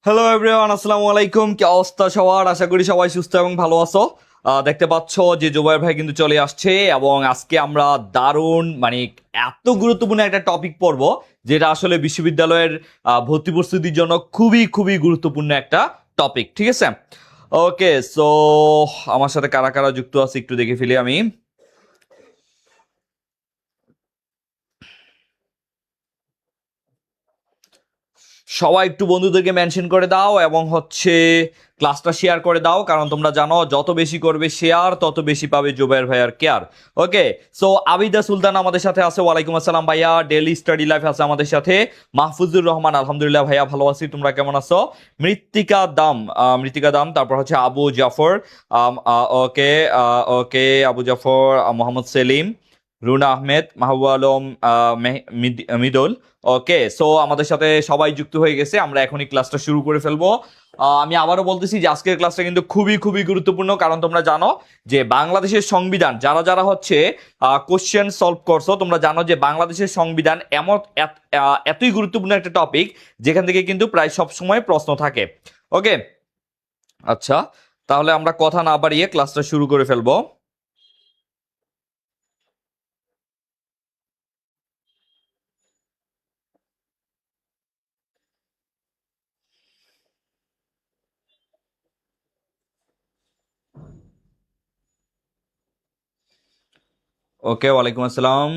Hello everyone, আসসালামু আলাইকুম। কি অবস্থা সবার? আশা করি সবাই সুস্থ এবং ভালো আছো। দেখতে পাচ্ছ যে জুবায়ের ভাই কিন্তু চলে আসছে এবং আজকে আমরা দারুণ এত গুরুত্বপূর্ণ একটা টপিক পড়ব যেটা আসলে বিশ্ববিদ্যালয়ের ভর্তি প্রস্তুতির জন্য খুবই খুবই গুরুত্বপূর্ণ একটা টপিক। ঠিক আছে, ওকে। সো আমার সাথে কারা কারা যুক্ত আছে একটু দেখে ফেলি আমি। সবাই একটু বন্ধুদেরকে মেনশন করে দাও এবং ক্লাসটা শেয়ার করে দাও, কারণ তোমরা জানো যত বেশি করবে শেয়ার তত বেশি পাবে জুবায়ের ভাইয়ার কেয়ার। ওকে, সো আবিদা সুলতান আমাদের সাথে আছে। ওয়ালাইকুম আসসালাম ভাইয়া। ডেইলি স্টাডি লাইফ আছে আমাদের সাথে। মাহফুজুর রহমান, আলহামদুলিল্লাহ ভাইয়া ভালো আছি, তোমরা কেমন আছো? মৃত্তিকা দাম, তারপর হচ্ছে আবু জাফর, ওকে ওকে, আবু জাফর, মোহাম্মদ সেলিম, রুনা আহমেদ, মাহবুব আলম, মিদুল। ওকে, সো আমাদের সাথে সবাই যুক্ত হয়ে গেছে, আমরা এখনই ক্লাসটা শুরু করে ফেলবো। আমি আবারও বলতেছি যে আজকের ক্লাসটা কিন্তু খুবই খুবই গুরুত্বপূর্ণ, কারণ তোমরা জানো যে বাংলাদেশের সংবিধান যারা যারা কোশ্চেন সলভ করছো, তোমরা জানো যে বাংলাদেশের সংবিধান এতই গুরুত্বপূর্ণ একটা টপিক যেখান থেকে কিন্তু প্রায় সব সময় প্রশ্ন থাকে। ওকে, আচ্ছা, তাহলে আমরা কথা না বাড়িয়ে ক্লাসটা শুরু করে ফেলবো। ওকে, ওয়ালাইকুম আসসালাম।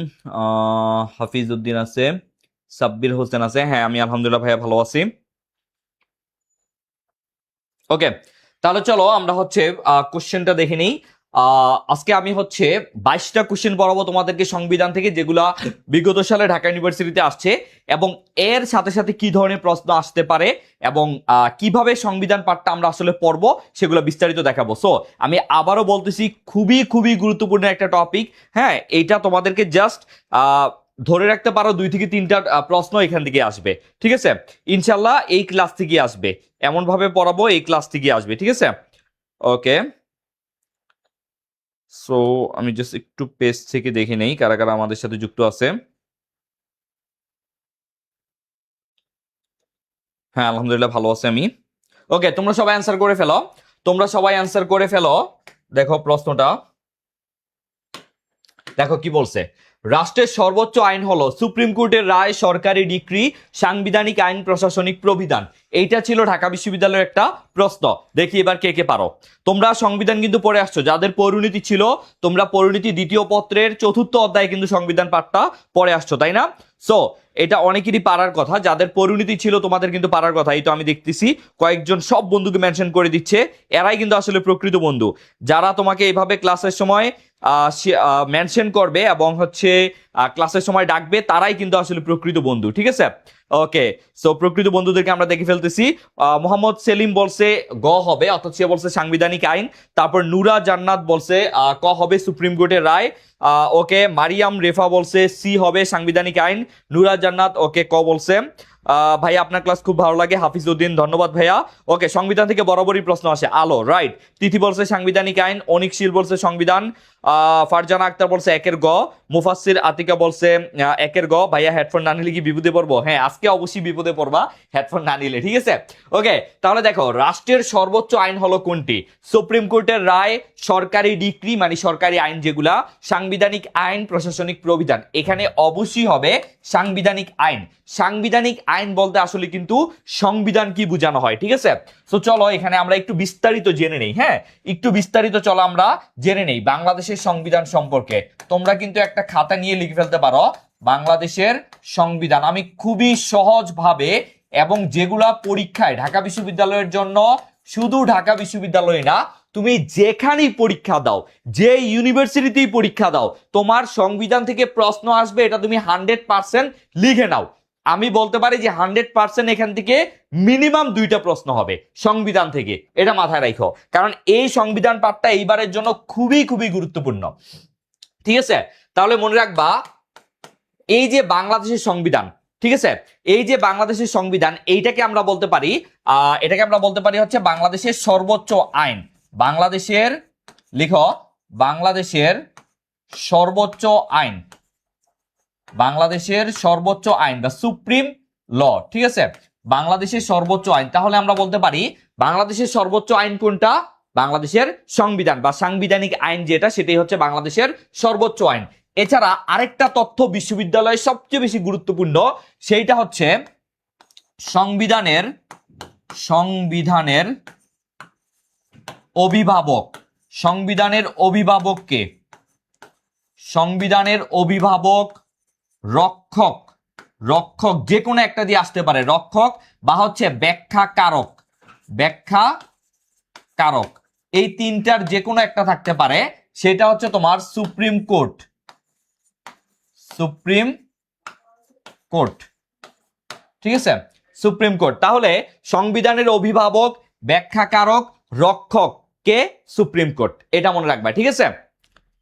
হাফিজ উদ্দিন আছে, সাব্বির হোসেন আছে। হ্যাঁ, আমি আলহামদুলিল্লাহ ভাইয়া ভালো আছি। ওকে, তাহলে চলো আমরা কোশ্চেনটা দেখে নিই। আজকে আমি 22টা কোশ্চেন পড়াবো তোমাদেরকে সংবিধান থেকে, যেগুলা বিগত সালে ঢাকা ইউনিভার্সিটিতে আসছে, এবং এর সাথে সাথে কি ধরনের প্রশ্ন আসতে পারে এবং কিভাবে সংবিধান পাঠটা আমরা আসলে পড়বো সেগুলো বিস্তারিত দেখাবো। সো আমি আবারও বলতেছি, খুবই খুবই গুরুত্বপূর্ণ একটা টপিক। হ্যাঁ, এইটা তোমাদেরকে জাস্ট ধরে রাখতে পারো 2 থেকে 3টা প্রশ্ন এখান থেকে আসবে। ঠিক আছে, ইনশাল্লাহ এই ক্লাস থেকে আসবে, এমন ভাবে পড়াবো এই ক্লাস থেকে আসবে। ঠিক আছে, ওকে। সো আমি জাস্ট একটু পেজ থেকে দেখে নেই কারা কারা আমাদের সাথে যুক্ত আছে। হ্যাঁ, আলহামদুলিল্লাহ ভালো আছে আমি। ওকে, তোমরা সবাই অ্যান্সার করে ফেলো, তোমরা সবাই অ্যান্সার করে ফেলো। দেখো প্রশ্নটা, দেখো কি বলছে। রাষ্ট্রের সর্বোচ্চ আইন হলো সুপ্রিম কোর্টের রায়, সরকারি ডিক্রি, সাংবিধানিক আইন, প্রশাসনিক প্রবিধান। এইটা ছিল ঢাকা বিশ্ববিদ্যালয়ের একটা প্রশ্ন। দেখি এবার কে কে পারো। তোমরা সংবিধান কিন্তু পড়ে আসছো, যাদের পরিণতি ছিল তোমরা পরিণতি 2য় পত্রের 4র্থ অধ্যায়ে কিন্তু সংবিধান পাঠটা পড়ে আসছো, তাই না? সো এটা অনেকেরই পারার কথা, যাদের পরিণতি ছিল তোমাদের কিন্তু পারার কথা। এই তো আমি দেখতেছি কয়েকজন সব বন্ধুকে মেনশন করে দিচ্ছে, এরাই কিন্তু আসলে প্রকৃত বন্ধু, যারা তোমাকে এইভাবে ক্লাসের সময় মেনশন করবে এবং ক্লাসের সময় ডাকবে, তারাই কিন্তু আসলে প্রকৃত বন্ধু। ঠিক আছে, ওকে। সো প্রকৃত বন্ধুদেরকে আমরা দেখে ফেলতেছি। মোহাম্মদ সেলিম বলছে গ হবে, অর্থাৎ সে বলছে সাংবিধানিক আইন। তারপর নুরা জান্নাত বলছে ক হবে সুপ্রিম কোর্টের রায়। ওকে, মারিয়াম রেফা বলছে সি হবে সাংবিধানিক আইন। নুরা জান্নাত ওকে ক বলছে। ভাই আপনার ক্লাস খুব ভালো লাগে, হাফিজ উদ্দিন, ধন্যবাদ ভাইয়া। ওকে, সংবিধান থেকে বরাবরই প্রশ্ন আসে, আলো রাইট। তিথি বলছে সাংবিধানিক আইন, অনিক শীল বলছে সংবিধান, ফারজানা আক্তার বলছে 1-এর গ, মুফাসসির আতিকা বলছে 1-এর গ। ভাইয়া হেডফোন না নিলে কি বিপদে পড়বো? হ্যাঁ, আজকে অবশ্যই বিপদে পড়বা হেডফোন না নিলে। ঠিক আছে, ওকে। তাহলে দেখো, রাষ্ট্রের সর্বোচ্চ আইন হলো কোনটি? সুপ্রিম কোর্টের রায়, সরকারি ডিক্রি মানে সরকারি আইন যেগুলা, সাংবিধানিক আইন, প্রশাসনিক প্রবিধান। এখানে অবশ্যই হবে সাংবিধানিক আইন। সাংবিধানিক আইন বলতে আসলে কিন্তু সংবিধান কি বোঝানো হয়। ঠিক আছে, তো চলো এখানে আমরা একটু বিস্তারিত জেনে নেই। হ্যাঁ, একটু বিস্তারিত চলো আমরা জেনে নেই বাংলাদেশের সংবিধান সম্পর্কে। তোমরা কিন্তু একটা খাতা নিয়ে লিখে ফেলতে পারো বাংলাদেশের সংবিধান। আমি খুবই সহজভাবে, এবং যেগুলা পরীক্ষায় ঢাকা বিশ্ববিদ্যালয়ের জন্য, শুধু ঢাকা বিশ্ববিদ্যালয়ে না, তুমি যেখানেই পরীক্ষা দাও, যে ইউনিভার্সিটিতেই পরীক্ষা দাও, তোমার সংবিধান থেকে প্রশ্ন আসবে, এটা তুমি 100% লিখে নাও। আমি বলতে পারি যে 100% এখান থেকে মিনিমাম 2টা প্রশ্ন হবে সংবিধান থেকে, এটা মাথায় রাখো, কারণ এই সংবিধান পাঠটা এইবারের জন্য খুবই খুবই গুরুত্বপূর্ণ। ঠিক আছে, তাহলে মনে রাখবা, এই যে বাংলাদেশের সংবিধান, ঠিক আছে, এই যে বাংলাদেশের সংবিধান, এইটাকে আমরা বলতে পারি বাংলাদেশের সর্বোচ্চ আইন। বাংলাদেশের, লিখো, বাংলাদেশের সর্বোচ্চ আইন, বাংলাদেশের সর্বোচ্চ আইন বা সুপ্রিম ল। ঠিক আছে, বাংলাদেশের সর্বোচ্চ আইন, তাহলে আমরা বলতে পারি বাংলাদেশের সর্বোচ্চ আইন কোনটা? বাংলাদেশের সংবিধান বা সাংবিধানিক আইন যেটা, সেটাই হচ্ছে বাংলাদেশের সর্বোচ্চ আইন। এছাড়া আরেকটা তথ্য বিশ্ববিদ্যালয়ে সবচেয়ে বেশি গুরুত্বপূর্ণ, সেইটা হচ্ছে সংবিধানের অভিভাবক। সংবিধানের অভিভাবককে সংবিধানের অভিভাবক রক্ষক, রক্ষক যে কোনো একটা দিয়ে আসতে পারে, রক্ষক বা হচ্ছে ব্যাখ্যাকারক, ব্যাখ্যাকারক, এই তিনটার যে কোনো একটা থাকতে পারে, সেটা হচ্ছে তোমার সুপ্রিম কোর্ট। সুপ্রিম কোর্ট, ঠিক আছে, সুপ্রিম কোর্ট। তাহলে সংবিধানের অভিভাবক, ব্যাখ্যাকারক, রক্ষক কে? Supreme court. এটা মনে রাখবা, ঠিক আছে,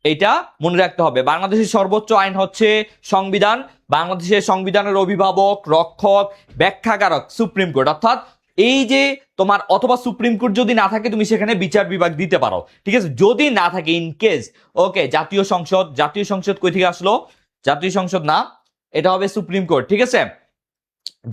এটা মনে রাখতে হবে। বাংলাদেশের সর্বোচ্চ আইন হচ্ছে সংবিধান, বাংলাদেশের সংবিধানের অভিভাবক, রক্ষক, ব্যাখ্যাকারক সুপ্রিম কোর্ট। অর্থাৎ এই যে তোমার, অথবা সুপ্রিম কোর্ট যদি না থাকে তুমি সেখানে বিচার বিভাগ দিতে পারো, ঠিক আছে, যদি না থাকে ইন কেস। ওকে, জাতীয় সংসদ, জাতীয় সংসদ কই থেকে আসলো? জাতীয় সংসদ না, এটা হবে সুপ্রিম কোর্ট, ঠিক আছে।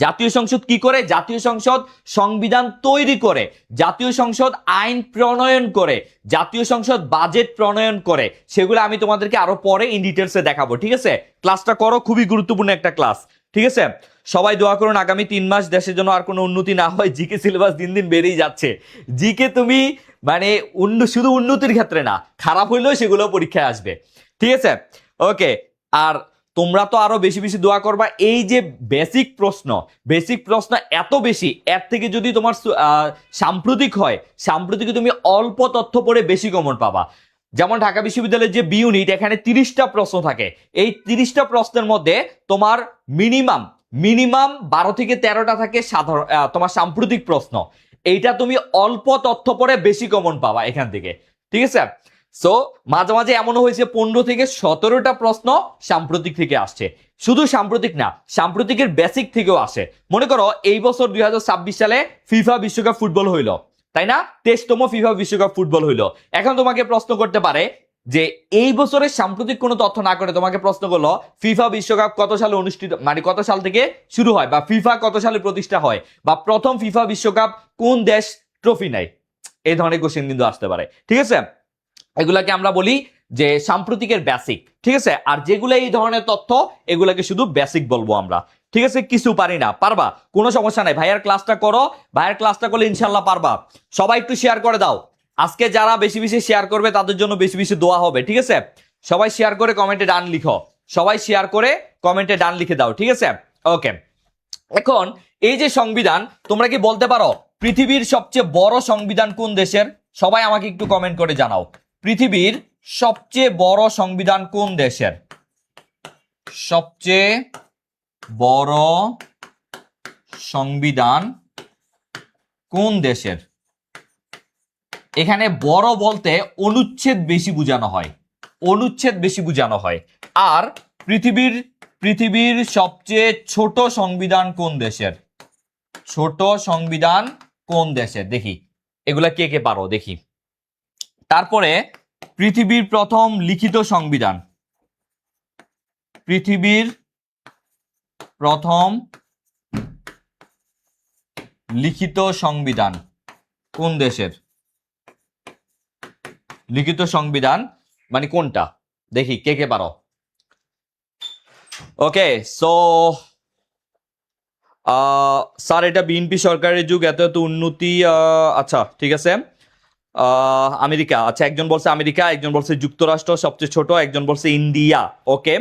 জাতীয় সংসদ কি করে? জাতীয় সংসদ সংবিধান তৈরি করে, জাতীয় সংসদ আইন প্রণয়ন করে, জাতীয় সংসদ বাজেট প্রণয়ন করে। সেগুলো আমি তোমাদেরকে আরো পরে ইন ডিটেলসে দেখাবো, ঠিক আছে। ক্লাসটা করো, খুবই গুরুত্বপূর্ণ একটা ক্লাস, ঠিক আছে। সবাই দোয়া করুন আগামী 3 মাস দেশের জন্য আর কোনো উন্নতি না হয়। জিকে সিলেবাস দিন দিন বেড়েই যাচ্ছে। জিকে তুমি মানে শুধু উন্নতির ক্ষেত্রে না, খারাপ হইলেও সেগুলো পরীক্ষায় আসবে, ঠিক আছে। ওকে, আর তোমরা তো আরো বেশি বেশি দোয়া করবা। এই যে বেসিক প্রশ্ন এত বেশি, এর থেকে যদি তোমার সাম্প্রতিক হয়, সাম্প্রতিক তুমি অল্প তথ্য পড়ে বেশি কমন পাবা। যেমন ঢাকা বিশ্ববিদ্যালয়ের যে বি ইউনিট, এখানে 30টা প্রশ্ন থাকে। এই 30টা প্রশ্নের মধ্যে তোমার মিনিমাম 12 থেকে 13টা থাকে সাধারণ তোমার সাম্প্রতিক প্রশ্ন। এইটা তুমি অল্প তথ্য পড়ে বেশি কমন পাবা এখান থেকে, ঠিক আছে। সো মাঝে মাঝে এমনও হয়েছে 15 থেকে 17টা প্রশ্ন সাম্প্রতিক থেকে আসছে। শুধু সাম্প্রতিক না, সাম্প্রতিকের বেসিক থেকেও আসে। মনে করো এই বছর 2026 সালে ফিফা বিশ্বকাপ ফুটবল হইলো, তাই না? 23তম ফিফা বিশ্বকাপ ফুটবল হইলো। এখন তোমাকে প্রশ্ন করতে পারে যে এই বছরের সাম্প্রতিক কোনো তথ্য না করে তোমাকে প্রশ্ন করলো ফিফা বিশ্বকাপ কত সালে অনুষ্ঠিত, মানে কত সাল থেকে শুরু হয়, বা ফিফা কত সালে প্রতিষ্ঠা হয়, বা প্রথম ফিফা বিশ্বকাপ কোন দেশ ট্রফি নেয়। এই ধরনের কোশ্চেন কিন্তু আসতে পারে, ঠিক আছে। এগুলাকে আমরা বলি যে সাম্প্রতিকের বেসিক, ঠিক আছে। আর যেগুলো এই ধরনের তথ্য, এগুলাকে শুধু বেসিক বলবো আমরা, ঠিক আছে। কিছু পারি না, পারবা, কোনো সমস্যা নাই। ভাইয়ার ক্লাসটা করো, ভাইয়ার ক্লাসটা করলে ইনশাল্লাহ পারবা। সবাই একটু শেয়ার করে দাও। আজকে যারা বেশি বেশি শেয়ার করবে তাদের জন্য বেশি বেশি দোয়া হবে, ঠিক আছে। সবাই শেয়ার করে কমেন্টে ডান লিখো, সবাই শেয়ার করে কমেন্টে ডান লিখে দাও, ঠিক আছে। ওকে, এখন এই যে সংবিধান, তোমরা কি বলতে পারো পৃথিবীর সবচেয়ে বড় সংবিধান কোন দেশের? সবাই আমাকে একটু কমেন্ট করে জানাও, পৃথিবীর সবচেয়ে বড় সংবিধান কোন দেশের? সবচেয়ে বড় সংবিধান কোন দেশের? এখানে বড় বলতে অনুচ্ছেদ বেশি বোঝানো হয়, অনুচ্ছেদ বেশি বোঝানো হয়। আর পৃথিবীর সবচেয়ে ছোট সংবিধান কোন দেশের? ছোট সংবিধান কোন দেশের? দেখি এগুলা কে কে পারো দেখি। তারপরে পৃথিবীর প্রথম লিখিত সংবিধান, পৃথিবীর প্রথম লিখিত সংবিধান কোন দেশের? লিখিত সংবিধান মানে কোনটা? দেখি কে কে পারো। ওকে, সো স্যার এটা বিএনপি সরকারের যুগ, এত এত উন্নতি। আচ্ছা ঠিক আছে, আমেরিকা। আচ্ছা, একজন বলছে আমেরিকা, একজন বলছে যুক্তরাষ্ট্র সবচেয়ে ছোট, একজন বলছে ইন্ডিয়া। ওকে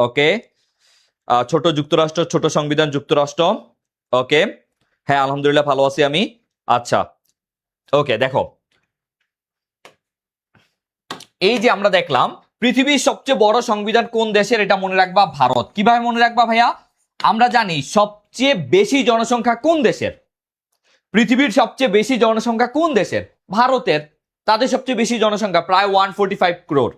ওকে, ছোট যুক্তরাষ্ট্র, ছোট সংবিধান যুক্তরাষ্ট্র। ওকে, হ্যাঁ আলহামদুলিল্লাহ ভালো আছি আমি। আচ্ছা ওকে, দেখো এই যে আমরা দেখলাম পৃথিবীর সবচেয়ে বড় সংবিধান কোন দেশের, এটা মনে রাখবা ভারত। কিভাবে মনে রাখবা ভাইয়া? আমরা জানি সবচেয়ে বেশি জনসংখ্যা কোন দেশের? পৃথিবীর সবচেয়ে বেশি জনসংখ্যা কোন দেশের? ভারতের। তাদের সবচেয়ে বেশি জনসংখ্যা প্রায় 145 crore।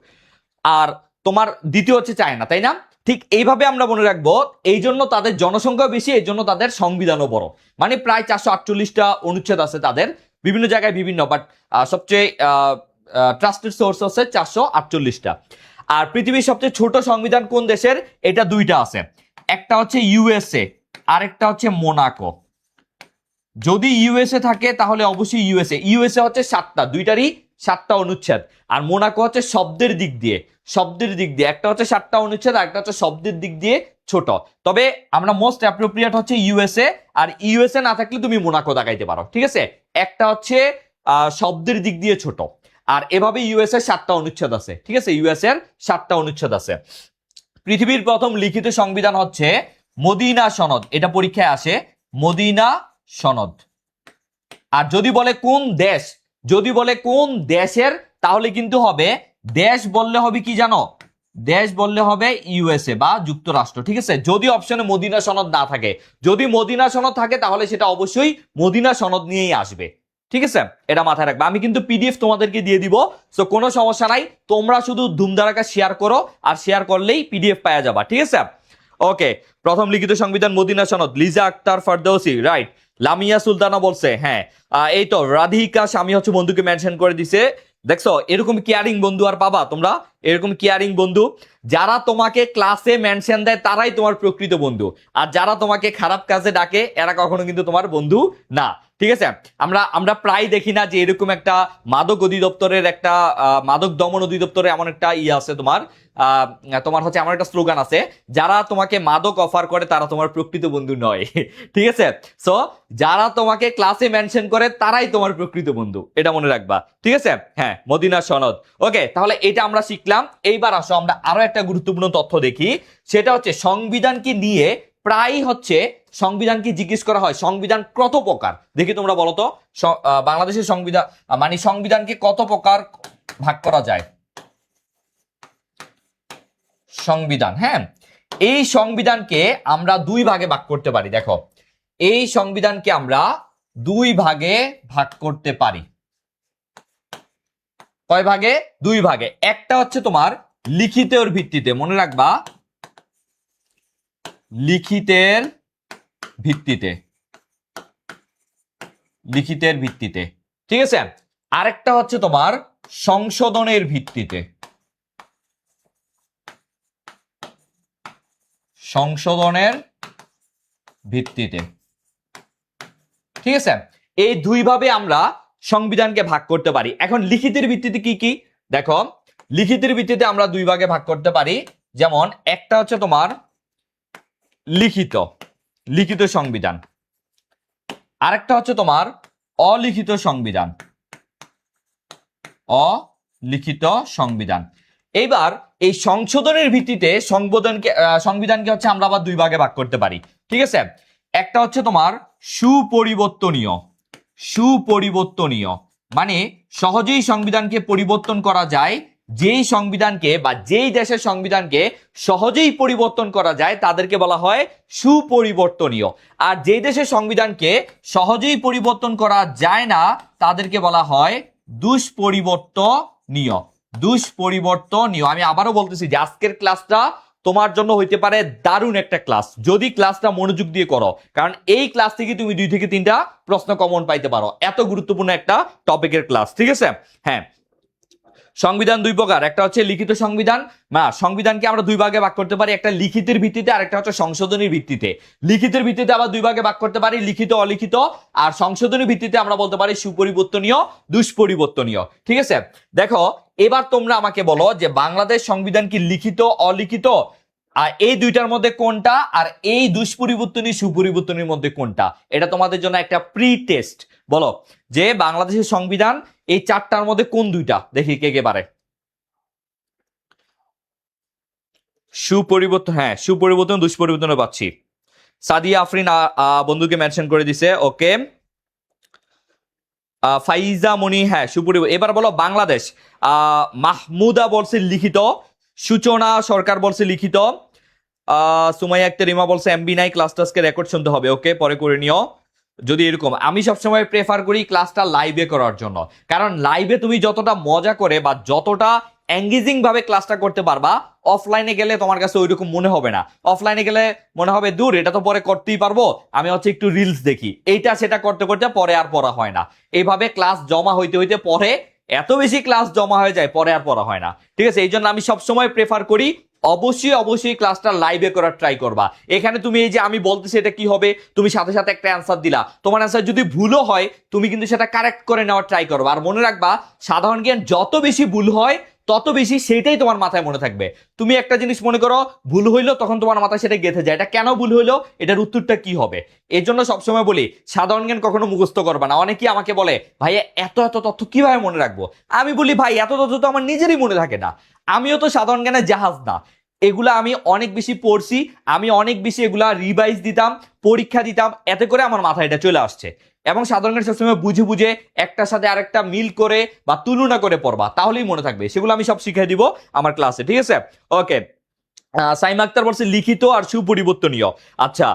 আর তোমার দ্বিতীয় হচ্ছে চায়না, তাই না? ঠিক এইভাবে আমরা মনে রাখবো, এই জন্য তাদের জনসংখ্যা বেশি, এই জন্য তাদের সংবিধানও বড়। মানে প্রায় 448টা অনুচ্ছেদ আছে তাদের, বিভিন্ন জায়গায় বিভিন্ন, বাট সবচেয়ে ট্রাস্টেড সোর্স হচ্ছে 448টা। আর পৃথিবীর সবচেয়ে ছোট সংবিধান কোন দেশের? এটা দুইটা আছে, একটা হচ্ছে ইউএসএ আর একটা হচ্ছে মোনাকো। যদি ইউএসএ থাকে তাহলে অবশ্যই ইউএসএ। ইউএসএ হচ্ছে 7টা, দুইটারই 7টা অনুচ্ছেদ। আর মোনাকো হচ্ছে শব্দের দিক দিয়ে, শব্দের দিক দিয়ে একটা হচ্ছে 7টা অনুচ্ছেদ আর একটা হচ্ছে শব্দের দিক দিয়ে ছোট। তবে আমরা মোস্ট অ্যাপ্রোপ্রিয়েট হচ্ছে ইউএসএ, আর ইউএসএ না থাকলে তুমি মোনাকো দেখাইতে পারো, ঠিক আছে। একটা হচ্ছে শব্দের দিক দিয়ে ছোট, আর এভাবে ইউএসএ 7টা অনুচ্ছেদ আছে, ঠিক আছে। ইউএসএ এর 7টা অনুচ্ছেদ আছে। পৃথিবীর প্রথম লিখিত সংবিধান হচ্ছে মদিনা সনদ, এটা পরীক্ষায় আসে, মদিনা সনদ। আর যদি বলে কোন দেশ, যদি বলে কোন দেশের, তাহলে কিন্তু হবে দেশ বললে হবে কি জানো, দেশ বললে হবে ইউএসএ বা যুক্তরাষ্ট্র, ঠিক আছে। যদি অপশনে মদিনা সনদ না থাকে, যদি মদিনা সনদ থাকে তাহলে সেটা অবশ্যই মদিনা সনদ নিয়েই আসবে, ঠিক আছে। এটা মাথায় রাখবে। আমি কিন্তু পিডিএফ তোমাদেরকে দিয়ে দিব, সো কোনো সমস্যা নাই, তোমরা শুধু ধুমধারাকা শেয়ার করো, আর শেয়ার করলেই পিডিএফ পাওয়া যাবা, ঠিক আছে। ওকে, প্রথম লিখিত সংবিধান মদিনা সনদ, লিজা আক্তার ফারদৌসি, রাইট। লামিয়া সুলতানা বলছে হ্যাঁ। এই তো রাধিকা স্বামী হচ্ছে বন্ধুকে মেনশন করে দিছে। দেখছো এরকম কেয়ারিং বন্ধু আর পাবা তোমরা, এরকম কেয়ারিং বন্ধু। যারা তোমাকে ক্লাসে মেনশন দেয় তারাই তোমার প্রকৃত বন্ধু, আর যারা তোমাকে খারাপ কাজে ডাকে এরা কখনো কিন্তু তোমার বন্ধু না, ঠিক আছে। আমরা প্রায় দেখি না যে এরকম একটা মাদক অধিদপ্তরের একটা মাদক দমন অধিদপ্তরে এমন একটা আছে তোমার হচ্ছে এমন একটা স্লোগান আছে, যারা তোমাকে মাদক অফার করে তারা তোমার প্রকৃত বন্ধু নয় ঠিক আছে। সো যারা তোমাকে ক্লাসে মেনশন করে তারাই তোমার প্রকৃত বন্ধু, এটা মনে রাখবা, ঠিক আছে। হ্যাঁ, মদিনা সনদ। ওকে, তাহলে এটা আমরা শিখলাম। এইবার আসো আমরা আরো একটা গুরুত্বপূর্ণ তথ্য দেখি, সেটা হচ্ছে সংবিধানকে নিয়ে প্রায় হচ্ছে সংবিধানকে জিজ্ঞেস করা হয় সংবিধান কত প্রকার। দেখি তোমরা বলো তো, বাংলাদেশের সংবিধান মানে সংবিধানকে কত প্রকার ভাগ করা যায়। সংবিধান, হ্যাঁ, এই সংবিধানকে আমরা দুই ভাগে ভাগ করতে পারি। দেখো, এই সংবিধানকে আমরা দুই ভাগে ভাগ করতে পারি। কয় ভাগে? দুই ভাগে। একটা হচ্ছে তোমার লিখিতের ভিত্তিতে, মনে রাখবা, লিখিতের ভিত্তিতে, লিখিতের ভিত্তিতে, ঠিক আছে। আরেকটা হচ্ছে তোমার সংশোধনের ভিত্তিতে, সংশোধনের ভিত্তিতে, ঠিক আছে। এই দুইভাবে আমরা সংবিধানকে ভাগ করতে পারি। এখন লিখিতের ভিত্তিতে কি কি দেখো, লিখিতের ভিত্তিতে আমরা দুই ভাগে ভাগ করতে পারি। যেমন একটা হচ্ছে তোমার লিখিত, লিখিত সংবিধান, আরেকটা হচ্ছে তোমার অলিখিত সংবিধান, অলিখিত সংবিধান। এইবার এই সংশোধনের ভিত্তিতে সংবিধানকে হচ্ছে আমরা আবার দুই ভাগে ভাগ করতে পারি, ঠিক আছে। একটা হচ্ছে তোমার সুপরিবর্তনীয়, সুপরিবর্তনীয় মানে সহজেই সংবিধানকে পরিবর্তন করা যায়। যেই সংবিধানকে বা যেই দেশের সংবিধানকে সহজেই পরিবর্তন করা যায় তাদেরকে বলা হয় সুপরিবর্তনীয়। আর যেই দেশের সংবিধানকে সহজেই পরিবর্তন করা যায় না তাদেরকে বলা হয় দুষ্পরিবর্তনীয়, দুষ্পরিবর্তনীয়। আমি আবারও বলতেছি যে আজকের ক্লাসটা তোমার জন্য হইতে পারে দারুণ একটা ক্লাস, যদি ক্লাসটা মনোযোগ দিয়ে করো, কারণ এই ক্লাস থেকে তুমি 2 থেকে 3টা প্রশ্ন কমন পাইতে পারো। এত গুরুত্বপূর্ণ একটা টপিকের ক্লাস, ঠিক আছে। হ্যাঁ, সংবিধান দুই প্রকার, একটা হচ্ছে লিখিত সংবিধান। সংবিধানকে আমরা দুই ভাগে ভাগ করতে পারি, একটা লিখিতের ভিত্তিতে আর একটা হচ্ছে সংশোধনের ভিত্তিতে। লিখিতের ভিত্তিতে আবার দুই ভাগে ভাগ করতে পারি, লিখিত অলিখিত। আর সংশোধনের ভিত্তিতে আমরা বলতে পারি সুপরিবর্তনীয়, দুষ্পরিবর্তনীয়, ঠিক আছে। দেখো, এবার তোমরা আমাকে বলো যে বাংলাদেশ সংবিধান কি লিখিত, অলিখিত, আর এই দুইটার মধ্যে কোনটা, আর এই দুষ্পরিবর্তনীয় সুপরিবর্তনের মধ্যে কোনটা? এটা তোমাদের জন্য একটা প্রি টেস্ট। বলো যে বাংলাদেশের সংবিধান এই চারটার মধ্যে কোন দুইটা, দেখি কে কে পারে। সুপরিবর্তন, হ্যাঁ, সুপরিবর্তন দুষ্পরিবর্তন পাচ্ছি। সাদিয়া আফরিন বন্ধুকে মেনশন করে দিছে, ওকে। ফাইজা মনি, হ্যাঁ, সুপরিবর্তন। এবার বলো বাংলাদেশ, মাহমুদা বলছে লিখিত, সূচনা সরকার বলছে লিখিত, সুমাইয়া আক্তার রিমা বলছে এমবি নাই, ক্লাস টাসকে রেকর্ড শুনতে হবে, ওকে, পরে করে নিও। যদি এরকম, আমি সবসময় প্রেফার করি ক্লাসটা লাইভে করার জন্য, কারণ লাইভে তুমি যতটা মজা করে বা যতটা এঙ্গেজিং ভাবে ক্লাসটা করতে পারবা, অফলাইনে গেলে তোমার কাছে ওইরকম মনে হবে না। অফলাইনে গেলে মনে হবে দূর, এটা তো পরে করতেই পারবো, আমি হচ্ছে একটু রিলস দেখি, এইটা সেটা করতে করতে পরে আর পড়া হয় না। এইভাবে ক্লাস জমা হইতে হইতে পরে এত বেশি ক্লাস জমা হয়ে যায়, পরে আর পড়া হয় না, ঠিক আছে। এই জন্য আমি সবসময় প্রেফার করি অবশ্যই অবশ্যই ক্লাসটা লাইভে করার ট্রাই করবা। এখানে তুমি এই যে আমি বলতেছি এটা কি হবে, তুমি সাথে সাথে একটা অ্যান্সার দিলা, তোমার অ্যান্সার যদি ভুলও হয় তুমি কিন্তু সেটা কারেক্ট করে নেওয়ার ট্রাই করবা। আর মনে রাখবা সাধারণ জ্ঞান যত বেশি ভুল হয় তত বেশি সেটাই তোমার মাথায় মনে থাকবে। তুমি একটা জিনিস মনে করো ভুল হইলো, তখন তোমার মাথায় সেটা গেঁথে যায়, এটা কেন ভুল হইলো, এটার উত্তরটা কি হবে। এর জন্য সবসময় বলি সাধারণ জ্ঞান কখনো মুখস্থ করবা না। অনেকেই আমাকে বলে ভাই এত এত তথ্য কিভাবে মনে রাখবো, আমি বলি ভাই এত তথ্য তো আমার নিজেরই মনে থাকে না, আমিও তো সাধারণ জ্ঞানের জাহাজ না। এগুলা আমি অনেক বেশি পড়ছি, আমি অনেক বেশি এগুলা রিভাইজ দিতাম, পরীক্ষা দিতাম, এতে করে আমার মাথায় এটা চলে আসছে। এবং সাধারণ জ্ঞান সবসময় বুঝে বুঝে একটার সাথে আরেকটা মিল করে বা তুলনা করে পড়বা, তাহলেই মনে থাকবে। সেগুলো আমি সব শিখিয়ে দিব আমার ক্লাসে, ঠিক আছে? ওকে, সাইমা আক্তার বলছে লিখিত আর সুপরিবর্তনীয়। আচ্ছা,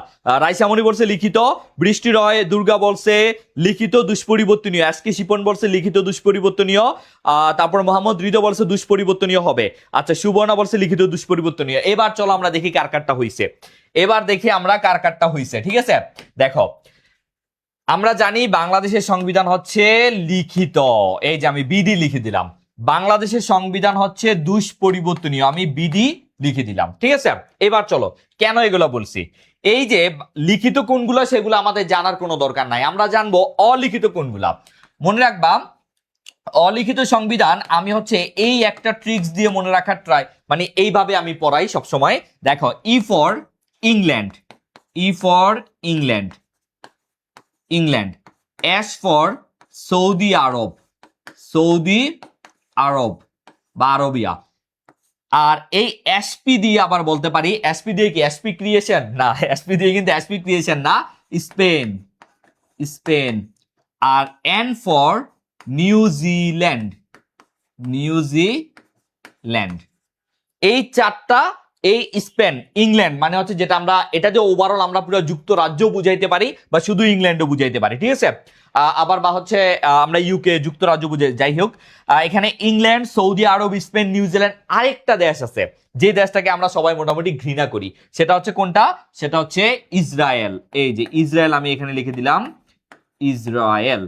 রাইসামণি বলছে লিখিত, বৃষ্টি রয় দুর্গা বলছে লিখিত দুষ্পরিবর্তনীয়, এস কে শিপন বলছে লিখিত দুষ্পরিবর্তনীয়, তারপর মোহাম্মদ হৃদয় বলছে দুষ্পরিবর্তনীয় হবে। আচ্ছা, সুবর্ণা বলছে লিখিত দুষ্পরিবর্তনীয়। এবার চলো আমরা দেখি কার কারটা হইছে, এবার দেখি আমরা কার কারটা হইছে, ঠিক আছে? দেখো, আমরা জানি বাংলাদেশের সংবিধান হচ্ছে লিখিত, এই যে আমি বিডি লিখে দিলাম। বাংলাদেশের সংবিধান হচ্ছে দুষ্পরিবর্তনীয়, আমি বিডি লিখে দিলাম, ঠিক আছে? এবার চলো কেন এগুলো বলছি। এই যে লিখিত কোনগুলো সেগুলো আমাদের জানার কোনো দরকার নাই, আমরা জানবো অলিখিত কোনগুলা। মনে রাখবা অলিখিত সংবিধান আমি হচ্ছে এই একটা ট্রিক্স দিয়ে মনে রাখার ট্রাই, মানে এইভাবে আমি পড়াই সব সময়। দেখো, E for England, E for England, England, S for Saudi Arab, Saudi Arab বা আরবিয়া। আর এই এসপি দিয়ে আবার বলতে পারি, এসপি দিয়ে কি এসপি ক্রিয়েশন না, এসপি দিয়ে কিন্তু এসপি ক্রিয়েশন না, স্পেন, স্পেন। আর এন ফর নিউজিল্যান্ড, নিউজিল্যান্ড। এই চারটা, এই স্পেন, ইংল্যান্ড মানে হচ্ছে যেটা আমরা এটা যে ওভারঅল আমরা পুরো যুক্তরাজ্য বুঝাইতে পারি বা শুধু ইংল্যান্ডও বুঝাইতে পারি, ঠিক আছে? আবার বা হচ্ছে আমরা ইউকে যুক্তরাজ্য বুঝাই, যাই হোক এখানে ইংল্যান্ড, সৌদি আরব, স্পেন, নিউজিল্যান্ড। আরেকটা দেশ আছে যে দেশটাকে আমরা সবাই মোটামুটি ঘৃণা করি, সেটা হচ্ছে কোনটা, সেটা হচ্ছে ইসরায়েল। এই যে ইসরায়েল আমি এখানে লিখে দিলাম, ইসরায়েল।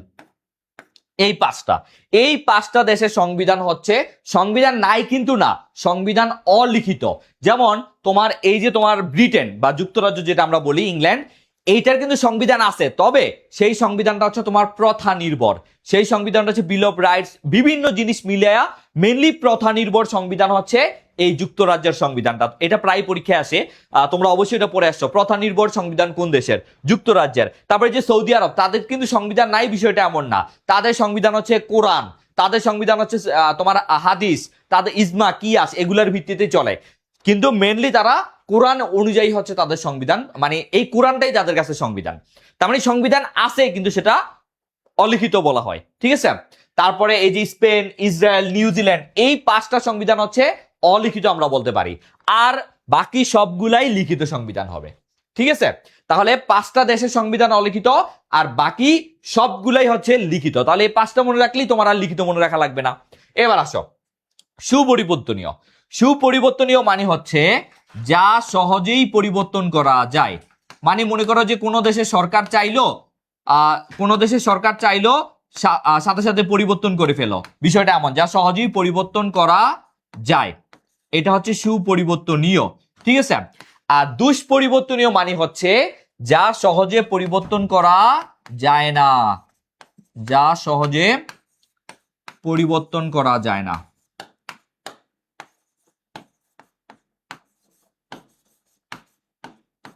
এই পাঁচটা দেশের সংবিধান হচ্ছে, সংবিধান নাই কিন্তু না, সংবিধান অলিখিত। যেমন তোমার এই যে তোমার ব্রিটেন বা যুক্তরাজ্য যেটা আমরা বলি, ইংল্যান্ড, এইটার কিন্তু সংবিধান আছে, তবে সেই সংবিধানটা হচ্ছে তোমার প্রথা নির্ভর। সেই সংবিধানটা হচ্ছে বিল অফ রাইটস, বিভিন্ন জিনিস মিলায়া মেনলি প্রথা নির্ভর সংবিধান হচ্ছে এই যুক্তরাজ্যের সংবিধানটা। এটা প্রায় পরীক্ষায় আসে, তোমরা অবশ্যই এটা পড়ে আসছো। প্রথা নির্ভর সংবিধান কোন দেশের? যুক্তরাজ্যের। তারপরে যে সৌদি আরব, তাদের কিন্তু সংবিধান নাই বিষয়টা এমন না, তাদের সংবিধান হচ্ছে কোরআন, তাদের সংবিধান হচ্ছে তোমার হাদিস, তাদের ইজমা কিয়াস এগুলোর ভিত্তিতে চলে। কিন্তু মেনলি তারা কোরআন অনুযায়ী হচ্ছে তাদের সংবিধান, মানে এই কোরআনটাই তাদের কাছে সংবিধান। তার মানে সংবিধান আছে কিন্তু সেটা অলিখিত বলা হয়, ঠিক আছে? তারপরে এই যে স্পেন, ইসরায়েল, নিউজিল্যান্ড, এই পাঁচটা সংবিধান হচ্ছে অলিখিত আমরা বলতে পারি, আর বাকি সবগুলাই লিখিত সংবিধান হবে, ঠিক আছে? তাহলে পাঁচটা দেশের সংবিধান অলিখিত আর বাকি সবগুলাই হচ্ছে লিখিত। তাহলে এই পাঁচটা মনে রাখলেই তোমার আর লিখিত মনে রাখা লাগবে না। এবার আসো সুপরিবর্তনীয়। সুপরিবর্তনীয় মানে হচ্ছে যা সহজেই পরিবর্তন করা যায়। মানে মনে করো যে কোনো দেশের সরকার চাইলো, কোনো দেশের সরকার চাইলো সাথে সাথে পরিবর্তন করে ফেলো, বিষয়টা এমন যা সহজেই পরিবর্তন করা যায়, এটা হচ্ছে সুপরিবর্তনীয়, ঠিক আছে? আর দুষ্পরিবর্তনীয় মানে হচ্ছে যা সহজে পরিবর্তন করা যায় না, যা সহজে পরিবর্তন করা যায় না।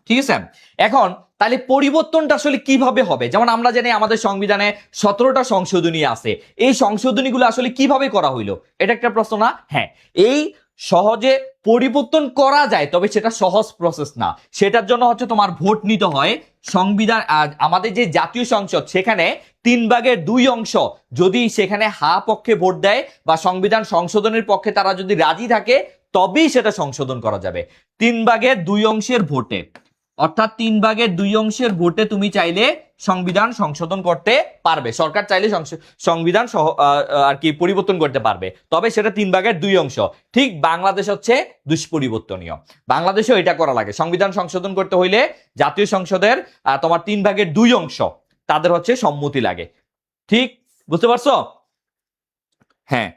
ঠিক আছে? এখন তাহলে পরিবর্তনটা আসলে কিভাবে হবে? যেমন আমরা জানি আমাদের সংবিধানে 17টা সংশোধনী আছে, এই সংশোধনীগুলো আসলে কিভাবে করা হইলো, এটা একটা প্রশ্ন না? হ্যাঁ, এই সহজে পরিবর্তন করা যায়, তবে সেটা সহজ প্রসেস না। সেটার জন্য হচ্ছে তোমার ভোট নিতে হয়। সংবিধান আমাদের যে জাতীয় সংসদ, সেখানে 3/2 অংশ যদি সেখানে হা পক্ষে ভোট দেয় বা সংবিধান সংশোধনের পক্ষে তারা যদি রাজি থাকে, তবেই সেটা সংশোধন করা যাবে। 3/2 অংশের ভোটে, অর্থাৎ 3/2 অংশের ভোটে তুমি চাইলে সংবিধান সংশোধন করতে পারবে, সরকার চাইলে সংবিধান আর কি পরিবর্তন করতে পারবে, তবে সেটা 3/2 অংশ। ঠিক বাংলাদেশ হচ্ছে দুষ্পরিবর্তনীয়, বাংলাদেশেও এটা করা লাগে। সংবিধান সংশোধন করতে হইলে জাতীয় সংসদের তোমার 3/2 অংশ তাদের হচ্ছে সম্মতি লাগে। ঠিক বুঝতে পারছো? হ্যাঁ,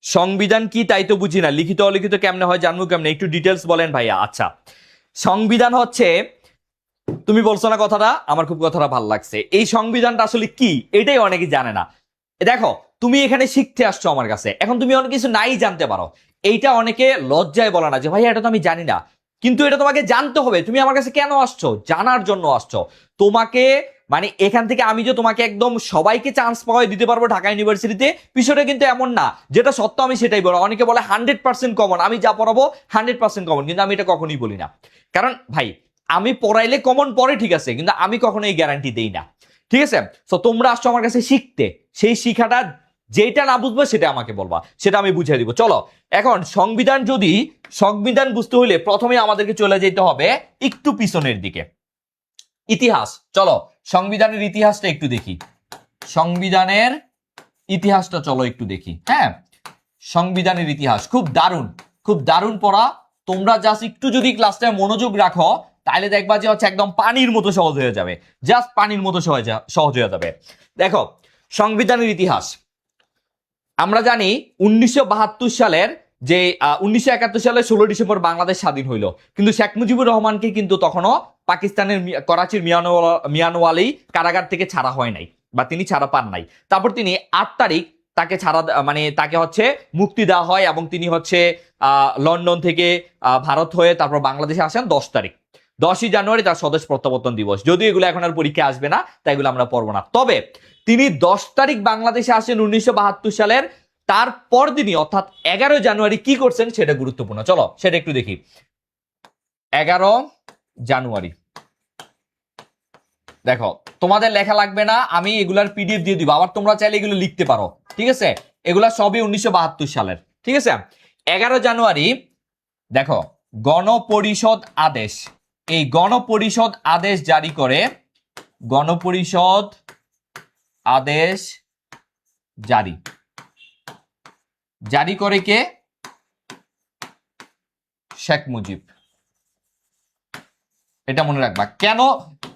সংবিধান কি তাই তো বুঝি না, লিখিত অলিখিত কেমনে হয় জানবো কেমনে, একটু ডিটেলস বলেন ভাইয়া। আচ্ছা, সংবিধান হচ্ছে, তুমি বলছো না কথাটা, আমার খুব কথাটা ভালো লাগছে। এই সংবিধানটা আসলে কি এটাই অনেকে জানে না। দেখো, তুমি এখানে শিখতে আসছো আমার কাছে, এখন তুমি অনেক কিছু নাই জানতে পারো, এইটা অনেকে লজ্জায় বলে না যে ভাই এটা তো আমি জানি না, কিন্তু এটা তোমাকে জানতে হবে। তুমি আমার কাছে কেন আসছো? জানার জন্য আসছো। তোমাকে মানে এখান থেকে আমি যে তোমাকে একদম সবাইকে চান্স পাওয়াই দিতে পারবো ঢাকা ইউনিভার্সিটিতে, বিষয়টা কিন্তু এমন না। যেটা সত্য আমি সেটাই বলো। অনেকে বলে 100% কমন, আমি যা পড়াবো 100% কমন, কিন্তু আমি এটা কখনোই বলি না। কারণ ভাই, আমি পড়াইলে কমন পড়ে ঠিক আছে, কিন্তু আমি কখনো এই গ্যারান্টি দেই না। ঠিক আছে? তো তোমরা আসছো আমার কাছে শিখতে, সেই শিখাটা যেটা না বুঝবো সেটা আমাকে বলবা, সেটা আমি বুঝিয়ে দিব। চলো, এখন সংবিধান বুঝতে হইলে প্রথমে আমাদেরকে চলে যেতে হবে একটু পিছনের দিকে, ইতিহাস। চলো সংবিধানের ইতিহাসটা একটু দেখি, সংবিধানের ইতিহাসটা চলো একটু দেখি। হ্যাঁ, সংবিধানের ইতিহাস খুব দারুণ পড়া। তোমরা জাস্ট একটু যদি ক্লাসটায় মনোযোগ রাখো তাহলে দেখবা যে হচ্ছে একদম পানির মতো সহজ হয়ে যাবে, জাস্ট পানির মতো সহজ হয়ে যাবে। দেখো, সংবিধানের ইতিহাস আমরা জানি 1972 সালের যে 1971 সালের 16 ডিসেম্বর বাংলাদেশ স্বাধীন হইল, কিন্তু শেখ মুজিবুর রহমানকে কিন্তু তখনও পাকিস্তানের করাচির মিয়ানওয়ালি কারাগার থেকে ছাড়া হয় নাই, বা তিনি ছাড়া পান নাই। তারপর তিনি 8 তারিখ তাকে তাকে হচ্ছে মুক্তি দেওয়া হয়, এবং তিনি হচ্ছে লন্ডন থেকে ভারত হয়ে তারপর বাংলাদেশে আসেন 10 তারিখ। 10ই জানুয়ারি তার স্বদেশ প্রত্যাবর্তন দিবস। যদিও এগুলো এখন আর পরীক্ষা আসবে না, তাই এগুলো আমরা পড়বো না। তবে তিনি 10 তারিখ বাংলাদেশে আসেন 1972 সালের। তারপর দিনই অর্থাৎ 11 জানুয়ারি কি করছেন সেটা গুরুত্বপূর্ণ। চলো সেটা একটু দেখি। 11 জানুয়ারি, দেখো তোমাদের লেখা লাগবে না, আমি এগুলার পিডিএফ দিয়ে দিব, আবার তোমরা চাইলে এগুলো লিখতে পারো। ঠিক আছে? এগুলা সবই 1972 সালের। ঠিক আছে? 11 জানুয়ারি দেখো, গণপরিষদ আদেশ, এই গণপরিষদ আদেশ জারি করে, গণপরিষদ আদেশ জারি করে কে? শেখ মুজিব। এটা মনে রাখবা।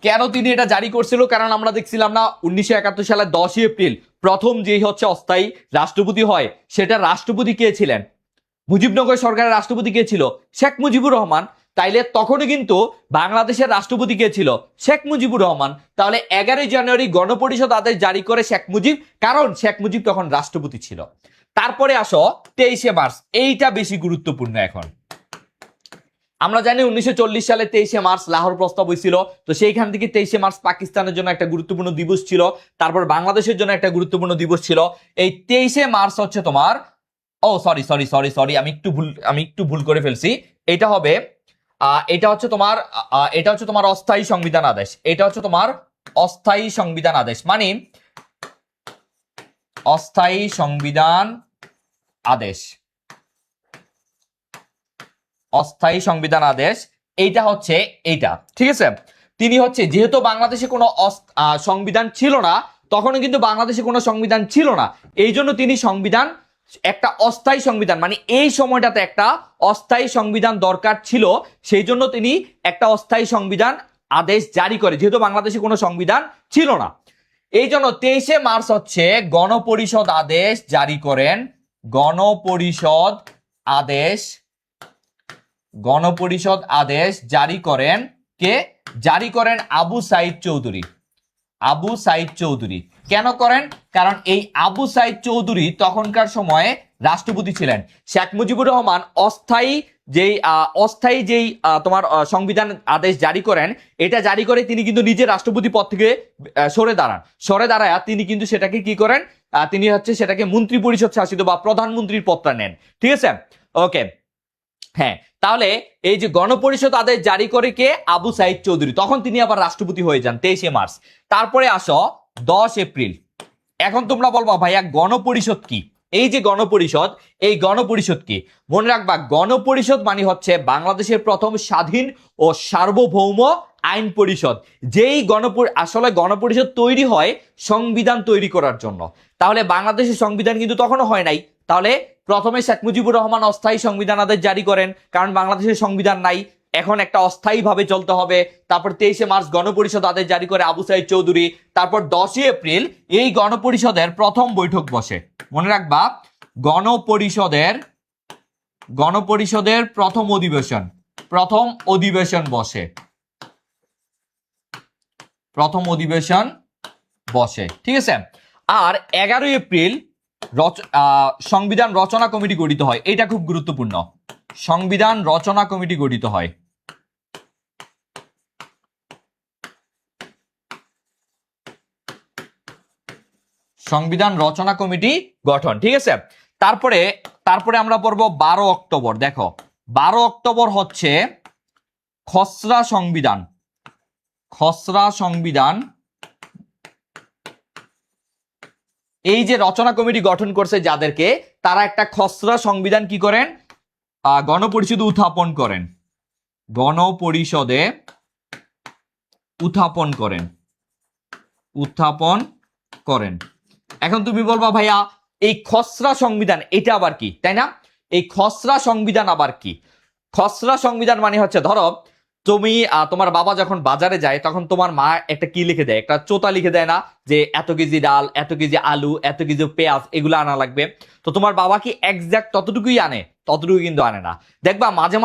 কেন তিনি এটা জারি করছিল? কারণ আমরা দেখছিলাম না 1971 সালের 10ই এপ্রিল প্রথম যেই হচ্ছে অস্থায়ী রাষ্ট্রপতি হয়, সেটা রাষ্ট্রপতি কে ছিলেন? মুজিবনগর সরকারের রাষ্ট্রপতি কে ছিল? শেখ মুজিবুর রহমান। তাইলে তখনই কিন্তু বাংলাদেশের রাষ্ট্রপতি কে ছিল? শেখ মুজিবুর রহমান। তাহলে 11 জানুয়ারি গণপরিষদ আদেশ জারি করে শেখ মুজিব, কারণ শেখ মুজিব তখন রাষ্ট্রপতি ছিল। তারপরে আসো 23শে মার্চ, এইটা বেশি গুরুত্বপূর্ণ। এখন আমরা জানি 1940 সালে 23শে মার্চ লাহোর প্রস্তাব হয়েছিল, তো সেইখান থেকে 23শে মার্চ পাকিস্তানের জন্য একটা গুরুত্বপূর্ণ দিবস ছিল, তারপর বাংলাদেশের জন্য একটা গুরুত্বপূর্ণ দিবস ছিল। এই 23শে মার্চ হচ্ছে তোমার, ও সরি, আমি একটু ভুল করে ফেলছি। এটা হচ্ছে তোমার অস্থায়ী সংবিধান আদেশ। এটা হচ্ছে তোমার অস্থায়ী সংবিধান আদেশ, মানে অস্থায়ী সংবিধান আদেশ, অস্থায়ী সংবিধান আদেশ। এইটা হচ্ছে এইটা। ঠিক আছে? তিনি হচ্ছে, যেহেতু বাংলাদেশে কোনো সংবিধান ছিল না, তখনও কিন্তু বাংলাদেশে কোনো সংবিধান ছিল না, এই জন্য তিনি একটা অস্থায়ী সংবিধান, মানে এই সময়টাতে একটা অস্থায়ী সংবিধান দরকার ছিল, সেই জন্য তিনি একটা অস্থায়ী সংবিধান আদেশ জারি করে, যেহেতু বাংলাদেশে কোনো সংবিধান ছিল না। এই জন্য 23শে মার্চ হচ্ছে গণপরিষদ আদেশ জারি করেন। গণপরিষদ আদেশ জারি করেন কে? জারি করেন আবু সাইদ চৌধুরী। কেন করেন? কারণ এই আবু সাইদ চৌধুরী তখনকার সময়ে রাষ্ট্রপতি ছিলেন। শেখ মুজিবুর রহমান অস্থায়ী যেই তোমার সংবিধান আদেশ জারি করেন, এটা জারি করে তিনি কিন্তু নিজে রাষ্ট্রপতি পদ থেকে সরে দাঁড়ায় তিনি কিন্তু সেটাকে কি করেন? তিনি হচ্ছে সেটাকে মন্ত্রী পরিষদ শাসিত বা প্রধানমন্ত্রীর পদটা নেন। ঠিক আছে? ওকে, হ্যাঁ। তাহলে এই যে গণপরিষদ আদেশ জারি করে কে? আবু সাইদ চৌধুরী। তখন তিনি আবার রাষ্ট্রপতি হয়ে যান 23শে মার্চ। তারপরে আসো 10 এপ্রিল। এখন তোমরা বলবা ভাইয়া গণপরিষদ কি? এই যে গণপরিষদ কি? মনে রাখবা, গণপরিষদ মানে হচ্ছে বাংলাদেশের প্রথম স্বাধীন ও সার্বভৌম আইন পরিষদ। যেই আসলে গণপরিষদ তৈরি হয় সংবিধান তৈরি করার জন্য। তাহলে বাংলাদেশের সংবিধান কিন্তু তখনও হয় নাই। তাহলে প্রথমে শেখ মুজিবুর রহমান অস্থায়ী সংবিধান আদেশ জারি করেন, কারণ বাংলাদেশের সংবিধান নাই, এখন একটা অস্থায়ী ভাবে চলতে হবে। তারপর 23শে মার্চ গণপরিষদ আদেশ জারি করে আবু সাইদ চৌধুরী। তারপর 10ই এপ্রিল এই গণপরিষদের প্রথম বৈঠক বসে। মনে রাখবা, গণপরিষদের প্রথম অধিবেশন বসে, ঠিক আছে। আর 11 এপ্রিল সংবিধান রচনা কমিটি গঠিত হয়। এটা খুব গুরুত্বপূর্ণ, সংবিধান রচনা কমিটি গঠিত হয়। সংবিধান রচনা কমিটি গঠন, ঠিক আছে। তারপরে আমরা পড়বো 12 অক্টোবর। দেখো 12 অক্টোবর হচ্ছে খসড়া সংবিধান। এই যে রচনা কমিটি গঠন করছে যাদেরকে, তারা একটা খসড়া সংবিধান কি করেন, গণপরিষদে উত্থাপন করেন। এখন তুমি বলবা ভাইয়া এই খসড়া সংবিধান এটা আবার কি, তাই না? এই খসড়া সংবিধান আবার কি? খসড়া সংবিধান মানে হচ্ছে, ধরো তুমি তোমার বাবা যখন বাজারে যায় তখন তোমার মা একটা কি লিখে দেয়, একটা চোতা লিখে দেয় না, যে এত কেজি ডাল, এত কেজি আলু, এত কেজি পেঁয়াজ, এগুলো আনা লাগবে। তো তোমার বাবা কি এক্সাক্ট ততটুকুই আনে? ততটুকু কিন্তু আনে না। দেখবা মাঝে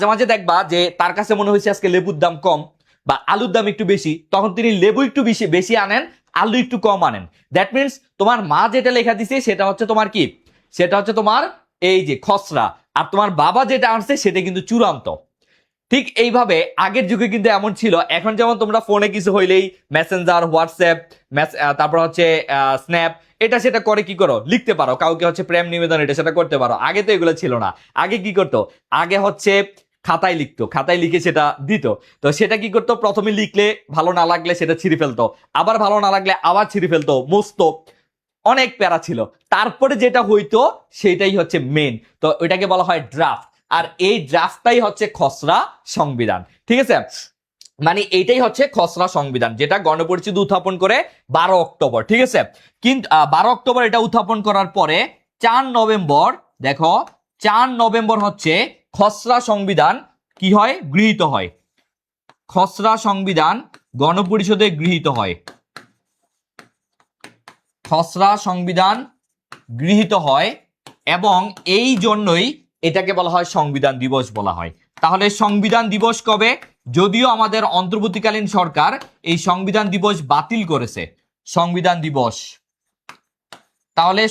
মাঝে দেখবা যে তার কাছে মনে হয়েছে আজকে লেবুর দাম কম বা আলুর দাম একটু বেশি, তখন তিনি লেবু একটু বেশি আনেন, আলু একটু কম আনেন। দ্যাট মিনস তোমার মা যেটা লেখা দিছে সেটা হচ্ছে তোমার কি, সেটা হচ্ছে তোমার এই যে খসড়া, আর তোমার বাবা যেটা আনছে সেটা কিন্তু চূড়ান্ত। ঠিক এইভাবে আগের যুগে কিন্তু এমন ছিল। এখন যেমন তোমরা ফোনে কিছু হইলেই মেসেঞ্জার, হোয়াটসঅ্যাপ, তারপর হচ্ছে স্ন্যাপ, এটা সেটা করে কি করো, লিখতে পারো, কাউকে হচ্ছে প্রেম নিবেদন এটা সেটা করতে পারো। আগে তো এগুলো ছিল না। আগে কি করতো, আগে হচ্ছে খাতায় লিখতো, খাতায় লিখে সেটা দিত। তো সেটা কি করতো, প্রথমে লিখলে ভালো না লাগলে সেটা ছিঁড়ে ফেলতো, আবার ভালো না লাগলে আবার ছিঁড়ে ফেলতো, মুছতো, অনেক প্যারা ছিল। তারপরে যেটা হইতো সেটাই হচ্ছে মেন, তো ওইটাকে বলা হয় ড্রাফট। আর এই ড্রাফটটাই হচ্ছে খসড়া সংবিধান, ঠিক আছে। মানে এইটাই হচ্ছে খসড়া সংবিধান, যেটা গণপরিষদ উত্থাপন করে 12 অক্টোবর, ঠিক আছে। কিন্তু 12 অক্টোবর এটা উত্থাপন করার পরে 4 নভেম্বর, দেখো 4 নভেম্বর হচ্ছে খসড়া সংবিধান কি হয়, গৃহীত হয়। খসড়া সংবিধান গণপরিষদে গৃহীত হয়, খসড়া সংবিধান গৃহীত হয়, এবং এই জন্যই এটাকে বলা হয় সংবিধান দিবস বলা হয়। তাহলে সংবিধান দিবস কবে? যদিও আমাদের অন্তর্বর্তীকালীন সরকার এই সংবিধান দিবস বাতিল করেছে, সংবিধান দিবস, তাহলে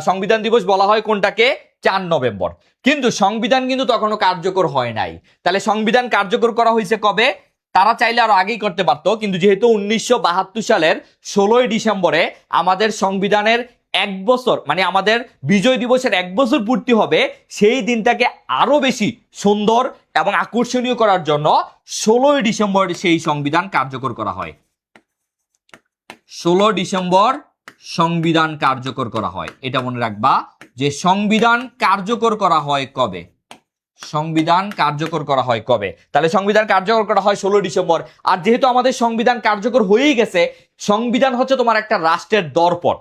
সংবিধান দিবস বলা হয় কোনটাকে, 4 নভেম্বর। কিন্তু সংবিধান কিন্তু তখনও কার্যকর হয় নাই। তাহলে সংবিধান কার্যকর করা হয়েছে কবে? তারা চাইলে আরো আগেই করতে পারতো, কিন্তু যেহেতু 1972 সালের 16ই ডিসেম্বরে আমাদের সংবিধানের 1 বছর, মানে আমাদের বিজয় দিবসের 1 বছর পূর্তি হবে, সেই দিনটাকে আরো বেশি সুন্দর এবং আকর্ষণীয় করার জন্য 16ই ডিসেম্বর সেই সংবিধান কার্যকর করা হয়। 16 ডিসেম্বর সংবিধান কার্যকর করা হয়। এটা মনে রাখবা যে সংবিধান কার্যকর করা হয় কবে, সংবিধান কার্যকর করা হয় কবে। তাহলে সংবিধান কার্যকর করা হয় 16 ডিসেম্বর। আর যেহেতু আমাদের সংবিধান কার্যকর হয়েই গেছে, সংবিধান হচ্ছে তোমার একটা রাষ্ট্রের দর্পণ।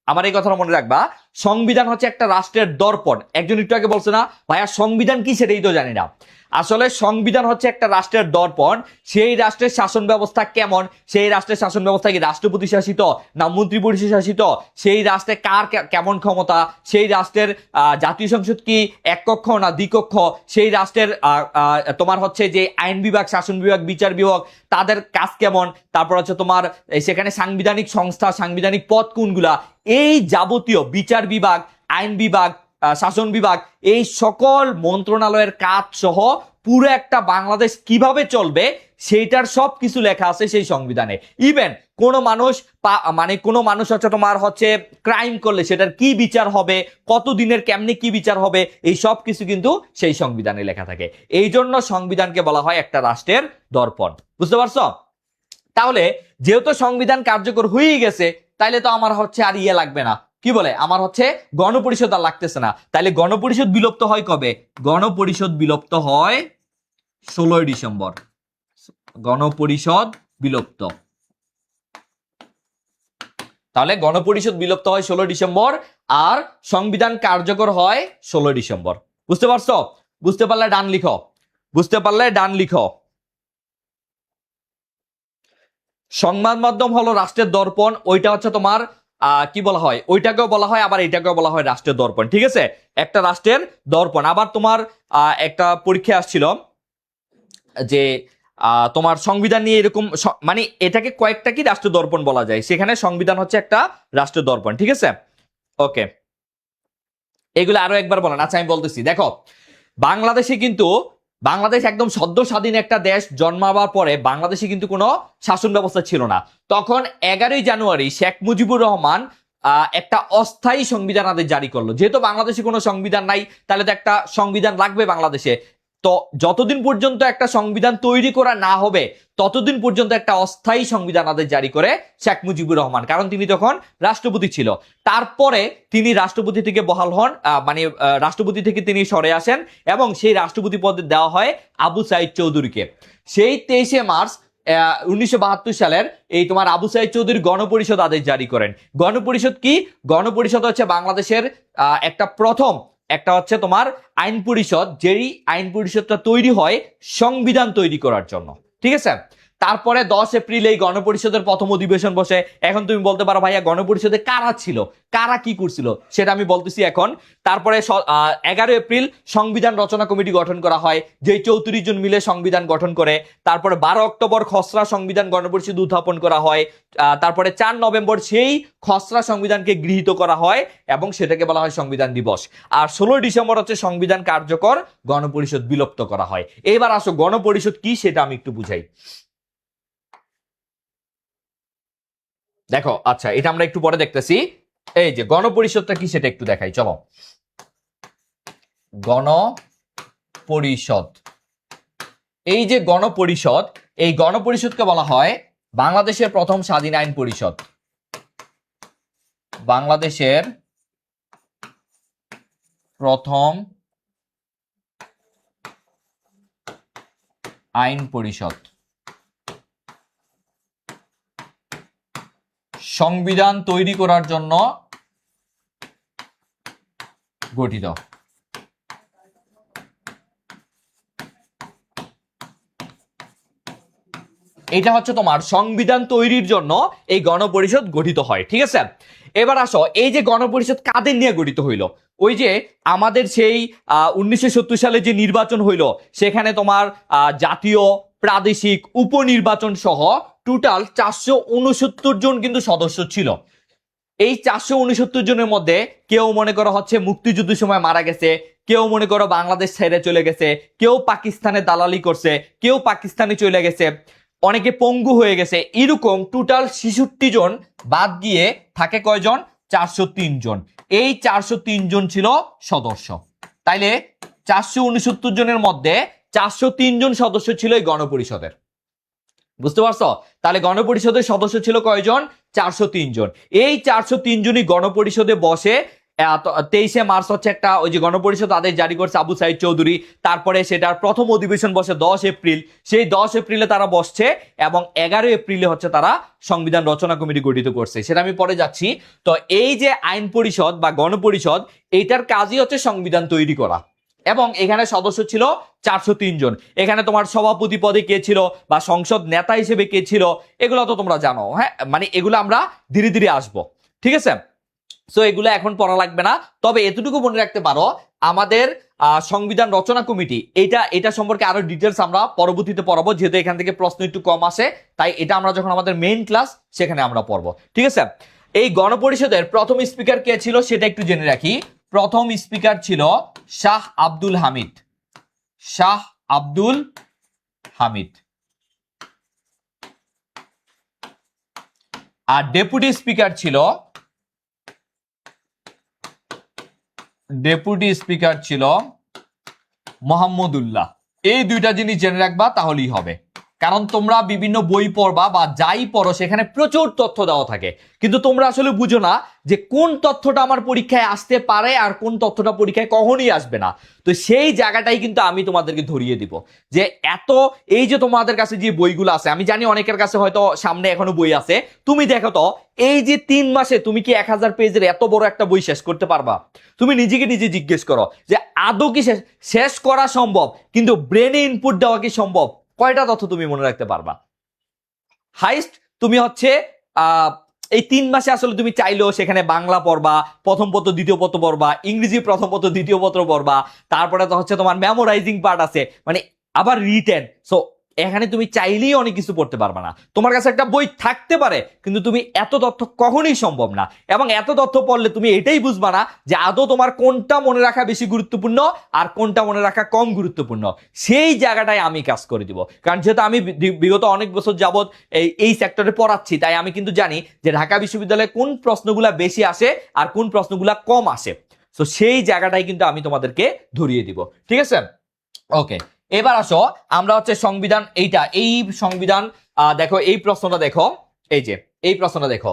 আমার এই কথাটা মনে রাখবা, সংবিধান হচ্ছে একটা রাষ্ট্রের দর্পণ। একজন একটু আগে বলছে না ভাইয়া সংবিধান কি, সেটাই তো জানি না। আসলে সংবিধান হচ্ছে একটা রাষ্ট্রের দর্পণ। সেই রাষ্ট্রের শাসন ব্যবস্থা কেমন, সেই রাষ্ট্রের শাসন ব্যবস্থা কি রাষ্ট্রপতি শাসিত না মন্ত্রী পরিষদ শাসিত, সেই রাষ্ট্রে কার কেমন ক্ষমতা, সেই রাষ্ট্রের জাতীয় সংসদ কি এককক্ষ না দ্বিকক্ষ, সেই রাষ্ট্রের তোমার হচ্ছে যে আইন বিভাগ, শাসন বিভাগ, বিচার বিভাগ, তাদের কাজ কেমন, তারপর হচ্ছে তোমার সেখানে সাংবিধানিক সংস্থা, সাংবিধানিক পদ কোনগুলা, এই যাবতীয় বিচার বিভাগ, আইন বিভাগ, শাসন বিভাগ, এই সকল মন্ত্রণালয়ের কাজ সহ পুরো একটা বাংলাদেশ কিভাবে চলবে সেইটার সবকিছু লেখা আছে সেই সংবিধানে। ইভেন কোনো মানুষ হচ্ছে তোমার হচ্ছে ক্রাইম করলে সেটার কি বিচার হবে, কতদিনের কেমনে কি বিচার হবে, এই সব কিছু কিন্তু সেই সংবিধানে লেখা থাকে। এই জন্য সংবিধানকে বলা হয় একটা রাষ্ট্রের দর্পণ। বুঝতে পারছো? তাহলে যেহেতু সংবিধান কার্যকর হয়েই গেছে, তাইলে তো আমার হচ্ছে আর ইয়ে লাগবে না, কি বলে, আমার হচ্ছে গণপরিষদ আর লাগতেছে না। তাইলে গণপরিষদ বিলুপ্ত হয় কবে? গণপরিষদ বিলুপ্ত হয় 16 ডিসেম্বর। গণপরিষদ বিলুপ্ত, তাহলে গণপরিষদ বিলুপ্ত হয় 16 ডিসেম্বর, আর সংবিধান কার্যকর হয় 16 ডিসেম্বর। বুঝতে পারছো? বুঝতে পারলে ডান লিখো, বুঝতে পারলে ডান লিখো। সংবাদ মাধ্যম হলো রাষ্ট্রের দর্পণ, ওইটা হচ্ছে তোমার কি বলা হয়, ওইটাকেও বলা হয়, আবার এটাকেও বলা হয় রাষ্ট্রের দর্পণ। ঠিক আছে, একটা রাষ্ট্রের দর্পণ। আবার তোমার একটা পরীক্ষা আসছিল যে তোমার সংবিধান নিয়ে এরকম মানে এটাকে কয়েকটা কি রাষ্ট্র দর্পণ বলা যায়, সেখানে সংবিধান হচ্ছে একটা রাষ্ট্র দর্পণ। ঠিক আছে, ওকে, এগুলো আরো একবার বলেন। আচ্ছা আমি বলতেছি, দেখো বাংলাদেশে কিন্তু, বাংলাদেশ একদম সদ্য স্বাধীন একটা দেশ জন্মাবার পরে বাংলাদেশে কিন্তু কোনো শাসন ব্যবস্থা ছিল না। তখন 11ই জানুয়ারি শেখ মুজিবুর রহমান একটা অস্থায়ী সংবিধান আদেশ জারি করলো। যেহেতু বাংলাদেশে কোনো সংবিধান নাই, তাহলে তো একটা সংবিধান লাগবে বাংলাদেশে। তো যতদিন পর্যন্ত একটা সংবিধান তৈরি করা না হবে ততদিন পর্যন্ত একটা অস্থায়ী সংবিধান আদেশ জারি করে শেখ মুজিবুর রহমান, কারণ তিনি তখন রাষ্ট্রপতি ছিল। তারপরে তিনি রাষ্ট্রপতি থেকে বহাল হন, মানে রাষ্ট্রপতি থেকে তিনি সরে আসেন এবং সেই রাষ্ট্রপতি পদে দেওয়া হয় আবু সাইদ চৌধুরীকে। সেই 23শে মার্চ 1972 সালের এই তোমার আবু সাইদ চৌধুরী গণপরিষদ আদেশ জারি করেন। গণপরিষদ কি? গণপরিষদ হচ্ছে বাংলাদেশের একটা প্রথম একটা হচ্ছে তোমার আইন পরিষদ, যেই আইন পরিষদটা তৈরি হয় সংবিধান তৈরি করার জন্য। ঠিক আছে, তারপরে 10 এপ্রিল এই গণপরিষদের প্রথম অধিবেশন বসে। এখন তুমি বলতে পারো ভাইয়া গণপরিষদে কারা ছিল, কারা কি করছিল, সেটা আমি বলতেছি এখন। তারপরে 11 এপ্রিল সংবিধান রচনা কমিটি গঠন করা হয়, যে 34 জন মিলে সংবিধান গঠন করে। তারপরে 12 অক্টোবর খসড়া সংবিধান গণপরিষদ উত্থাপন করা হয়। তারপরে 4 নভেম্বর সেই খসড়া সংবিধানকে গৃহীত করা হয় এবং সেটাকে বলা হয় সংবিধান দিবস। আর 16 ডিসেম্বর হচ্ছে সংবিধান কার্যকর, গণপরিষদ বিলুপ্ত করা হয়। এবার আসো গণপরিষদ কি সেটা আমি একটু বুঝাই। দেখো, আচ্ছা এটা আমরা একটু পরে দেখতেছি। এই যে গণপরিষদটা কি সেটা একটু দেখাই, চলো। গণপরিষদ, এই যে গণপরিষদ, এই গণপরিষদকে বলা হয় বাংলাদেশের প্রথম স্বাধীন আইন পরিষদ। বাংলাদেশের প্রথম আইন পরিষদ, সংবিধান তৈরি করার জন্য গঠিত। এটা হচ্ছে তোমার সংবিধান তৈরির জন্য এই গণপরিষদ গঠিত হয়। ঠিক আছে, এবার আসো এই যে গণপরিষদ কাদের নিয়ে গঠিত হইল। ওই যে আমাদের সেই 1970 সালে যে নির্বাচন হইল, সেখানে তোমার জাতীয়, প্রাদেশিক, উপনির্বাচন সহ টোটাল 469 জন কিন্তু সদস্য ছিল। এই 469 জনের মধ্যে কেউ মনে করো হচ্ছে মুক্তিযুদ্ধের সময় মারা গেছে, কেউ মনে করো বাংলাদেশ ছেড়ে চলে গেছে, কেউ পাকিস্তানে দালালি করছে, কেউ পাকিস্তানে চলে গেছে, অনেকে পঙ্গু হয়ে গেছে। এরকম টোটাল 66 জন বাদ গিয়ে থাকে কয়জন? 403 জন। এই 403 জন ছিল সদস্য। তাইলে 469 জনের মধ্যে 403 জন সদস্য ছিল এই গণপরিষদের। বুঝতে পারছো? তাহলে গণপরিষদের সদস্য ছিল কয়জন? 403 জন। এই 403 জনই গণপরিষদে বসে। 23শে মার্চ হচ্ছে একটা ওই যে গণপরিষদ আদেশ জারি করছে আবু সাইদ চৌধুরী। তারপরে সেটার প্রথম অধিবেশন বসে 10 এপ্রিল। সেই 10 এপ্রিলে তারা বসছে এবং 11 এপ্রিলে হচ্ছে তারা সংবিধান রচনা কমিটি গঠিত করছে। সেটা আমি পরে যাচ্ছি। তো এই যে আইন পরিষদ বা গণপরিষদ, এইটার কাজই হচ্ছে সংবিধান তৈরি করা। এবং এখানে সদস্য ছিল 403 জন। এখানে তোমার সভাপতি পদে কে ছিল বা সংসদ নেতা হিসেবে কে ছিল এগুলো তো তোমরা জানো। হ্যাঁ, মানে এগুলো আমরা ধীরে ধীরে আসবো। ঠিক আছে, সো এগুলো এখন পড়া লাগবে না। তবে এতটুকু মনে রাখতে পারো, আমাদের সংবিধান রচনা কমিটি এটা সম্পর্কে আরো ডিটেলস আমরা পরবর্তীতে পড়াবো, যেহেতু এখান থেকে প্রশ্ন একটু কম আসে, তাই এটা আমরা যখন আমাদের মেইন ক্লাস সেখানে আমরা পড়বো। ঠিক আছে, এই গণপরিষদের প্রথম স্পিকার কে ছিল সেটা একটু জেনে রাখি। প্রথম স্পিকার ছিল শাহ আব্দুল হামিদ। শাহ আব্দুল হামিদ। আর ডেপুটি স্পিকার ছিল মোহাম্মদুল্লাহ। এই দুইটা জিনিস জেনে রাখবা, তাহলেই হবে। কারণ তোমরা বিভিন্ন বই পড়বা বা যাই পড়ো সেখানে প্রচুর তথ্য দেওয়া থাকে, কিন্তু তোমরা আসলে বুঝো না যে কোন তথ্যটা আমার পরীক্ষায় আসতে পারে আর কোন তথ্যটা পরীক্ষায় কখনোই আসবে না। তো সেই জায়গাটাই কিন্তু আমি তোমাদেরকে ধরিয়ে দিব, যে এই যে তোমাদের কাছে যে বইগুলো আছে, আমি জানি অনেকের কাছে হয়তো সামনে এখনো বই আছে, তুমি দেখো তো এই যে 3 মাসে তুমি কি 1000 পেজের এত বড় একটা বই শেষ করতে পারবা? তুমি নিজেকে নিজে জিজ্ঞেস করো যে আদৌ কি শেষ করা সম্ভব, কিন্তু ব্রেনে ইনপুট দেওয়া কি সম্ভব? কয়টা তথ্য তুমি মনে রাখতে পারবা? হাইস্ট তুমি হচ্ছে এই 3 মাসে আসলে তুমি চাইলেও সেখানে বাংলা পড়বা, প্রথম পত্র দ্বিতীয় পত্র পড়বা, ইংরেজি প্রথম পত্র দ্বিতীয় পত্র পড়বা, তারপরে তো হচ্ছে তোমার মেমোরাইজিং পার্ট আছে, মানে আবার রিটেন। সো এখানে তুমি চাইলেই অনেক কিছু পড়তে পারবে না। তোমার কাছে একটা বই থাকতে পারে, কিন্তু তুমি এত তথ্য কখনোই সম্ভব না। এবং এত তথ্য পড়লে তুমি এটাই বুঝবা না যে আদৌ তোমার কোনটা মনে রাখা বেশি গুরুত্বপূর্ণ আর কোনটা মনে রাখা কম গুরুত্বপূর্ণ। সেই জায়গাটায় আমি কাজ করে দিব, কারণ যেহেতু আমি বিগত অনেক বছর যাবত এই সেক্টরে পড়াচ্ছি, তাই আমি কিন্তু জানি যে ঢাকা বিশ্ববিদ্যালয়ে কোন প্রশ্নগুলা বেশি আসে আর কোন প্রশ্নগুলা কম আসে। তো সেই জায়গাটাই কিন্তু আমি তোমাদেরকে ধরিয়ে দিব, ঠিক আছে? ওকে, এবার আসো আমরা হচ্ছে সংবিধান, এই সংবিধান দেখো, এই প্রশ্নটা দেখো, এই প্রশ্নটা দেখো,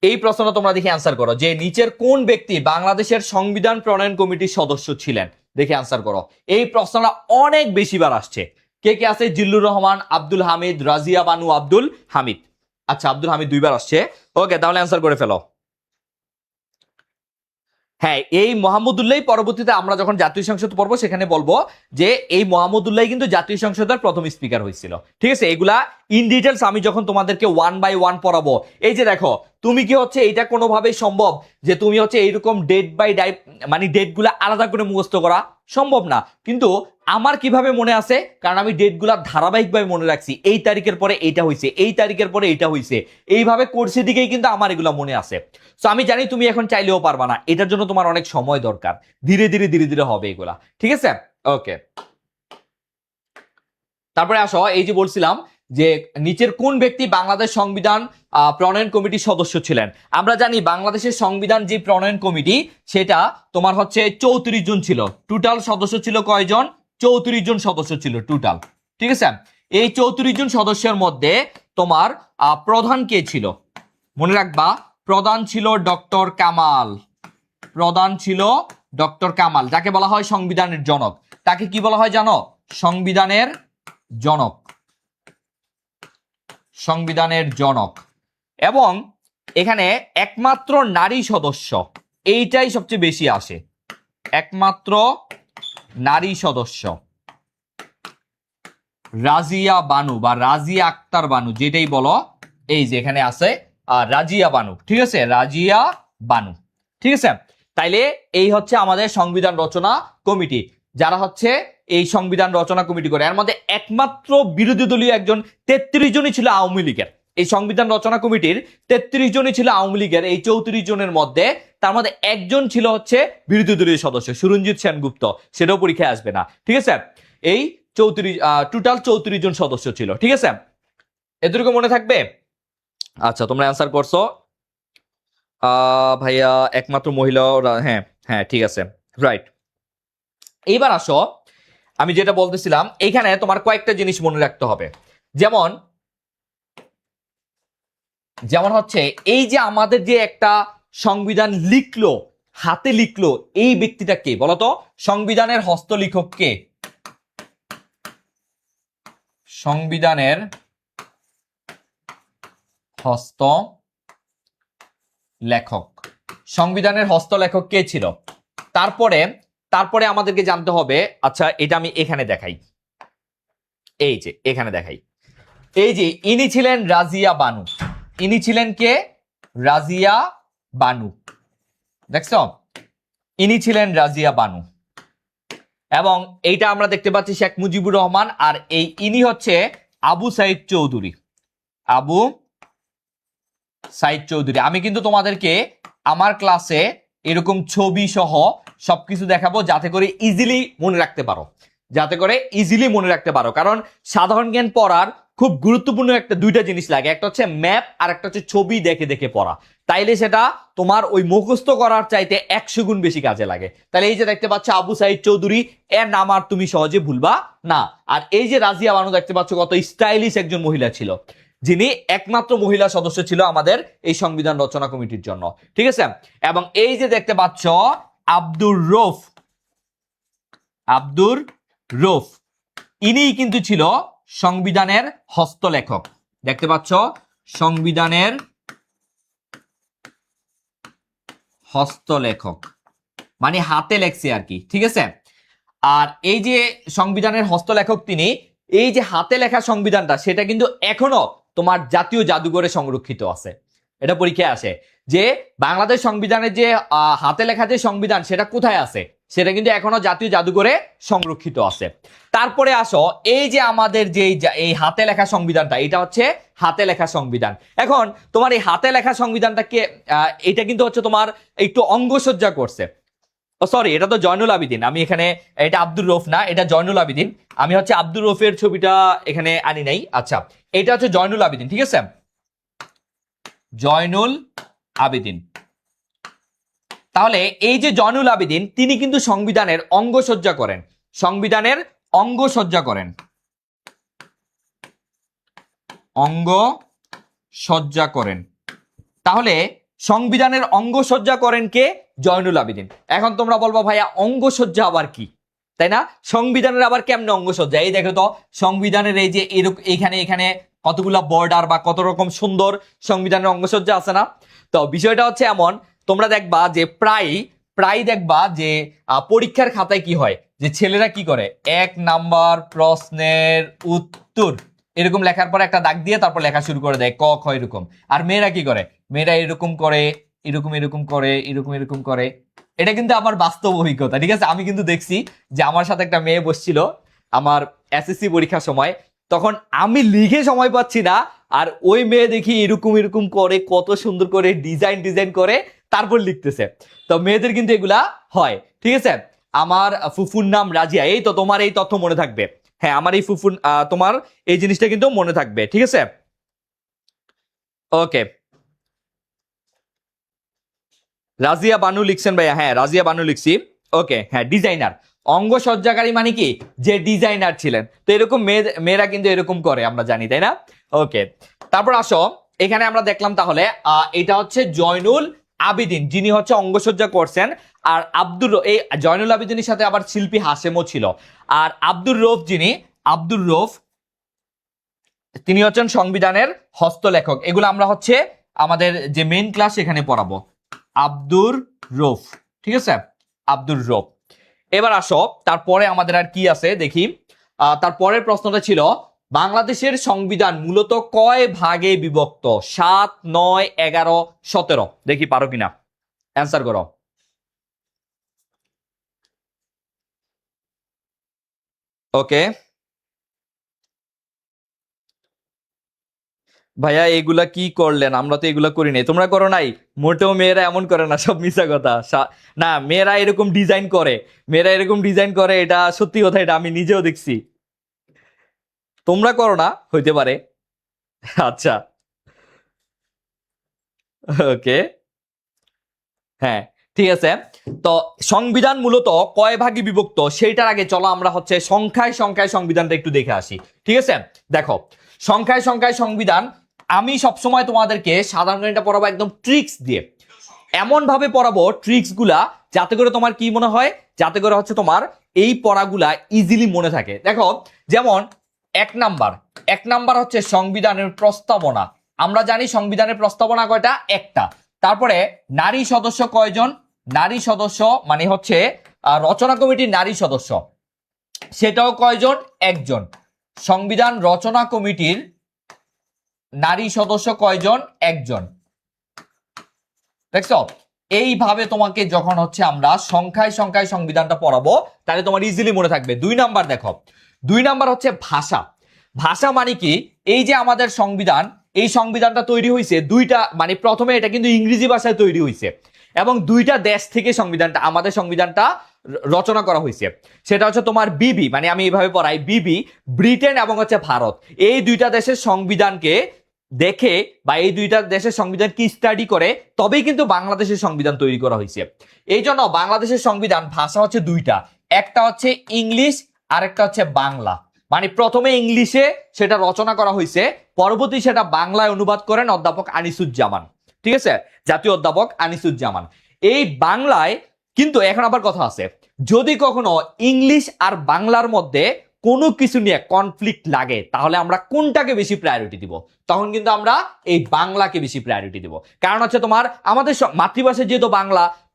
এই প্রশ্নটা তোমরা দেখে অ্যান্সার করো যে নিচের কোন ব্যক্তি বাংলাদেশের সংবিধান প্রণয়ন কমিটির সদস্য ছিলেন, দেখে অ্যান্সার করো। এই প্রশ্নটা অনেক বেশিবার আসছে। কে কে আছে? জিল্লুর রহমান, আব্দুল হামিদ, রাজিয়া বানু, আব্দুল হামিদ। আচ্ছা, আব্দুল হামিদ 2বার আসছে। ওকে, তাহলে অ্যান্সার করে ফেলো। হ্যাঁ, এই মোহাম্মদুল্লাহ পরবর্তীতে আমরা যখন জাতীয় সংসদ পড়বো সেখানে বলবো যে এই মোহাম্মদুল্লাহ কিন্তু জাতীয় সংসদের প্রথম স্পিকার হয়েছিল, ঠিক আছে? এগুলা ইন ডিটেলস আমি যখন তোমাদেরকে 1 বাই 1 পড়াবো। এই যে দেখো, তুমি কি হচ্ছে এটা কোনোভাবেই সম্ভব যে তুমি হচ্ছে এইরকম ডেট বাই ডাই, মানে ডেটগুলা আলাদা করে মুখস্থ করা সম্ভব না, কিন্তু আমার কিভাবে মনে আছে, কারণ আমি ডেটগুলা ধারাবাহিকভাবে মনে রাখছি। এই তারিখের পরে এইটা হয়েছে, এই তারিখের পরে এইটা হয়েছে, এইভাবে কোর্সে দিকেই কিন্তু আমার এগুলা মনে আছে। তো আমি জানি তুমি এখন চাইলেও পারবা না, এটার জন্য তোমার অনেক সময় দরকার। ধীরে ধীরে ধীরে ধীরে হবে এগুলা, ঠিক আছে? ওকে, তারপরে আসো, এই যে বলছিলাম যে নিচের কোন ব্যক্তি বাংলাদেশ সংবিধান প্রণয়ন কমিটির সদস্য ছিলেন। আমরা জানি বাংলাদেশের সংবিধান যে প্রণয়ন কমিটি, সেটা তোমার হচ্ছে 34 জন ছিল। টোটাল সদস্য ছিল কয়জন? 34 জন সদস্য ছিল টোটাল, ঠিক আছে? এই 34 জন সদস্যের মধ্যে তোমার প্রধান কে ছিল? মনে রাখবা, প্রধান ছিল ডক্টর কামাল। প্রধান ছিল ডক্টর কামাল, যাকে বলা হয় সংবিধানের জনক। তাকে কি বলা হয় জানো? সংবিধানের জনক, সংবিধানের জনক। এবং এখানে একমাত্র নারী সদস্য, এইটাই সবচেয়ে বেশি আসে, একমাত্র নারী সদস্য রাজিয়া বানু বা রাজিয়া আক্তার বানু, যেটাই বলো, এই যে এখানে আছে রাজিয়া বানু, ঠিক আছে? রাজিয়া বানু, ঠিক আছে? তাইলে এই হচ্ছে আমাদের সংবিধান রচনা কমিটি, যারা হচ্ছে এই সংবিধান রচনা কমিটি করে। এর মধ্যে একমাত্র বিরোধী দলীয় একজন, 33 জনই ছিল আওয়ামী লীগের। এই সংবিধান রচনা কমিটির 33 জনই ছিল আওয়ামী লীগের, এই 34 জনের মধ্যে তার মধ্যে একজন ছিল হচ্ছে বিরোধী দলীয় সদস্য, সুরঞ্জিত সেনগুপ্ত। সেটাও পরীক্ষায় আসবে না, ঠিক আছে? এই 34 টোটাল 34 জন সদস্য ছিল, ঠিক আছে? এতটুকু মনে থাকবে? আচ্ছা, তোমরা অ্যান্সার করছো ভাইয়া, একমাত্র মহিলা। হ্যাঁ হ্যাঁ, ঠিক আছে, রাইট। এইবার আসো, আমি যেটা বলতেছিলাম, এইখানে তোমার কয়েকটা জিনিস মনে রাখতে হবে। যেমন যেমন হচ্ছে এই যে আমাদের যে একটা সংবিধান লিখলো, হাতে লিখলো, এই ব্যক্তিটা কে বলতো? সংবিধানের হস্তলিখক কে? সংবিধানের হস্ত লেখক, সংবিধানের হস্তলেখক কে ছিল? তারপরে আমাদেরকে জানতে হবে, আচ্ছা এটা আমি এখানে দেখাই, এই যে এখানে দেখাই, এই যে ইনি ছিলেন রাজিয়া বানু। ইনি ছিলেন কে? রাজিয়া বানু, দেখছো? ইনি ছিলেন রাজিয়া বানু। এবং এইটা আমরা দেখতে পাচ্ছি শেখ মুজিবুর রহমান, আর এই ইনি হচ্ছে আবু সাইদ চৌধুরী। আবু সাইদ চৌধুরী। আমি কিন্তু তোমাদেরকে আমার ক্লাসে এরকম ছবি সহ সবকিছু দেখাবো, যাতে করে ইজিলি মনে রাখতে পারো, যাতে করে ইজিলি মনে রাখতে পারো। কারণ সাধারণ জ্ঞান পড়ার খুব গুরুত্বপূর্ণ দুইটা জিনিস লাগে, একটা হচ্ছে ম্যাপ আর একটা হচ্ছে ছবি দেখে দেখে পড়া। তাইলে সেটা তোমার ওই মুখস্থ করার চাইতে 100 গুণ বেশি কাজে লাগে। তাহলে এই যে দেখতে পাচ্ছ আবু সাইদ চৌধুরী, এর নাম আর তুমি সহজে ভুলবা না। আর এই যে রাজিয়া বানু দেখতে পাচ্ছ, কত স্টাইলিশ একজন মহিলা ছিল, যিনি একমাত্র মহিলা সদস্য ছিল আমাদের এই সংবিধান রচনা কমিটির জন্য, ঠিক আছে? এবং এই যে দেখতে পাচ্ছ আব্দুর রৌফ, আব্দুর রৌফ, ইনি কিন্তু ছিল সংবিধানের হস্তলেখক। দেখতে পাচ্ছ, সংবিধানের হস্তলেখক মানে হাতে লেখছে আর কি, ঠিক আছে? আর এই যে সংবিধানের হস্তলেখক তিনি, এই যে হাতে লেখা সংবিধানটা, সেটা কিন্তু এখনো তোমার জাতীয় জাদুঘরে সংরক্ষিত আছে। এটা পরীক্ষায় আসে যে বাংলাদেশ সংবিধানের যে হাতে লেখা যে সংবিধান সেটা কোথায় আছে, সেটা কিন্তু এখনো জাতীয় জাদুঘরে সংরক্ষিত আছে। তারপরে আসো এই যে আমাদের যে এই হাতে লেখা সংবিধানটা, এটা হচ্ছে হাতে লেখা সংবিধান। এখন তোমার এই হাতে লেখা সংবিধানটাকে এটা কিন্তু হচ্ছে তোমার একটু অঙ্গসজ্জা করছে। ও সরি, এটা তো জয়নুল আবেদিন, আমি এখানে এটা আব্দুর রউফ না, এটা জয়নুল আবেদিন। আমি হচ্ছে আব্দুর রউফের ছবিটা এখানে আনি নাই। আচ্ছা, এটা হচ্ছে জয়নুল আবেদিন, ঠিক আছে, জয়নুল আবেদিন। তাহলে এই যে জয়নুল আবেদিন তিনি কিন্তু সংবিধানের অঙ্গসজ্জা করেন, সংবিধানের অঙ্গসজ্জা করেন, অঙ্গসজ্জা করেন। তাহলে সংবিধানের অঙ্গসজ্জা করেন কে? জয়নুল আবেদিন। এখন তোমরা বলবো ভাইয়া অঙ্গসজ্জা আবার কি, তাই না? সংবিধানের আবার কেমনে অঙ্গসজ্জা? এই দেখো তো সংবিধানের এই যে এখানে এখানে কতগুলা বর্ডার বা কত রকম সুন্দর সংবিধানের অঙ্গসজ্জা আছে না? তো বিষয়টা হচ্ছে এমন, তোমরা দেখবা যে প্রায় দেখবা যে পরীক্ষার খাতায় কি হয়, যে ছেলেরা কি করে, 1 নাম্বার প্রশ্নের উত্তর এরকম লেখার পর একটা দাগ দিয়ে তারপর লেখা শুরু করে দেয়, ক খ এরকম। আর মেয়েরা কি করে, মেয়েরা এরকম করে, এরকম এরকম করে, এরকম এরকম করে। এটা কিন্তু আমার বাস্তব অভিজ্ঞতা, ঠিক আছে? আমি কিন্তু দেখছি যে আমার সাথে একটা মেয়ে বসছিল আমার এসএসসি পরীক্ষার সময়, তখন আমি লিখে সময় পাচ্ছি না, আর ওই মেয়ে দেখি এরকম এরকম করে, কত সুন্দর করে ডিজাইন করে তারপর লিখতেছে। তো মেয়েদের কিন্তু এগুলা হয়, ঠিক আছে? আমার ফুফুর নাম রাজিয়া, এই তো তোমার এই তথ্য মনে থাকবে। হ্যাঁ, আমার এই ফুফুর তোমার এই জিনিসটা কিন্তু মনে থাকবে, ঠিক আছে? ওকে, রাজিয়া বানু লিখছেন ভাইয়া, হ্যাঁ রাজিয়া বানু লিখছি। ওকে, হ্যাঁ ডিজাইনার, অঙ্গসজ্জাকারী মানে কি, যে ডিজাইনার ছিলেন। তো এরকম মেয়েরা কিন্তু এরকম করে, আমরা জানি, তাই না? ওকে, তারপর আসো এখানে আমরা দেখলাম তাহলে এটা হচ্ছে জয়নুল আবেদিন, যিনি হচ্ছে অঙ্গসজ্জা করছেন। আর এই জয়নুল আবেদিনের সাথে আবার শিল্পী হাশেমও ছিল। আর আব্দুর রউফ তিনি হচ্ছেন সংবিধানের হস্তলেখক। এগুলো আমরা হচ্ছে আমাদের যে মেইন ক্লাস এখানে পড়াবো। আব্দুর রউফ, ঠিক আছে, আব্দুর রউফ। এবার আসো তারপরে আমাদের আর কি আছে দেখি। তারপরের প্রশ্নটা ছিল বাংলাদেশের সংবিধান মূলত কয় ভাগে বিভক্ত? 7, 9, 11, 17। দেখি পারো কিনা, অ্যান্সার করো। ওকে ভাইয়া, এগুলা কি করলেন? আমরা তো এগুলা করি নাই, তোমরা করো নাই? মোটেও মেয়েরা এমন করে না, সব মিছা কথা। না, মেয়েরা এরকম ডিজাইন করে, এটা সত্যি কথা, এটা আমি নিজেও দেখছি। তোমরা করো না হইতে পারে। আচ্ছা, ওকে, হ্যাঁ ঠিক আছে। তো সংবিধান মূলত কয় ভাগে বিভক্ত সেইটার আগে চলো আমরা হচ্ছে সংখ্যায় সংবিধানটা একটু দেখে আসি, ঠিক আছে? দেখো, সংখ্যায় সংবিধান আমি সবসময় তোমাদেরকে সাধারণ গণিতটা পড়াবো একদম ট্রিক্স দিয়ে, এমন ভাবে পড়াবো ট্রিক্স গুলা যাতে করে তোমার কি মনে হয়, যাতে করে হচ্ছে তোমার এই পড়াগুলা ইজিলি মনে থাকে। দেখো, যেমন 1 নাম্বার হচ্ছে সংবিধানের প্রস্তাবনা। আমরা জানি সংবিধানের প্রস্তাবনা কয়টা? একটা। তারপরে নারী সদস্য কয়জন? নারী সদস্য মানে হচ্ছে রচনা কমিটির নারী সদস্য, সেটাও কয়জন? একজন। সংবিধান রচনা কমিটির নারী সদস্য কয়জন? একজন। দেখছো, এইভাবে তোমাকে যখন হচ্ছে আমরা সংখ্যায় সংবিধানটা পড়াবো তাহলে তোমার ইজিলি মনে থাকবে। 2 নাম্বার দেখো, 2 নাম্বার হচ্ছে ভাষা। ভাষা মানে কি, এই যে আমাদের সংবিধান, এই সংবিধানটা তৈরি হয়েছে দুইটা, মানে প্রথমে এটা কিন্তু ইংরেজি ভাষায় তৈরি হয়েছে এবং দুইটা দেশ থেকে আমাদের সংবিধানটা রচনা করা হয়েছে। সেটা হচ্ছে তোমার বিবি, মানে আমি এইভাবে পড়াই, বিবি ব্রিটেন এবং হচ্ছে ভারত, এই দুইটা দেশের সংবিধানকে দেখে বা এই দুইটা দেশের সংবিধান কি স্টাডি করে তবেই কিন্তু বাংলাদেশের সংবিধান তৈরি করা হয়েছে। এই জন্য বাংলাদেশের সংবিধান ভাষা হচ্ছে দুইটা, একটা হচ্ছে ইংলিশ আর একটা হচ্ছে বাংলা। মানে প্রথমে ইংলিশে সেটা রচনা করা হয়েছে, পরবর্তী সেটা বাংলায় অনুবাদ করেন অধ্যাপক আনিসুজ্জামান, ঠিক আছে, জাতীয় অধ্যাপক আনিসুজ্জামান। এই বাংলায় কিন্তু এখন আবার কথা আছে, যদি কখনো ইংলিশ আর বাংলার মধ্যে কোনো কিছু নিয়ে কনফ্লিক্ট লাগে তাহলে আমরা কোনটাকে বেশি প্রায়োরিটি দিব? তখন কিন্তু আমরা এই বাংলাকে বেশি প্রায়োরিটি দিব। কারণ হচ্ছে তোমার আমাদের মাতৃভাষা যেহেতু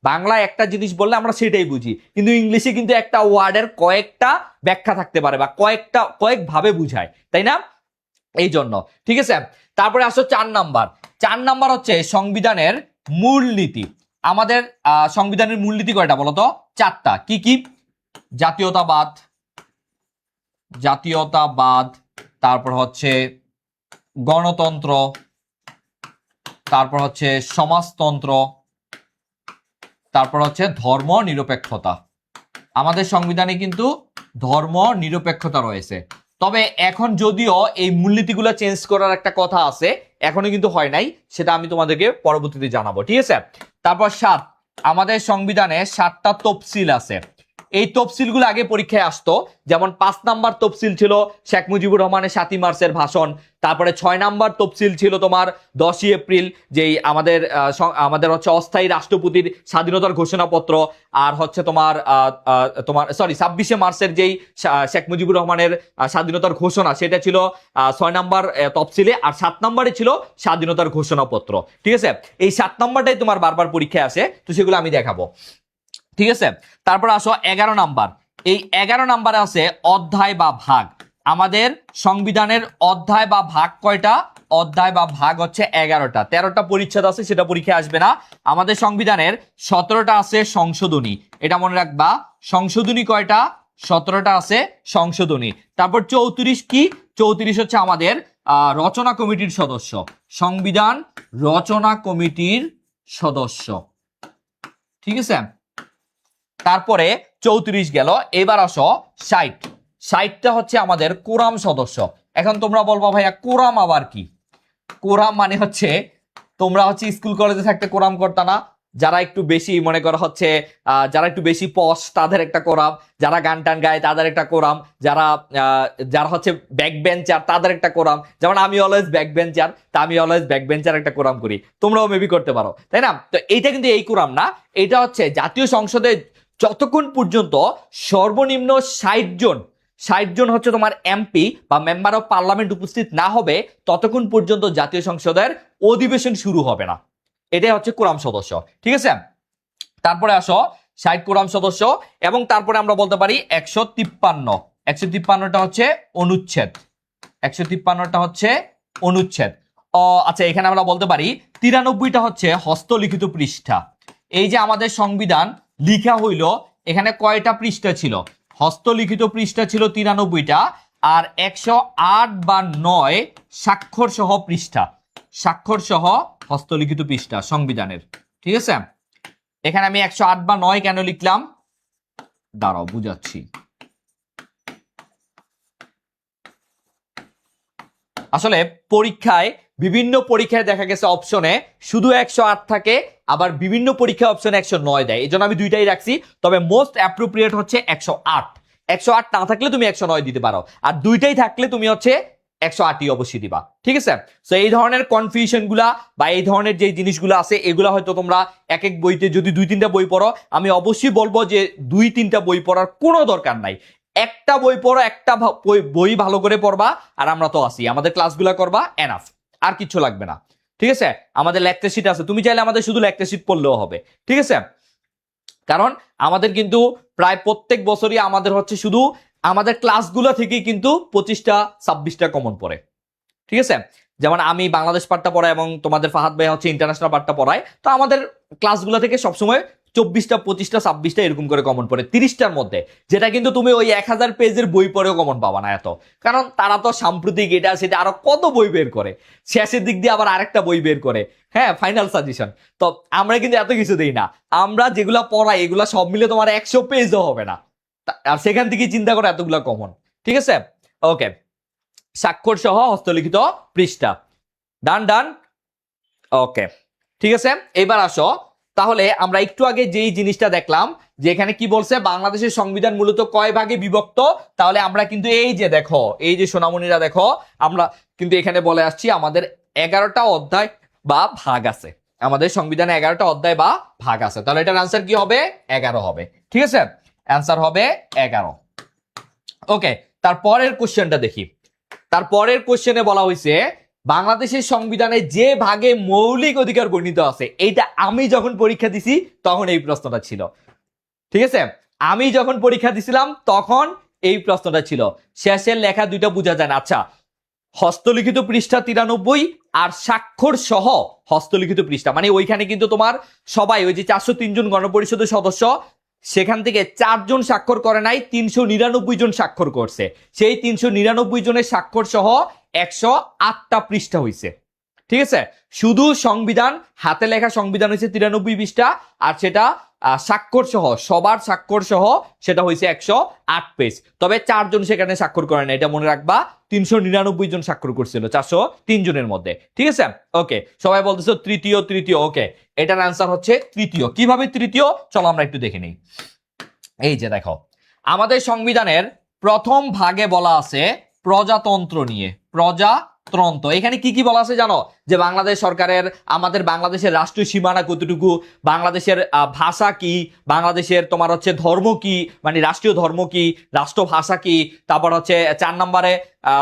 বাংলা একটা জিনিস বললে আমরা সেটাই বুঝি, কিন্তু ইংলিশে কিন্তু একটা ওয়ার্ডের কয়েকটা ব্যাখ্যা থাকতে পারে বা কয়েক ভাবে বুঝায়, তাই না? এই জন্য, ঠিক আছে। তারপরে আসো 4 নাম্বার। 4 নাম্বার হচ্ছে সংবিধানের মূলনীতি। আমাদের সংবিধানের মূলনীতি কয়টা বলতো? 4টা। কি কি? জাতীয়তাবাদ, জাতীয়তাবাদ, তারপর হচ্ছে গণতন্ত্র, তারপর হচ্ছে সমাজতন্ত্র, তারপর হচ্ছে ধর্ম নিরপেক্ষতা। আমাদের সংবিধানে কিন্তু ধর্ম নিরপেক্ষতা রয়েছে। তবে এখন যদিও এই মূলনীতিগুলো চেঞ্জ করার একটা কথা আছে, এখনো কিন্তু হয় নাই, সেটা আমি তোমাদেরকে পরবর্তীতে জানাবো, ঠিক আছে। তারপর 7, আমাদের সংবিধানে 7টা তফসিল আছে। এই তফসিলগুলো আগে পরীক্ষায় আসতো। যেমন 5 নাম্বার তফসিল ছিল শেখ মুজিবুর রহমানের 7ই মার্চের ভাষণ। তারপরে 6 নাম্বার তফসিল ছিল তোমার 10ই এপ্রিল, যেই আমাদের হচ্ছে অস্থায়ী রাষ্ট্রপতির স্বাধীনতার ঘোষণাপত্র। আর হচ্ছে তোমার 26শে মার্চের যেই শেখ মুজিবুর রহমানের স্বাধীনতার ঘোষণা, সেটা ছিল 6 নাম্বার তফসিলে। আর 7 নাম্বারে ছিল স্বাধীনতার ঘোষণাপত্র, ঠিক আছে। এই 7 নাম্বারটাই তোমার বারবার পরীক্ষায় আসে, তো সেগুলো আমি দেখাবো, ঠিক আছে। তারপর আসো 11 নাম্বার। এই 11 নাম্বারে আছে অধ্যায় বা ভাগ। আমাদের সংবিধানের অধ্যায় বা ভাগ কয়টা? অধ্যায় বা ভাগ হচ্ছে 11টা। 13টা পরিচ্ছেদ আছে, সেটা পরীক্ষায় আসবে না। আমাদের সংবিধানের 17টা আছে সংশোধনী, এটা মনে রাখবা। সংশোধনী কয়টা? 17টা আছে সংশোধনী। তারপর 34 কি? 34 হচ্ছে আমাদের রচনা কমিটির সদস্য, সংবিধান রচনা কমিটির সদস্য, ঠিক আছে। তারপরে 34 গেল। এবার আসো 60। 60টা হচ্ছে আমাদের কোরাম সদস্য। এখন তোমরা বলবো ভাইয়া কোরাম আবার কি? কোরাম মানে হচ্ছে, তোমরা হচ্ছে স্কুল কলেজে থাকতে কোরাম করতা না? যারা একটু বেশি মনে করা হচ্ছে যারা একটু বেশি পশ, তাদের একটা কোরাম। যারা গান টান গায় তাদের একটা কোরাম। যারা হচ্ছে ব্যাক বেঞ্চার, তাদের একটা কোরাম। যেমন আমি অলওয়েজ ব্যাক বেঞ্চার, তা আমি অলওয়েজ ব্যাক বেঞ্চার একটা কোরাম করি। তোমরাও মেবি করতে পারো, তাই না? তো এইটা কিন্তু এই কোরাম না, এটা হচ্ছে জাতীয় সংসদে যতক্ষণ পর্যন্ত সর্বনিম্ন 60 জন হচ্ছে তোমার এমপি বা মেম্বার অফ পার্লামেন্ট উপস্থিত না হবে, ততক্ষণ পর্যন্ত জাতীয় সংসদের অধিবেশন শুরু হবে না। এটাই হচ্ছে কোরাম সদস্য, ঠিক আছে। তারপরে আসো 60 কোরাম সদস্য, এবং তারপরে আমরা বলতে পারি 153। 153টা হচ্ছে অনুচ্ছেদ। 153টা হচ্ছে অনুচ্ছেদ। আচ্ছা, এখানে আমরা বলতে পারি 93টা হচ্ছে হস্তলিখিত পৃষ্ঠা। এই যে আমাদের সংবিধান লিখা হইল, এখানে কয়টা পৃষ্ঠা ছিল? হস্তলিখিত পৃষ্ঠা ছিল 93টা, আর 108 বা 9 স্বাক্ষর সহ পৃষ্ঠা। স্বাক্ষর সহ হস্তলিখিত পৃষ্ঠা সংবিধানের, ঠিক আছে। এখানে আমি 108 বা 9 কেন লিখলাম, দাঁড়াও বুঝাচ্ছি। আসলে বিভিন্ন পরীক্ষায় দেখা গেছে অপশনে শুধু 108 থাকে, আবার বিভিন্ন পরীক্ষা অপশনে 109 দেয়। এই জন্য আমি দুইটাই রাখছি। তবে মোস্ট অ্যাপ্রোপ্রিয়েট হচ্ছে 108। 108 না থাকলে তুমি 109 দিতে পারো, আর দুইটাই থাকলে তুমি হচ্ছে 108ই অবশ্যই দিবা, ঠিক আছে। তো এই ধরনের কনফিউশন গুলা বা এই ধরনের যে জিনিসগুলো আছে, এগুলা হয়তো তোমরা এক এক বইতে যদি 2-3টা বই পড়ো, আমি অবশ্যই বলবো যে 2-3টা বই পড়ার কোনো দরকার নাই। একটা বই পড়ো, একটা বই ভালো করে পড়বা, আর আমরা তো আছি, আমাদের ক্লাসগুলো করবা, এনাফ, আর কিছু লাগবে না, ঠিক আছে। আমাদের লেকচার শিট আছে, তুমি চাইলে আমাদের শুধু লেকচার শিট পড়লেও হবে, ঠিক আছে। কারণ আমাদের কিন্তু প্রায় প্রত্যেক বছরই আমাদের হচ্ছে শুধু আমাদের ক্লাসগুলো থেকেই কিন্তু 25টা-26টা কমন পড়ে, ঠিক আছে। যেমন আমি বাংলাদেশ পাঠটা পড়াই এবং তোমাদের ফাহাদ ভাই হচ্ছে ইন্টারন্যাশনাল পাঠটা পড়ায়, তো আমাদের ক্লাসগুলো থেকে সবসময় 24টা, 25টা, 26টা এরকম করে কমন পড়ে 30টার মধ্যে, যেটা কিন্তু তুমি ওই 1000 পেজের বই পড়েও কমন পাবা না এত। কারণ তারা তো সাম্প্রতিক এটা সেটা আরো কত বই বের করে, শেষের দিক দিয়ে আবার আরেকটা বই বের করে, হ্যাঁ, ফাইনাল সাজেশন। তো আমরা কিন্তু এত কিছু দেই না, আমরা যেগুলা পড়াই এগুলা সব মিলে তোমার 100 পেজও হবে না, আর সেখান থেকে চিন্তা করে এতগুলা কমন, ঠিক আছে। ওকে, স্বাক্ষর সহ হস্তলিখিত পৃষ্ঠা, ডান। ওকে, ঠিক আছে। এবার আসো, তাহলে আমরা একটু আগে যেই জিনিসটা দেখলাম যে এখানে কি বলছে, বাংলাদেশের সংবিধান মূলত কয় ভাগে বিভক্ত। তাহলে আমরা কিন্তু এই যে দেখো, এই যে সোনামণিরা দেখো, আমরা কিন্তু এখানে বলে আসছি আমাদের 11টা অধ্যায় বা ভাগ আছে। আমাদের সংবিধানে 11টা অধ্যায় বা ভাগ আছে। তাহলে এটার আনসার কি হবে? 11 হবে, ঠিক আছে। অ্যান্সার হবে 11। ওকে, তারপরের কোশ্চেনটা দেখি। তারপরের কোশ্চেনে বলা হয়েছে বাংলাদেশের সংবিধানে যে ভাগে মৌলিক অধিকার বর্ণিত আছে। এইটা আমি যখন পরীক্ষা দিছি তখন এই প্রশ্নটা ছিল, ঠিক আছে। আমি যখন পরীক্ষা দিছিলাম তখন এই প্রশ্নটা ছিল। শেষের লেখা দুইটা বোঝা যায় না। আচ্ছা, হস্তলিখিত পৃষ্ঠা 93 আর স্বাক্ষর সহ হস্তলিখিত পৃষ্ঠা, মানে ওইখানে কিন্তু তোমার সবাই ওই যে 403 জন গণপরিষদের সদস্য, সেখান থেকে 4 জন স্বাক্ষর করে নাই, 399 জন স্বাক্ষর করছে। সেই 399 জনের স্বাক্ষর সহ 108টা পৃষ্ঠা হয়েছে। ঠিক আছে, শুধু সংবিধান, হাতে লেখা সংবিধান হয়েছে 93 পৃষ্ঠা, আর সেটা স্বাক্ষর সহ, সবার স্বাক্ষর সহ সেটা হয়েছে 108 পেজ। তবে 4 জন সেখানে স্বাক্ষর করে না, এটা মনে রাখবা। 399 জন স্বাক্ষর করছিল 403 জনের মধ্যে। ঠিক আছে, ওকে। সবাই বলতেছো তৃতীয় তৃতীয়, ওকে, এটার আনসার হচ্ছে তৃতীয়। কিভাবে তৃতীয়, চলো আমরা একটু দেখে নিই। এই যে দেখো, আমাদের সংবিধানের প্রথম ভাগে বলা আছে প্রজাতন্ত্র নিয়ে, প্রজাতন্ত্র। এখানে কি কি বলা আছে জানো? যে বাংলাদেশ সরকারের, আমাদের বাংলাদেশের রাষ্ট্রীয় সীমানা কতটুকু, বাংলাদেশের ভাষা কি, বাংলাদেশের তোমার হচ্ছে ধর্ম কি, মানে রাষ্ট্রীয় ধর্ম কি, রাষ্ট্রভাষা কি, তারপর হচ্ছে 4 নম্বরে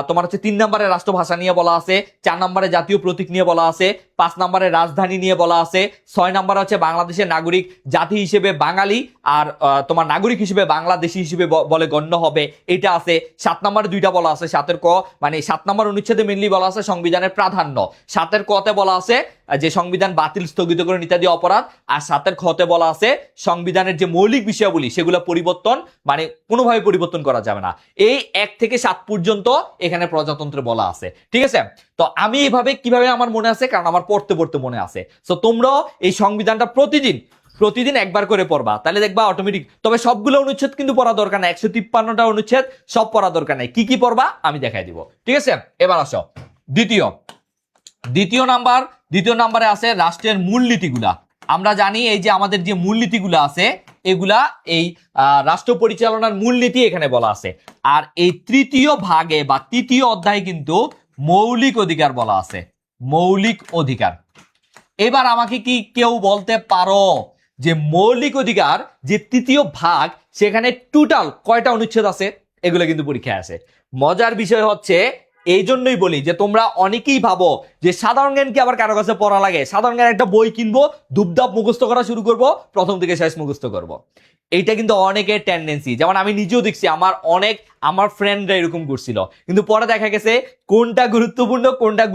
তোমার হচ্ছে 3 নম্বরে রাষ্ট্রভাষা নিয়ে বলা আছে, 4 নম্বরে জাতীয় প্রতীক নিয়ে বলা আছে, 5 নম্বরে রাজধানী নিয়ে বলা আছে, 6 নম্বরে হচ্ছে বাংলাদেশের নাগরিক জাতি হিসেবে বাঙালি আর তোমার নাগরিক হিসেবে বাংলাদেশী হিসেবে বলে গণ্য হবে, এটা আছে। 7 নম্বরে 2টা বলা আছে, 7 ক, মানে 7 নম্বর অনুচ্ছেদে মেনলি বলা আছে সংবিধানের প্রাধান্য, 7 কতে বলা আছে যে সংবিধান বাতিল, স্থগিতকরণ ইত্যাদি অপরাধ, আর 7 খতে বলা আছে সংবিধানের যে মৌলিক বিষয়াবলী সেগুলো পরিবর্তন, মানে কোনোভাবে পরিবর্তন করা যাবে না। এই 1 থেকে 7 পর্যন্ত এখানে প্রজাতন্ত্রে বলা আছে। ঠিক আছে, তো আমি এইভাবে কিভাবে আমার মনে আছে, কারণ আমার পড়তে পড়তে মনে আছে। তো তোমরাও এই সংবিধানটা প্রতিদিন একবার করে পড়বা, তাহলে দেখবা অটোমেটিক। তবে সবগুলো অনুচ্ছেদ কিন্তু পড়া দরকার নাই, 153টা অনুচ্ছেদ সব পড়া দরকার নাই। কি কি পড়বা আমি দেখাই দিব। ঠিক আছে, এবার আসো দ্বিতীয় নাম্বারে আছে রাষ্ট্রের মূলনীতিগুলা। আমরা জানি এই যে আমাদের যে মূলনীতিগুলো আছে এগুলা এই রাষ্ট্র পরিচালনার মূলনীতি এখানে বলা আছে। আর এই তৃতীয় ভাগে বা তৃতীয় অধ্যায়ে কিন্তু মৌলিক অধিকার বলা আছে, মৌলিক অধিকার। এবার আমাকে কি কেউ বলতে পারো যে মৌলিক অধিকার যে তৃতীয় ভাগ সেখানে টোটাল কয়টা অনুচ্ছেদ আছে? এগুলো কিন্তু পরীক্ষায় আছে। মজার বিষয় হচ্ছে, এই জন্যই বলি যে তোমরা অনেকেই ভাবো যে সাধারণ জ্ঞান কি আবার কারো কাছে পড়া লাগে, সাধারণ জ্ঞান একটা বই কিনবো, ধুপধাপ মুখস্থ করা শুরু করব, প্রথম থেকে শেষ মুখস্থ করব। এইটা কিন্তু অনেকের টেন্ডেন্সি, যেমন আমি নিজেও দেখছি আমার ফ্রেন্ডরা এরকম করছিল, কিন্তু পরে দেখা গেছে কোনটা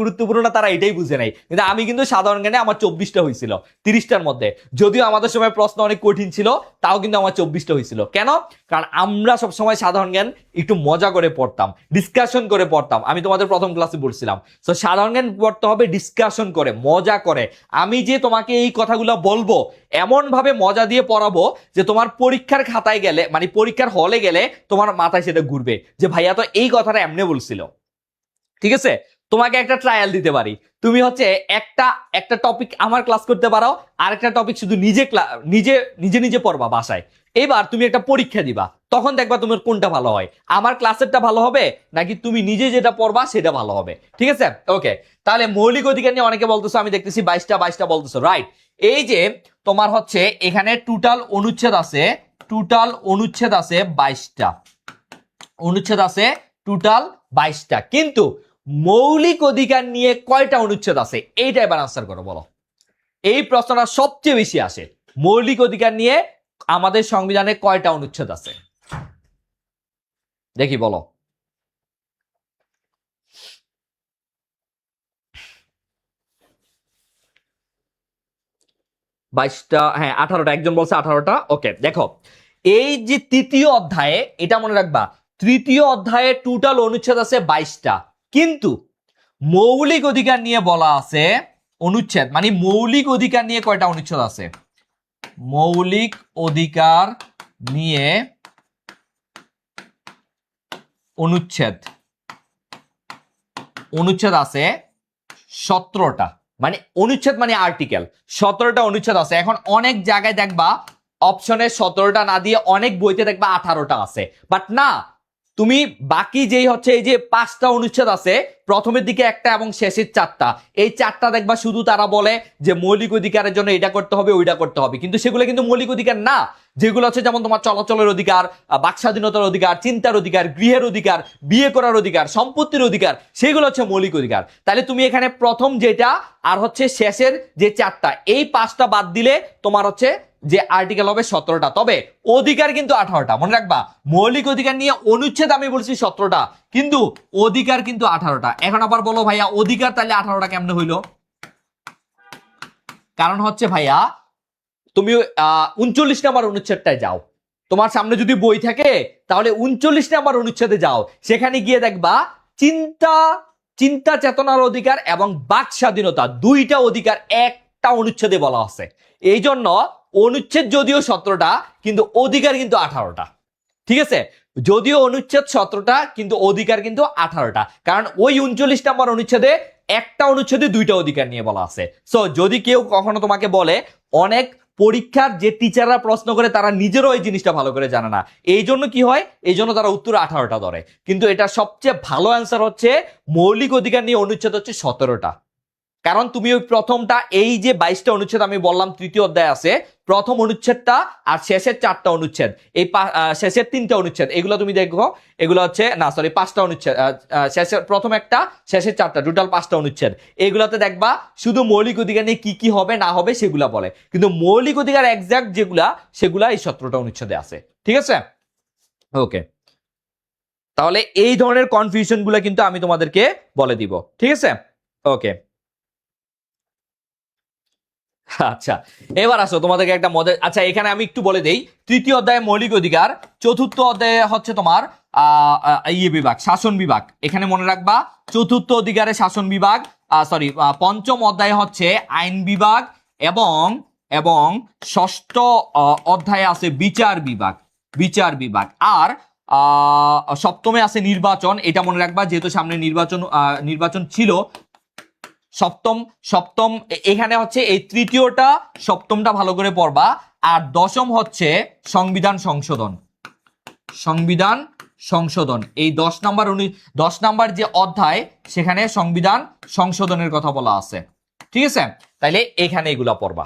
গুরুত্বপূর্ণ না তারা এটাই বুঝে নাই। কিন্তু আমি কিন্তু সাধারণ জ্ঞানে আমার 24টা হয়েছিল 30টার মধ্যে, যদিও আমাদের সময় প্রশ্ন অনেক কঠিন ছিল, তাও কিন্তু আমার 24টা হয়েছিল। কেন? কারণ আমরা সবসময় সাধারণ জ্ঞান একটু মজা করে পড়তাম, ডিসকাশন করে পড়তাম। আমি তোমাদের প্রথম ক্লাসে বলছিলাম, তো সাধারণ জ্ঞান পড়তে হবে ডিসকাশন করে, মজা করে। আমি যে তোমাকে এই কথাগুলো বলবো এমন ভাবে মজা দিয়ে পড়াবো যে তোমার পরীক্ষার খাতায় গেলে, মানে পরীক্ষার হলে গেলে তোমার মাথায় সেটা ঘুরবে যে ভাইয়া তো এই কথাটা এমনি বলছিল। ঠিক আছে, তোমাকে একটা ট্রায়াল দিতে পারি। তুমি হচ্ছে একটা টপিক আমার ক্লাস করতে পারো, আর একটা টপিক শুধু নিজে পড়বা বাসায়। এবার তুমি একটা পরীক্ষা দিবা, তখন দেখবা তোমার কোনটা ভালো হয়, আমার ক্লাসেরটা ভালো হবে নাকি তুমি নিজে যেটা পড়বা সেটা ভালো হবে। ঠিক আছে, ওকে। তাহলে মৌলিক অধিকার নিয়ে অনেকে বলতেছো, আমি দেখতেছি 22টা বলতেছো, রাইট। এই যে তোমার হচ্ছে এখানে টোটাল অনুচ্ছেদ আছে 22টা অনুচ্ছেদ আছে, টোটাল 22টা। কিন্তু মৌলিক অধিকার নিয়ে কয়টা অনুচ্ছেদ আছে এইটা এবার আনসার করো, বলো। এই প্রশ্নটা সবচেয়ে বেশি আসে, মৌলিক অধিকার নিয়ে আমাদের সংবিধানে কয়টা অনুচ্ছেদ আছে দেখি, বলো। 22টা, হ্যাঁ 18টা, একজন বলছে 18টা। ওকে, দেখো এই যে তৃতীয় অধ্যায়ে, এটা মনে রাখবা, তৃতীয় অধ্যায়ে টোটাল অনুচ্ছেদ আছে 22টা, কিন্তু মৌলিক অধিকার নিয়ে বলা আছে অনুচ্ছেদ, মানে মৌলিক অধিকার নিয়ে কয়টা অনুচ্ছেদ আছে? মৌলিক অধিকার নিয়ে অনুচ্ছেদ আছে 17টা, মানে অনুচ্ছেদ মানে আর্টিকেল, 17টা অনুচ্ছেদ আছে। এখন অনেক জায়গায় দেখবা অপশনে 17টা না দিয়ে অনেক বইতে দেখবা 18টা আছে, বাট না, তুমি বাকি যেই হচ্ছে এই যে 5টা অনুচ্ছেদ আছে, প্রথমের দিকে একটা এবং শেষের 4টা, এই 4টা দেখবা শুধু তারা বলে যে মৌলিক অধিকারের জন্য এটা করতে হবে ওইটা করতে হবে, কিন্তু সেগুলো কিন্তু মৌলিক অধিকার না। যেগুলো আছে যেমন তোমার চলাচলের অধিকার, বাক স্বাধীনতার অধিকার, চিন্তার অধিকার, গৃহের অধিকার, বিয়ে করার অধিকার, সম্পত্তির অধিকার, সেগুলো হচ্ছে মৌলিক অধিকার। তাহলে তুমি এখানে প্রথম যেটা আর হচ্ছে শেষের যে 4টা, এই 5টা বাদ দিলে তোমার হচ্ছে যে আর্টিকেল হবে 17টা, তবে অধিকার কিন্তু 18টা। মনে রাখবা, মৌলিক অধিকার নিয়ে অনুচ্ছেদ আমি বলছি 17টা, কিন্তু অধিকার কিন্তু 18টা। এখন আবার বলো ভাইয়া অধিকার তাহলে 18টা কেমনে হইলো? কারণ হচ্ছে ভাইয়া তুমি 39 নম্বর অনুচ্ছেদটায় যাও, তোমার সামনে যদি বই থাকে তাহলে 39 নম্বর অনুচ্ছেদে যাও, সেখানে গিয়ে দেখবা চিন্তা চিন্তা চেতনার অধিকার এবং বাক স্বাধীনতা দুইটা অধিকার একটা অনুচ্ছেদে বলা আছে। এই জন্য অনুচ্ছেদ যদিও 17টা কিন্তু অধিকার কিন্তু 18টা। ঠিক আছে, যদিও অনুচ্ছেদ 17টা কিন্তু অধিকার কিন্তু 18টা, কারণ ওই 39 নম্বর অনুচ্ছেদে একটা অনুচ্ছেদে দুইটা অধিকার নিয়ে বলা আছে। সো যদি কেউ কখনো তোমাকে বলে, অনেক পরীক্ষার যে টিচাররা প্রশ্ন করে তারা নিজেরও এই জিনিসটা ভালো করে জানে না, এই জন্য কি হয়, এই জন্য তারা উত্তর 18টা ধরে, কিন্তু এটা সবচেয়ে ভালো অ্যান্সার হচ্ছে মৌলিক অধিকার নিয়ে অনুচ্ছেদ হচ্ছে 17টা। কারণ তুমি ওই প্রথমটা, এই যে 22টা অনুচ্ছেদ আমি বললাম তৃতীয় অধ্যায় আছে, প্রথম অনুচ্ছেদটা আর শেষের 4টা অনুচ্ছেদ, এই শেষের 3টা অনুচ্ছেদ, এগুলো তুমি দেখো, এগুলো হচ্ছে না সরি 5টা অনুচ্ছেদ, শেষের প্রথম একটা শেষের 4টা, টোটাল 5টা অনুচ্ছেদ। এগুলোতে দেখবা শুধু মৌলিক অধিকার নিয়ে কি কি হবে না হবে সেগুলা বলে, কিন্তু মৌলিক অধিকার এক্সাক্ট যেগুলা সেগুলা এই 17টা অনুচ্ছেদে আছে। ঠিক আছে, ওকে। তাহলে এই ধরনের কনফিউশন গুলা কিন্তু আমি তোমাদেরকে বলে দিব। ঠিক আছে, ওকে। আচ্ছা, এবার আসো তোমাদেরকে একটা মজার, আচ্ছা এখানে আমি একটু বলে দেই, তৃতীয় অধ্যায়ে মৌলিক অধিকার, চতুর্থ অধ্যায়ে হচ্ছে তোমার বিভাগ, শাসন বিভাগ। এখানে মনে রাখবা চতুর্থ অধিকারে শাসন বিভাগ, সরি পঞ্চম অধ্যায়ে হচ্ছে আইন বিভাগ, এবং এবং ষষ্ঠ অধ্যায়ে আছে বিচার বিভাগ, বিচার বিভাগ। আর সপ্তমে আছে নির্বাচন, এটা মনে রাখবা যেহেতু সামনে নির্বাচন ছিল। সপ্তম সপ্তম এখানে হচ্ছে এই তৃতীয়টা সপ্তমটা ভালো করে পড়বা। আর দশম হচ্ছে সংবিধান সংশোধন, সংবিধান সংশোধন। এই 10 নাম্বার যে অধ্যায় সেখানে সংবিধান সংশোধনের কথা বলা আছে। ঠিক আছে, তাইলে এখানে এগুলা পড়বা।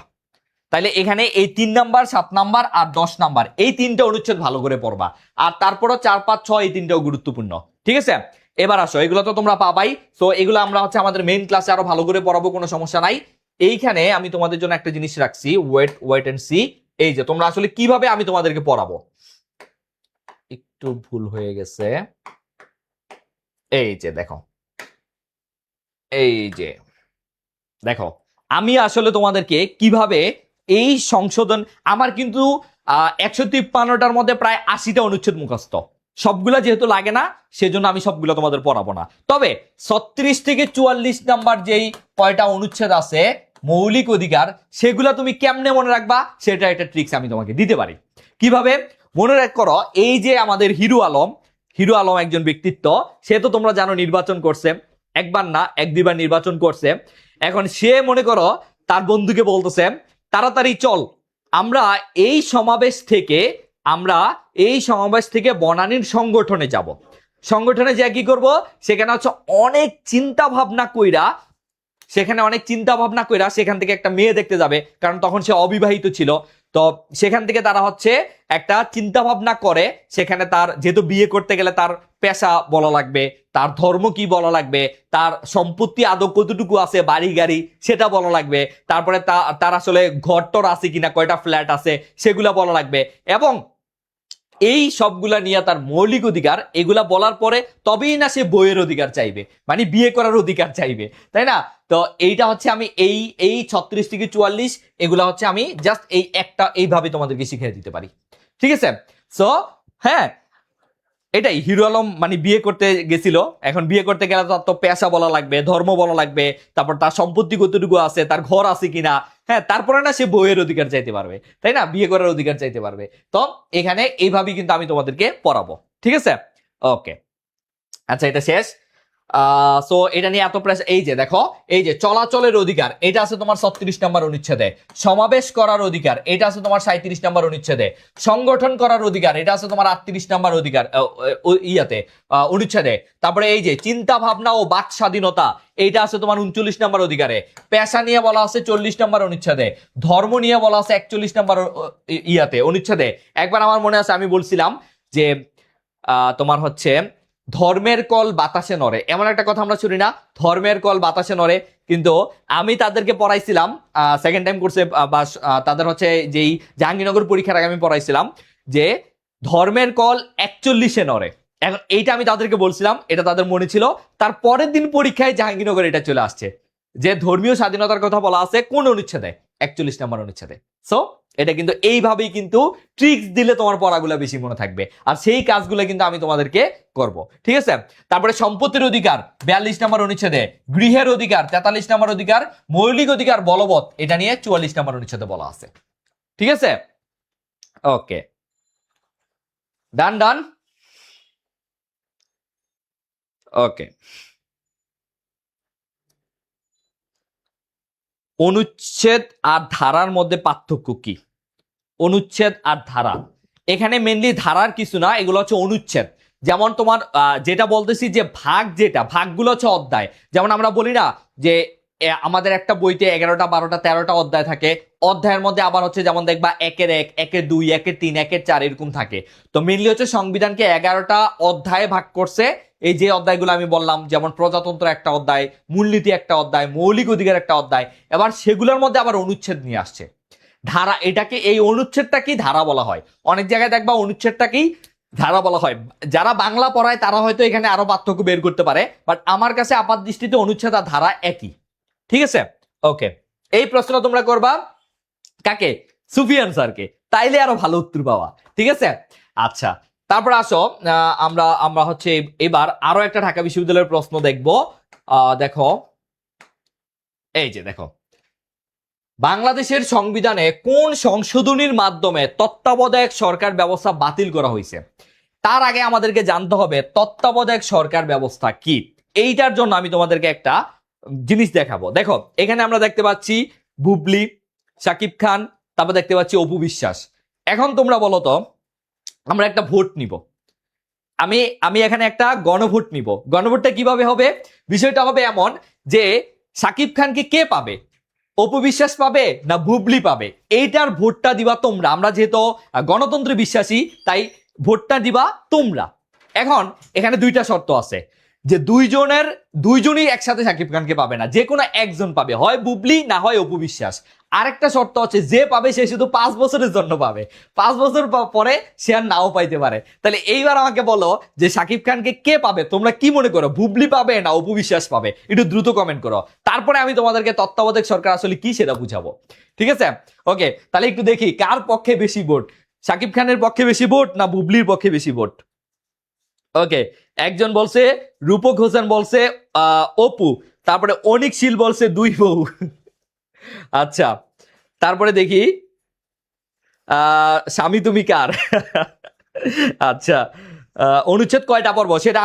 তাইলে এখানে এই 3 নাম্বার, 7 নাম্বার আর 10 নাম্বার এই তিনটা অনুচ্ছেদ ভালো করে পড়বা। আর তারপরও 4, 5, 6 এই তিনটাও গুরুত্বপূর্ণ। ঠিক আছে, এবার আসো, এগুলো তো তোমরা পাবাই। সো এগুলো আমরা হচ্ছে আমাদের মেইন ক্লাসে আরো ভালো করে পড়াবো, কোনো সমস্যা নাই। এইখানে আমি তোমাদের জন্য একটা জিনিস রাখছি, ওয়েট এন্ড সি। এই যে তোমরা আসলে কিভাবে আমি তোমাদেরকে পড়াবো, একটু ভুল হয়ে গেছে। এই যে দেখো, এই যে দেখো, আমি আসলে তোমাদেরকে কিভাবে এই সংশোধন, আমার কিন্তু 153টার মধ্যে প্রায় 80টা অনুচ্ছেদ মুখস্থ, সবগুলা যেহেতু লাগে না সেজন্য আমি সবগুলো তোমাদের পড়াবো না। তবে 36 থেকে 44 নাম্বার যেই কয়টা অনুচ্ছেদ আছে মৌলিক অধিকার, সেগুলা তুমি কেমনে মনে রাখবা সেটা একটা ট্রিক্স আমি তোমাকে দিতে পারি। কিভাবে মনে করো, এই যে আমাদের হিরো আলম একজন ব্যক্তিত্ব, সে তো তোমরা জানো নির্বাচন করছে, একবার না 1-2বার নির্বাচন করছে। এখন সে মনে করো তার বন্ধুকে বলতেছে, তাড়াতাড়ি চল আমরা এই সমাবেশ থেকে বনানীর সংগঠনে যাব। সংগঠনে যা কি করব, সেখানে হচ্ছে অনেক চিন্তা ভাবনা কইরা সেখান থেকে একটা মেয়ে দেখতে যাবে, কারণ তখন সে অবিবাহিত ছিল। তো সেখান থেকে তারা হচ্ছে একটা চিন্তা ভাবনা করে, সেখানে তার যেহেতু বিয়ে করতে গেলে তার পেশা বলা লাগবে, তার ধর্ম কি বলা লাগবে, তার সম্পত্তি আদৌ কতটুকু আছে, বাড়ি গাড়ি সেটা বলা লাগবে, তারপরে তার আসলে ঘরটর আছে কিনা, কয়টা ফ্ল্যাট আছে সেগুলা বলা লাগবে, এবং এই সবগুলা নিয়ে তার মৌলিক অধিকার এগুলা বলার পরে তবেই না সে বইয়ের অধিকার চাইবে, মানে বিয়ে করার অধিকার চাইবে, তাই না? তো এইটা হচ্ছে আমি এই 36 থেকে 44 এগুলা হচ্ছে আমি জাস্ট এই একটা এইভাবে তোমাদেরকে শিখিয়ে দিতে পারি। ঠিক আছে, সো হ্যাঁ, এটাই হিরো আলম মানে বিয়ে করতে গেছিল। এখন বিয়ে করতে গেলে তার তো পেশা বলা লাগবে, ধর্ম বলা লাগবে, তারপর তার সম্পত্তি কতটুকু আছে, তার ঘর আছে কিনা, হ্যাঁ, তারপরে না সে বইয়ের অধিকার চাইতে পারবে, তাই না, বিয়ে করার অধিকার চাইতে পারবে। তো এখানে এইভাবেই কিন্তু আমি তোমাদেরকে পড়াবো। ঠিক আছে, ওকে। আচ্ছা, এটা শেষ। সো এটা নিয়ে এত প্রেস। এই যে দেখো, এই যে চলাচলের অধিকার, এটা আছে তোমার 36 নম্বর অনুচ্ছেদে। সমাবেশ করার অধিকার, এটা আছে তোমার 37 নম্বর অনুচ্ছেদে। সংগঠন করার অধিকার, এটা আছে তোমার 38 নম্বর অধিকার অনুচ্ছেদে। তারপরে এই যে চিন্তা ভাবনা ও বাক স্বাধীনতা, এইটা আছে তোমার 39 নম্বর অধিকারে। পেশা নিয়ে বলা আছে 40 নম্বর অনুচ্ছেদে। ধর্ম নিয়ে বলা আছে 41 নম্বর অনুচ্ছেদে। একবার আমার মনে আছে আমি বলছিলাম যে তোমার হচ্ছে ধর্মের কল বাতাসে নড়ে, এমন একটা কথা আমরা শুনি না, ধর্মের কল বাতাসে নড়ে। কিন্তু আমি তাদেরকে পড়াইছিলাম সেকেন্ড টাইম কোর্সে, বা তাদের হচ্ছে যেই জাহাঙ্গীরনগর পরীক্ষার আগে আমি পড়াইছিলাম যে ধর্মের কল 41-এ নড়ে। এখন এইটা আমি তাদেরকে বলছিলাম, এটা তাদের মনে ছিল। তার পরের দিন পরীক্ষায় জাহাঙ্গীরনগর এটা চলে আসছে যে ধর্মীয় স্বাধীনতার কথা বলা আছে কোন অনুচ্ছেদে, 41 নম্বর অনুচ্ছেদে। সো এটা কিন্তু এইভাবেই কিন্তু ট্রিক্স দিলে তোমার পড়াগুলো বেশি মনে থাকবে, আর সেই কাজগুলো কিন্তু আমি তোমাদেরকে করব, ঠিক আছে। তারপরে সম্পত্তির অধিকার 42 নম্বর অনুচ্ছেদে, গৃহের অধিকার 43 নম্বর অধিকার, মৌলিক অধিকার বলবৎ এটা নিয়ে 44 নম্বর অনুচ্ছেদে বলা আছে, ঠিক আছে। ওকে, ডান ডান। ওকে, অনুচ্ছেদ আর ধারার মধ্যে পার্থক্য কি? অনুচ্ছেদ আর ধারা, এখানে মেনলি ধারার কিছু না, এগুলো হচ্ছে অনুচ্ছেদ। যেমন তোমার যেটা বলতেছি যে ভাগ, যেটা ভাগগুলো হচ্ছে অধ্যায়। যেমন আমরা বলি না যে আমাদের একটা বইতে 11টা 12টা 13টা অধ্যায় থাকে, অধ্যায়ের মধ্যে আবার হচ্ছে যেমন দেখবা 1-এর 1, 1-এর 2, 1-এর 3, 1-এর 4 এরকম থাকে। তো মেনলি হচ্ছে সংবিধানকে 11টা অধ্যায়ে ভাগ করছে। এই যে অধ্যায়গুলো আমি বললাম, যেমন প্রজাতন্ত্র একটা অধ্যায়, মূলনীতি একটা অধ্যায়, মৌলিক অধিকার একটা অধ্যায়, এবার সেগুলোর মধ্যে আবার অনুচ্ছেদ নিয়ে আসছে। ধারা, এটাকে এই অনুচ্ছেদটাকেই ধারা বলা হয়। অনেক জায়গায় দেখবা অনুচ্ছেদটাকেই ধারা বলা হয়। যারা বাংলা পড়ায় তারা হয়তো এখানে আরো পার্থক্য বের করতে পারে, বাট আমার কাছে আপাত দৃষ্টিতে অনুচ্ছেদ আর ধারা একই, ঠিক আছে। ওকে, এই প্রশ্ন তোমরা করবা কাকে? সুফিয়ান স্যারকে, তাইলে আরো ভালো উত্তর পাওয়া, ঠিক আছে। আচ্ছা, তারপর আসো আমরা আমরা হচ্ছে এবার আরো একটা ঢাকা বিশ্ববিদ্যালয়ের প্রশ্ন দেখবো। দেখো, এই যে দেখো, বাংলাদেশের সংবিধানে কোন সংশোধনীর মাধ্যমে তত্ত্বাবধায়ক সরকার ব্যবস্থা বাতিল করা হয়েছে? তার আগে আমাদেরকে জানতে হবে তত্ত্বাবধায়ক সরকার ব্যবস্থা কি। এইটার জন্য আমি তোমাদেরকে একটা জিনিস দেখাবো। দেখো, এখানে আমরা দেখতে পাচ্ছি বুবলি, শাকিব খান, তারপর দেখতে পাচ্ছি অপু বিশ্বাস। এখন তোমরা বলো তো, আমরা একটা ভোট নিব, আমি আমি এখানে একটা গণভোট নিব। গণভোটটা কিভাবে হবে? বিষয়টা হবে এমন যে শাকিব খানকে কে পাবে, অপু বিশ্বাস পাবে না বুবলি পাবে, এইটার ভোটটা দিবা তোমরা। আমরা যেহেতু গণতন্ত্রে বিশ্বাসী, তাই ভোটটা দিবা তোমরা। এখন এখানে দুইটা শর্ত আছে, যে দুইজনই একসাথে শাকিব খানকে পাবে না, যে কোনো একজন পাবে, হয় বুবলি না হয় অপু বিশ্বাস। আরেকটা শর্ত হচ্ছে, যে পাবে সে শুধু 5 বছরের জন্য পাবে, 5 বছর পরে সে আর নাও পাইতে পারে। তাহলে এইবার আমাকে বলো যে শাকিব খানকে কে পাবে? তোমরা কি মনে করো, বুবলি পাবে না অপু বিশ্বাস পাবে? একটু দ্রুত কমেন্ট করো, তারপরে আমি তোমাদেরকে তত্ত্বাবধায়ক সরকার আসলে কি সেটা বুঝাবো, ঠিক আছে। ওকে, তাহলে একটু দেখি কার পক্ষে বেশি ভোট, শাকিব খানের পক্ষে বেশি ভোট না বুবলির পক্ষে বেশি ভোট। ওকে, একজন বলছে, রূপক হোসেন বলছে অপু, তারপরে অনিক শীল বলছে 2 বউ। আচ্ছা, তারপরে দেখি স্বামী তুমি কার। আচ্ছা, অনুচ্ছেদ কয়টা পড়বো সেটা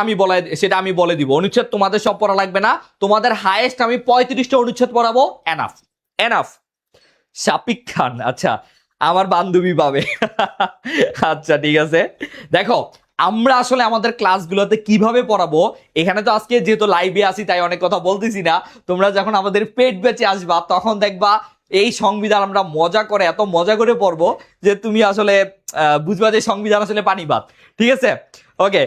আমি বলে দিব। অনুচ্ছেদ তোমাদের সব পড়া লাগবে না, তোমাদের হাইয়েস্ট আমি 35টা অনুচ্ছেদ পড়াবো, এনাফ এনাফ। শাকিব খান, আচ্ছা আমার বান্ধবী পাবে। আচ্ছা ঠিক আছে। দেখো, আমরা আসলে আমাদের ক্লাসগুলোতে কিভাবে পড়াবো, এখানে তো আজকে যেহেতু লাইভে আসি তাই অনেক কথা বলতেছি না। তোমরা যখন আমাদের পেট ব্যাচে আসবা তখন দেখবা এই সংবিধান আমরা এত মজা করে পড়বো যে তুমি আসলে বুঝবা যে সংবিধান আসলে পানি ভাত, ঠিক আছে। ওকে,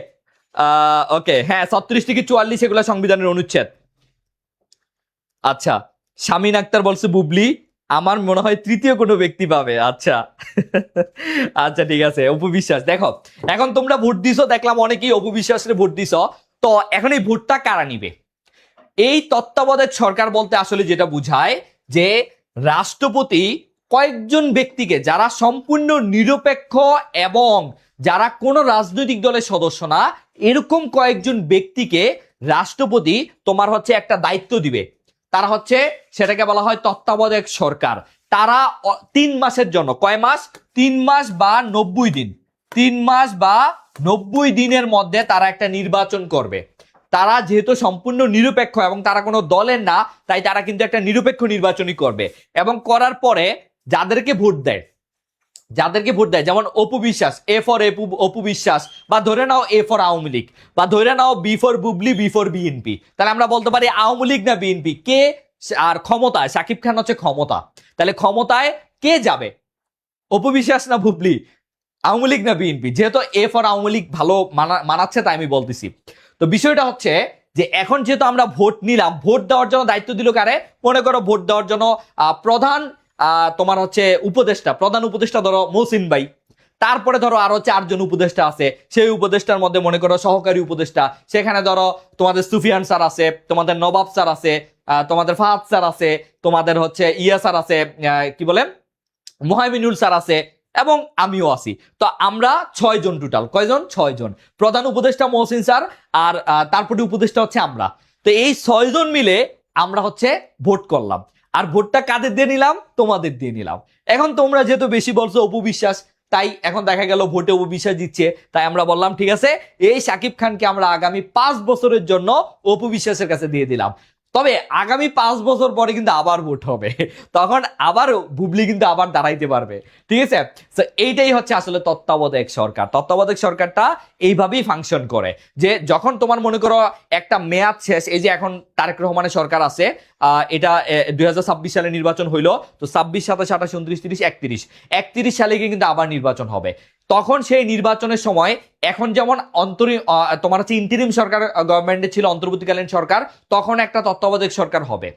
ওকে, হ্যাঁ 36 থেকে 44 এগুলো সংবিধানের অনুচ্ছেদ। আচ্ছা, শামীন আক্তার বলছে বুবলি, আমার মনে হয় তৃতীয় কোনো ব্যক্তি পাবে। আচ্ছা, আচ্ছা ঠিক আছে। অপু বিশ্বাস, দেখো এখন তোমরা ভোট দিছো, দেখলাম অনেকেই অপু বিশ্বাসের ভোট দিছো। তো এখন এই ভোটটা কারা নিবে? এই তত্ত্বাবধায়ক সরকার বলতে আসলে যেটা বুঝায় যে রাষ্ট্রপতি কয়েকজন ব্যক্তিকে, যারা সম্পূর্ণ নিরপেক্ষ এবং যারা কোনো রাজনৈতিক দলের সদস্য না, এরকম কয়েকজন ব্যক্তিকে রাষ্ট্রপতি তোমার হচ্ছে একটা দায়িত্ব দিবে। তারা হচ্ছে, সেটাকে বলা হয় তত্ত্বাবধায়ক সরকার। তারা 3 মাসের জন্য, কয় মাস? 3 মাস বা 90 দিন, 3 মাস বা 90 দিনের মধ্যে তারা একটা নির্বাচন করবে। তারা যেহেতু সম্পূর্ণ নিরপেক্ষ এবং তারা কোনো দলের না, তাই তারা কিন্তু একটা নিরপেক্ষ নির্বাচনই করবে। এবং করার পরে যাদেরকে ভোট দেয়, যেমন অপু বিশ্বাস, এ ফর অপু বিশ্বাস, বা ধরে নাও এ ফর আওয়ামী লীগ, বা ধরে নাও B for Bubly, B for BNP. তাহলে আমরা বলতে পারি আওয়ামী লীগ না বিএনপি কে, আর ক্ষমতায় শাকিব খান হচ্ছে ক্ষমতা, তাহলে ক্ষমতায় কে যাবে, অপু বিশ্বাস না বুবলি, আওয়ামী লীগ না বিএনপি? যেহেতু এ ফর আওয়ামী লীগ ভালো মানাচ্ছে তাই আমি বলতেছি। তো বিষয়টা হচ্ছে যে এখন যেহেতু আমরা ভোট নিলাম, ভোট দেওয়ার জন্য দায়িত্ব দিল কারে? মনে করো ভোট দেওয়ার জন্য প্রধান তোমার হচ্ছে প্রধান উপদেষ্টা ধরো মহসিন ভাই, তারপরে ধরো আরো 4 জন উপদেষ্টা আছে, সেই উপদেষ্টার মধ্যে মনে করো সহকারী উপদেষ্টা, সেখানে ধরো তোমাদের সুফিয়ান স্যার আছে, তোমাদের নবাব স্যার আছে, তোমাদের ফাহাদ স্যার আছে, তোমাদের হচ্ছে ইয়া স্যার আছে, কি বলে মুহাইমিনুল স্যার আছে, এবং আমিও আছি। তো আমরা 6 জন টোটাল। কয়জন? 6 জন। প্রধান উপদেষ্টা মহসিন স্যার, আর তারপরে উপদেষ্টা হচ্ছে আমরা। তো এই 6 জন মিলে আমরা হচ্ছে ভোট করলাম, আর ভোটটা কাদের দিয়ে নিলাম? তোমাদের দিয়ে নিলাম। এখন তোমরা যেহেতু বেশি বলছো অপবিশ্বাস, তাই এখন দেখা গেল ভোটে অপবিশ্বাস দিচ্ছে, তাই আমরা বললাম ঠিক আছে, এই শাকিব খানকে আমরা আগামী 5 বছরের জন্য অপবিশ্বাসের কাছে দিয়ে দিলাম। তবে আগামী 5 বছর পরে কিন্তু আবার ভোট হবে, তখন আবার বুবলি কিন্তু আবার দাঁড়াইতে পারবে। ঠিক আছে, তো এইটাই হচ্ছে আসলে তত্ত্বাবধায়ক সরকার। তত্ত্বাবধায়ক সরকারটা এইভাবেই ফাংশন করে, যে যখন তোমার মনে করো একটা মেয়াদ শেষ, এই যে এখন তারেক রহমানের সরকার আছে, এটা 2026 সালে নির্বাচন হইলো, তো 26, 27, 28, 29, 30, 31 সালে গিয়ে কিন্তু আবার নির্বাচন হবে। তখন সেই নির্বাচনের সময় এখন যেমন তোমার হচ্ছে ইন্টারিম সরকার গভর্নমেন্টে ছিল, অন্তর্বর্তীকালীন সরকার, তখন একটা তত্ত্বাবধায়ক সরকার হবে।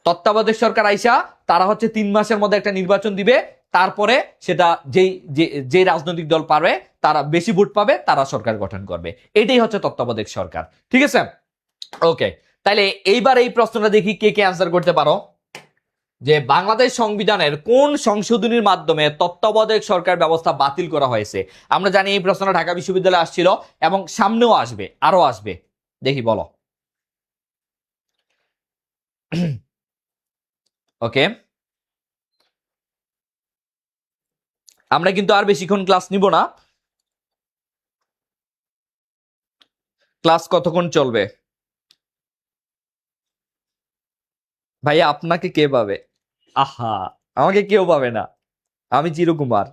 তত্ত্বাবধায়ক সরকার আইসা তারা হচ্ছে 3 মাসের মধ্যে একটা নির্বাচন দিবে, তারপরে সেটা যে রাজনৈতিক দল পারবে, তারা বেশি ভোট পাবে, তারা সরকার গঠন করবে। এটাই হচ্ছে তত্ত্বাবধায়ক সরকার। ঠিক আছে, ওকে। তাহলে এইবার এই প্রশ্নটা দেখি কে কে অ্যান্সার করতে পারো, যে বাংলাদেশ সংবিধানের কোন সংশোধনীর মাধ্যমে তত্ত্বাবধায়ক সরকার ব্যবস্থা বাতিল করা হয়েছে? আমরা জানি এই প্রশ্নটা ঢাকা বিশ্ববিদ্যালয়ে আসছিল এবং সামনেও আসবে, আরো আসবে। দেখি বলো। ওকে, আমরা কিন্তু আর বেশিক্ষণ ক্লাস নিব না। ক্লাস কতক্ষণ চলবে ভাইয়া? আপনাকে কে পাবে? আহা, আমাকে কেউ পাবে না, আমি চিরকুমার।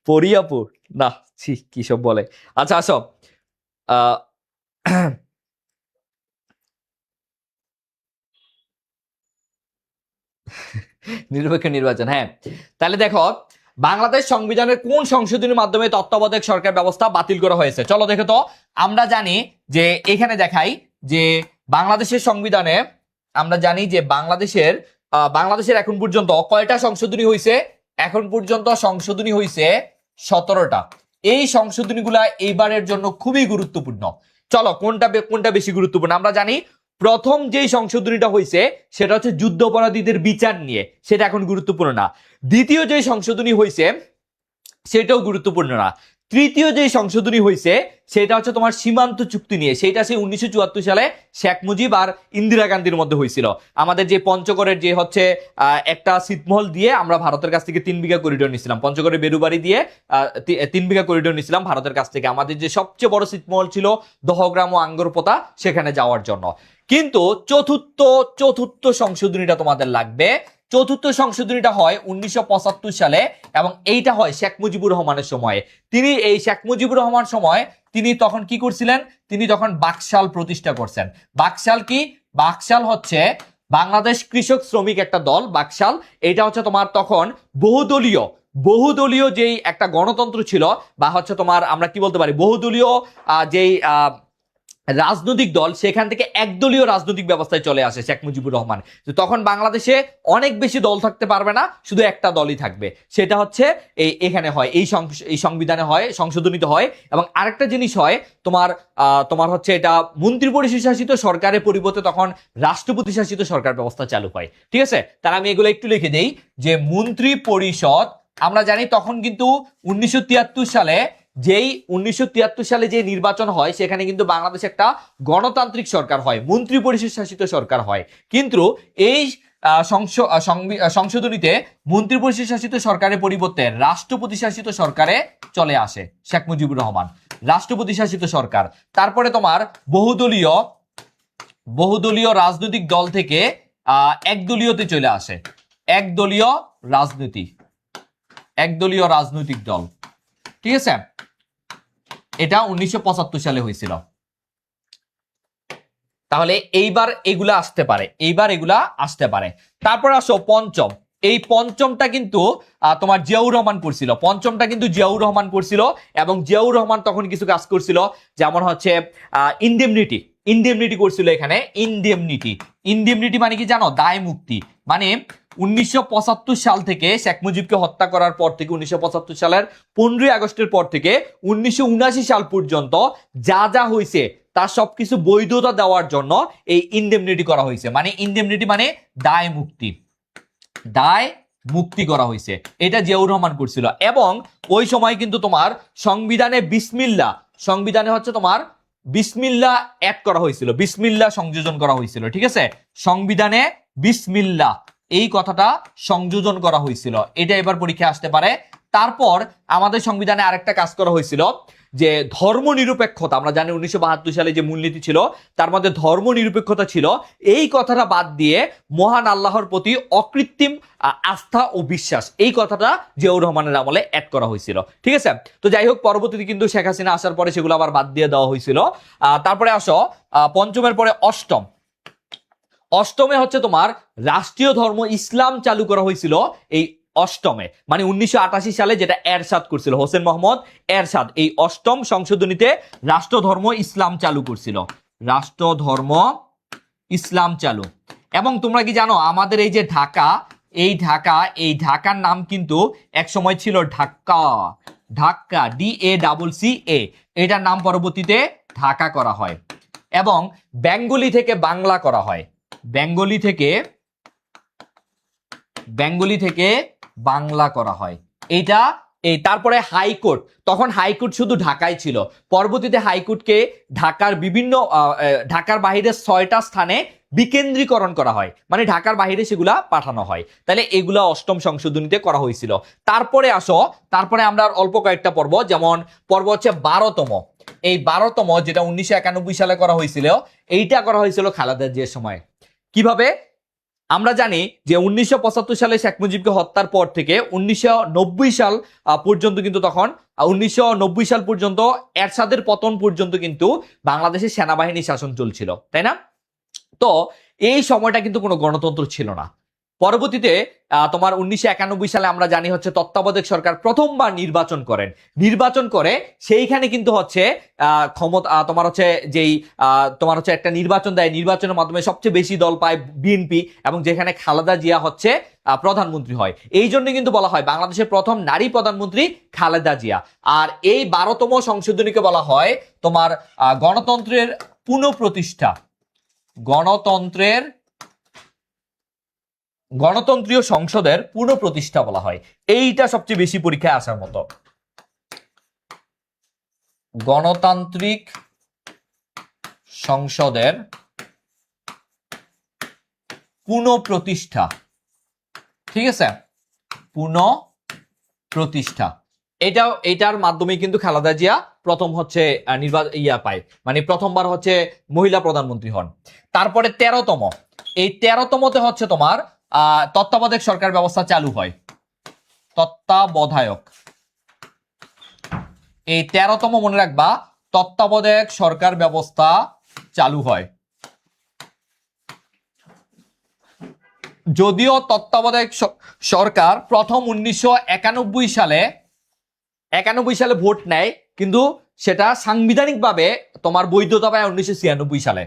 পরিয়াপুর না, কি সব বলে। আচ্ছা আসো, আহ নিরপেক্ষ নির্বাচন, হ্যাঁ। তাহলে দেখো, বাংলাদেশ সংবিধানের কোন সংশোধনীর মাধ্যমে তত্ত্বাবধায়ক সরকার ব্যবস্থা বাতিল করা হয়েছে? চলো দেখো তো। আমরা জানি যে এখানে দেখাই যে বাংলাদেশের সংবিধানে আমরা জানি যে বাংলাদেশের এখন পর্যন্ত কয়টা সংশোধনী হয়েছে? এখন পর্যন্ত সংশোধনী হয়েছে 17টা। এই সংশোধনীগুলা এইবারের জন্য খুবই গুরুত্বপূর্ণ। চলো কোনটা বেশি গুরুত্বপূর্ণ? আমরা জানি প্রথম যেই সংশোধনীটা হয়েছে সেটা হচ্ছে যুদ্ধাপরাধীদের বিচার নিয়ে, সেটা এখন গুরুত্বপূর্ণ না। দ্বিতীয় যে সংশোধনী হয়েছে সেটাও গুরুত্বপূর্ণ না। তৃতীয় যে সংশোধনী হয়েছে সেটা হচ্ছে তোমার সীমান্ত চুক্তি নিয়ে, সেটা সেই 1974 সালে শেখ মুজিব আর ইন্দিরা গান্ধীর মধ্যে হয়েছিল। আমাদের যে পঞ্চগড়ের যে হচ্ছে একটা ছিটমহল দিয়ে আমরা ভারতের কাছ থেকে 3 বিঘা করিডোর নিয়েছিলাম, পঞ্চগড়ের বেরুবাড়ি দিয়ে 3 বিঘা করিডোর নিয়েছিলাম ভারতের কাছ থেকে, আমাদের যে সবচেয়ে বড় ছিটমহল ছিল দহগ্রাম ও আঙ্গরপোতা, সেখানে যাওয়ার জন্য। কিন্তু চতুর্থ সংশোধনীটা তোমাদের লাগবে। চতুর্থ সংশোধনীটা হয় 1975 সালে, এবং এইটা হয় শেখ মুজিবুর রহমানের সময়ে। এই শেখ মুজিবুর রহমান সময় তিনি তখন কি করছিলেন? তিনি তখন বাকশাল প্রতিষ্ঠা করছেন। বাকশাল কি? বাকশাল হচ্ছে বাংলাদেশ কৃষক শ্রমিক একটা দল, বাকশাল। এটা হচ্ছে তোমার তখন বহুদলীয় যেই একটা গণতন্ত্র ছিল, বা হচ্ছে তোমার আমরা কি বলতে পারি, বহুদলীয় যেই রাজনৈতিক দল, সেখান থেকে একদলীয় রাজনৈতিক ব্যবস্থায় চলে আসে শেখ মুজিবুর রহমান। তখন বাংলাদেশে অনেক বেশি দল থাকতে পারবে না, শুধু একটা দলই থাকবে। সেটা হচ্ছে এখানে হয়, এই সংবিধানে হয়, সংশোধনীতে হয়। এবং আরেকটা জিনিস হয় তোমার হচ্ছে এটা মন্ত্রী পরিষদ শাসিত সরকারের পরিবর্তে তখন রাষ্ট্রপতি শাসিত সরকার ব্যবস্থা চালু হয়। ঠিক আছে, তাহলে আমি এগুলো একটু লিখে দেই যে মন্ত্রী পরিষদ, আমরা জানি তখন কিন্তু 1973 সালে যে নির্বাচন হয়, সেখানে কিন্তু বাংলাদেশ একটা গণতান্ত্রিক সরকার হয়, মন্ত্রী পরিষদ শাসিত সরকার হয়। কিন্তু এই সংশোধনীতে মন্ত্রী পরিষদ শাসিত সরকারের পরিবর্তে রাষ্ট্রপতি শাসিত সরকারে চলে আসে শেখ মুজিবুর রহমান, রাষ্ট্রপতি শাসিত সরকার। তারপরে তোমার বহুদলীয় রাজনৈতিক দল থেকে একদলীয়তে চলে আসে, একদলীয় রাজনৈতিক দল। ঠিক আছে, এটা 1975 সালে হয়েছিল। তাহলে এইবার এগুলা আসতে পারে, তারপর আসো এই পঞ্চমটা কিন্তু তোমার জিয়াউর রহমান করছিল, পঞ্চমটা কিন্তু জিয়াউর রহমান করছিল। এবং জিয়াউর রহমান তখন কিছু কাজ করছিল, যেমন হচ্ছে ইনডেমনিটি, ইনডেমনিটি করছিল এখানে। ইনডেমনিটি, ইনডেমনিটি মানে কি জানো? দায় মুক্তি। মানে 1975 সাল থেকে শেখ মুজিবকে হত্যা করার পর থেকে, 1975 সালের 15ই আগস্টের পর থেকে 1979 সাল পর্যন্ত যা যা হয়েছে তার সবকিছু বৈধতা দেওয়ার জন্য এই ইনডেমনিটি করা হয়েছে। মানে ইনডেমনিটি মানে দায় মুক্তি, দায় মুক্তি করা হয়েছে। এটা জিয়াউর রহমান করছিল। এবং ওই সময় কিন্তু তোমার সংবিধানে বিসমিল্লাহ, সংবিধানে হচ্ছে তোমার বিসমিল্লাহ অ্যাড করা হয়েছিল, বিসমিল্লাহ সংযোজন করা হয়েছিল। ঠিক আছে, সংবিধানে বিসমিল্লাহ এই কথাটা সংযোজন করা হয়েছিল। এটা এবার পরীক্ষায় আসতে পারে। তারপর আমাদের সংবিধানে আরেকটা কাজ করা হয়েছিল, যে ধর্ম নিরপেক্ষতা। আমরা জানি 1972 সালে যে মূলনীতি ছিল তার মধ্যে ধর্ম নিরপেক্ষতা ছিল। এই কথাটা বাদ দিয়ে মহান আল্লাহর প্রতি অকৃত্রিম আস্থা ও বিশ্বাস, এই কথাটা জিয়াউর রহমানের আমলে অ্যাড করা হয়েছিল। ঠিক আছে, তো যাই হোক, পরবর্তীতে কিন্তু শেখ হাসিনা আসার পরে সেগুলো আবার বাদ দিয়ে দেওয়া হয়েছিল। তারপরে আসো পঞ্চমের পরে অষ্টম। অষ্টমে হচ্ছে তোমার রাষ্ট্রীয় ধর্ম ইসলাম চালু করা হয়েছিল এই অষ্টমে। মানে 1988 সালে যেটা এরশাদ করছিল হোসেন মোহাম্মদ এরশাদ, এই অষ্টম সংশোধনীতে রাষ্ট্র ধর্ম ইসলাম চালু করছিল, রাষ্ট্র ধর্ম ইসলাম চালু। এবং তোমরা কি জানো আমাদের এই যে ঢাকা, এই ঢাকা, এই ঢাকার নাম কিন্তু এক সময় ছিল ঢাকা, ঢাকা DACCA, এটার নাম পরবর্তীতে ঢাকা করা হয়। এবং বেঙ্গলি থেকে বাংলা করা হয়, বেঙ্গলি থেকে বাংলা করা হয় এইটা। এই তারপরে হাইকোর্ট, তখন হাইকোর্ট শুধু ঢাকায় ছিল, পরবর্তীতে হাইকোর্টকে ঢাকার বিভিন্ন ঢাকার বাইরে 6টা স্থানে বিকেন্দ্রীকরণ করা হয়, মানে ঢাকার বাইরে সেগুলা পাঠানো হয়। তাহলে এগুলা অষ্টম সংশোধনীতে করা হয়েছিল। তারপরে আসো, তারপরে আমরা অল্প কয়েকটা পর্ব, যেমন পর্ব হচ্ছে 12তম। এই 12তম যেটা 1991 সালে করা হয়েছিল, এইটা করা হয়েছিল খালেদা জিয়ার সময়। কিভাবে? আমরা জানি যে 1975 সালে শেখ মুজিবকে হত্যার পর থেকে 1990 সাল পর্যন্ত কিন্তু, তখন 1990 সাল পর্যন্ত এরশাদের পতন পর্যন্ত কিন্তু বাংলাদেশের সেনাবাহিনী শাসন চলছিল, তাই না? তো এই সময়টা কিন্তু কোনো গণতন্ত্র ছিল না। পরবর্তীতে তোমার 1991 সালে আমরা জানি হচ্ছে তত্ত্বাবধায়ক সরকার প্রথমবার নির্বাচন করেন, নির্বাচন করে সেইখানে কিন্তু হচ্ছে ক্ষমতা তোমার হচ্ছে যেই তোমার হচ্ছে একটা নির্বাচন দেয়, নির্বাচনের মাধ্যমে সবচেয়ে বেশি দল পায় বিএনপি, এবং যেখানে খালেদা জিয়া হচ্ছে প্রধানমন্ত্রী হয়। এই জন্য কিন্তু বলা হয় বাংলাদেশের প্রথম নারী প্রধানমন্ত্রী খালেদা জিয়া। আর এই 12তম সংশোধনীকে বলা হয় তোমার গণতন্ত্রের পুনঃপ্রতিষ্ঠা, গণতন্ত্রীয় সংসদের পুনঃপ্রতিষ্ঠা বলা হয়। এইটা সবচেয়ে বেশি পরীক্ষায় আসার মতো, গণতান্ত্রিক সংসদের পুনঃপ্রতিষ্ঠা। ঠিক আছে, পুনঃপ্রতিষ্ঠা, এটার মাধ্যমে কিন্তু খালেদা জিয়া প্রথম হচ্ছে পায়, মানে প্রথমবার হচ্ছে মহিলা প্রধানমন্ত্রী হন। তারপরে 13তম, এই 13তমতে হচ্ছে তোমার তত্ত্বাবধায়ক সরকার ব্যবস্থা চালু হয়, তত্ত্বাবধায়ক। এই 13তম মনে রাখবা, তত্ত্বাবধায়ক সরকার ব্যবস্থা চালু হয়। যদিও তত্ত্বাবধায়ক সরকার প্রথম 1991 সালে ভোট নেয়, কিন্তু সেটা সাংবিধানিকভাবে তোমার বৈধতা পায় 1996 সালে।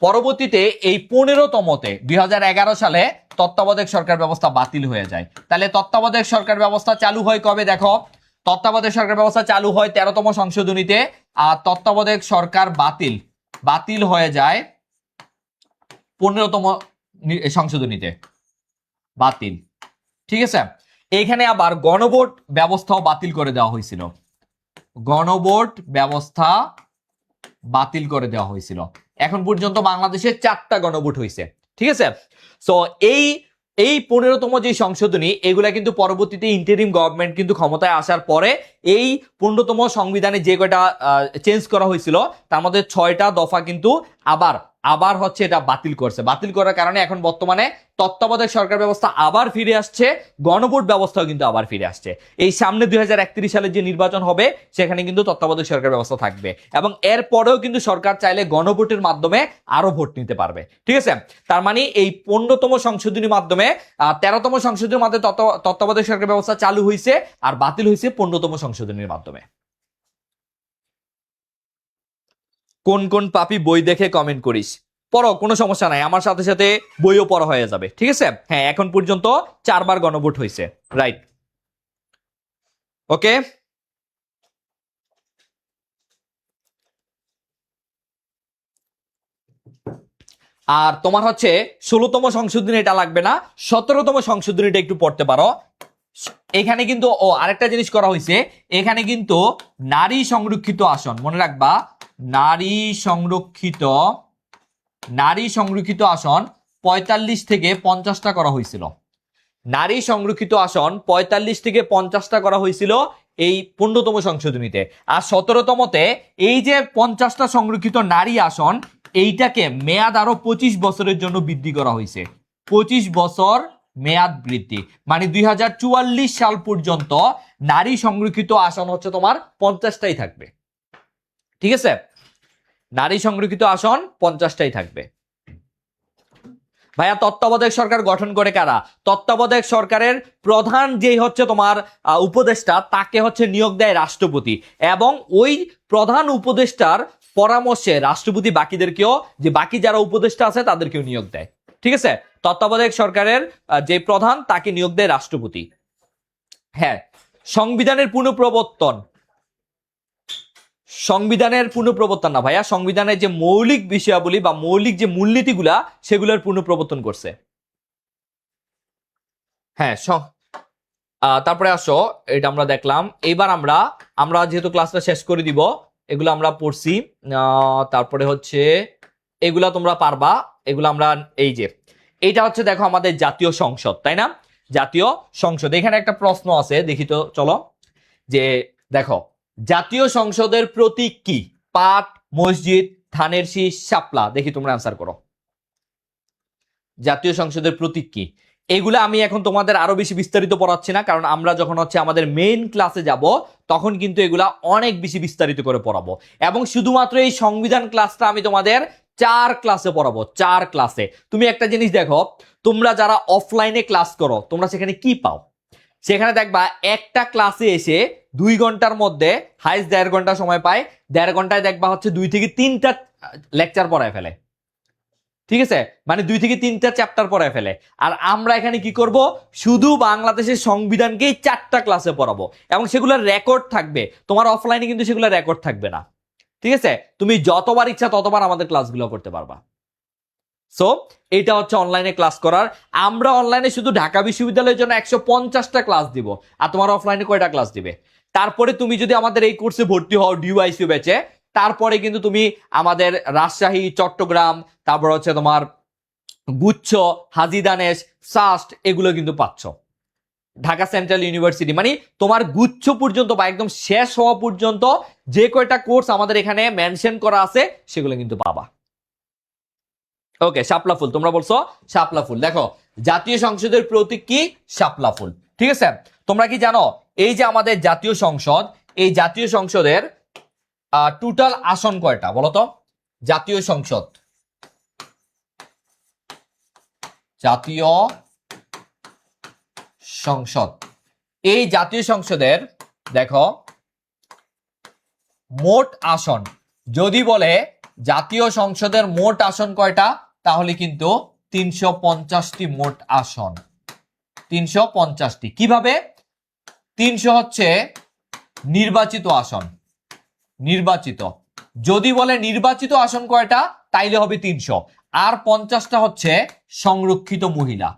পরবর্তীতে এই 15তমতে 2011 সালে তত্ত্বাবধায়ক সরকার ব্যবস্থা বাতিল হয়ে যায়। তাহলে তত্ত্বাবধায়ক সরকার ব্যবস্থা চালু হয় কবে? দেখো, তত্ত্বাবধায়ক সরকার ব্যবস্থা চালু হয় 13তম সংশোধনীতে, আর তত্ত্বাবধায়ক সরকার বাতিল হয়ে যায় 15তম সংশোধনীতে, বাতিল। ঠিক আছে, এইখানে আবার গণভোট ব্যবস্থাও বাতিল করে দেওয়া হয়েছিল, গণভোট ব্যবস্থা বাতিল করে দেওয়া হয়েছিল। এখন পর্যন্ত বাংলাদেশে 4টা গণভোট হয়েছে। ঠিক আছে, সো এই 15তম যে সংশোধনী, এগুলা কিন্তু পরবর্তীতে ইন্টারিম গভর্নমেন্ট কিন্তু ক্ষমতায় আসার পরে এই 15তম সংবিধানে যে কয়টা চেঞ্জ করা হয়েছিল তার মধ্যে 6টা দফা কিন্তু আবার আবার হচ্ছে এটা বাতিল করছে। বাতিল করার কারণে এখন বর্তমানে তত্ত্বাবধায়ক সরকার ব্যবস্থা আবার ফিরে আসছে, গণভোট ব্যবস্থাও কিন্তু আবার ফিরে আসছে। এই সামনে 2031 সালে যে নির্বাচন হবে সেখানে কিন্তু তত্ত্বাবধায়ক সরকার ব্যবস্থা থাকবে, এবং এর পরেও কিন্তু সরকার চাইলে গণভোটের মাধ্যমে আরো ভোট নিতে পারবে। ঠিক আছে, তার মানে এই 15তম সংশোধনীর মাধ্যমে 13তম সংশোধনীর মাধ্যমে তত্ত্বাবধায়ক সরকার ব্যবস্থা চালু হয়েছে, আর বাতিল হয়েছে 15তম সংশোধনীর মাধ্যমে। কোন কোন পাপি বই দেখে কমেন্ট করিস? পড়ো, কোনো সমস্যা নাই, আমার সাথে সাথে বইও পড়া হয়ে যাবে। ঠিক আছে, হ্যাঁ, এখন পর্যন্ত 4 বার গণভোট হয়েছে, রাইট। ওকে, আর তোমার হচ্ছে 16তম সংশোধনী এটা লাগবে না, 17তম সংশোধনীটা একটু পড়তে পারো। এখানে কিন্তু আরেকটা জিনিস করা হয়েছে, এখানে কিন্তু নারী সংরক্ষিত আসন, মনে রাখবা, নারী সংরক্ষিত আসন 45 থেকে 50টা করা হয়েছিল। নারী সংরক্ষিত আসন 45 থেকে 50টা করা হয়েছিল এই 15তম সংশোধনীতে। আর 17তমতে এই যে 50টা সংরক্ষিত নারী আসন, এইটাকে মেয়াদ আরো 25 বছরের জন্য বৃদ্ধি করা হয়েছে। 25 বছর মেয়াদ বৃদ্ধি, মানে 2044 সাল পর্যন্ত নারী সংরক্ষিত আসন হচ্ছে তোমার 50টাই থাকবে। ঠিক আছে, নারী সংরক্ষিত আসন 50টাই থাকবে। ভাইয়া, তত্ত্বাবধায়ক সরকার গঠন করে কারা? তত্ত্বাবধায়ক সরকারের প্রধান যেই হচ্ছে তোমার উপদেষ্টা, তাকে হচ্ছে নিয়োগ দেয় রাষ্ট্রপতি, এবং ওই প্রধান উপদেষ্টার পরামর্শে রাষ্ট্রপতি বাকিদেরকেও, যে বাকি যারা উপদেষ্টা আছে তাদেরকেও নিয়োগ দেয়। ঠিক আছে, তত্ত্বাবধায়ক সরকারের যে প্রধান তাকে নিয়োগ দেয় রাষ্ট্রপতি। হ্যাঁ, সংবিধানের পুনঃপ্রবর্তন না ভাইয়া, সংবিধানের যে মৌলিক বিষয়াবলী বা মৌলিক যে মূলনীতিগুলা সেগুলোর পুনঃপ্রবর্তন করছে। হ্যাঁ, তারপরে আসো, এটা আমরা দেখলাম। এইবার আমরা যেহেতু ক্লাসটা শেষ করে দিব, এগুলো আমরা পড়ছি, তারপরে হচ্ছে এগুলা তোমরা পারবা, এগুলো আমরা এইটা হচ্ছে দেখো আমাদের জাতীয় সংসদ, তাই না? জাতীয় সংসদ, এখানে একটা প্রশ্ন আছে, দেখি তো, চলো, যে দেখো জাতীয় সংসদের প্রতীক কি? পাট, মসজিদ, ধানের শীষ, শাপলা। দেখি তোমরা আনসার করো। জাতীয় সংসদের প্রতীক কি? এগুলা আমি এখন তোমাদের আরো বেশি বিস্তারিত পড়াচ্ছি না, কারণ আমরা যখন হচ্ছে আমাদের মেইন ক্লাসে যাব তখন কিন্তু এগুলা অনেক বেশি বিস্তারিত করে পড়াবো, এবং শুধুমাত্র এই সংবিধান ক্লাসটা আমি তোমাদের 4 ক্লাসে পড়াবো। 4 ক্লাসে তুমি একটা জিনিস দেখো, তোমরা যারা অফলাইনে ক্লাস করো তোমরা সেখানে কি পাও? সেখানে দেখবা একটা ক্লাসে এসে 2 ঘন্টার মধ্যে হাইস্ট 1.5 ঘন্টা সময় পায়, 1.5 ঘন্টায় দেখবা হচ্ছে 2 থেকে 3টা লেকচার পড়ায় ফেলে। ঠিক আছে, মানে 2 থেকে 3টা চ্যাপ্টার পড়ায় ফেলে। আর আমরা এখানে কি করব? শুধু বাংলাদেশের সংবিধানকেই 4টা ক্লাসে পড়াবো, এবং সেগুলোর রেকর্ড থাকবে। তোমার অফলাইনে কিন্তু সেগুলোর রেকর্ড থাকবে না। ঠিক আছে, তুমি যতবার ইচ্ছা ততবার আমাদের ক্লাসগুলো করতে পারবা। সো এটা হচ্ছে অনলাইনে ক্লাস করার। আমরা অনলাইনে শুধু ঢাকা বিশ্ববিদ্যালয়ের জন্য 150টা ক্লাস দিব, আর তোমার অফলাইনে কয়টা ক্লাস দিবে? তারপরে তুমি যদি আমাদের এই কোর্সে ভর্তি হও ডিওআইসিউ ব্যাচে, তারপরে কিন্তু তুমি আমাদের রাজশাহী, চট্টগ্রাম, তারপর হচ্ছে তোমার গুচ্ছ, হাজী দানেশ, সাস্ট, এগুলো কিন্তু পাচ্ছ। ঢাকা সেন্ট্রাল ইউনিভার্সিটি, মানে তোমার গুচ্ছ পর্যন্ত বা একদম শেষ হওয়া পর্যন্ত যে কয়টা কোর্স আমাদের এখানে মেনশন করা আছে সেগুলো কিন্তু পাবা। ওকে, শাপলা ফুল, তোমরা বলছো শাপলা ফুল। দেখো জাতীয় সংসদের প্রতীক কি? শাপলা ফুল। ঠিক আছে, তোমরা কি জানো এই যে আমাদের জাতীয় সংসদ, এই জাতীয় সংসদের টোটাল আসন কয়টা বলতো? জাতীয় সংসদ, এই জাতীয় সংসদের দেখো মোট আসন, যদি বলে জাতীয় সংসদের মোট আসন কয়টা, তাহলে কিন্তু 350টি মোট আসন। 350টি। কিভাবে? 300 হচ্ছে নির্বাচিত আসন, নির্বাচিত। যদি বলে নির্বাচিত আসন কয়টা, তাইলে হবে 300। আর 50টা হচ্ছে সংরক্ষিত মহিলা,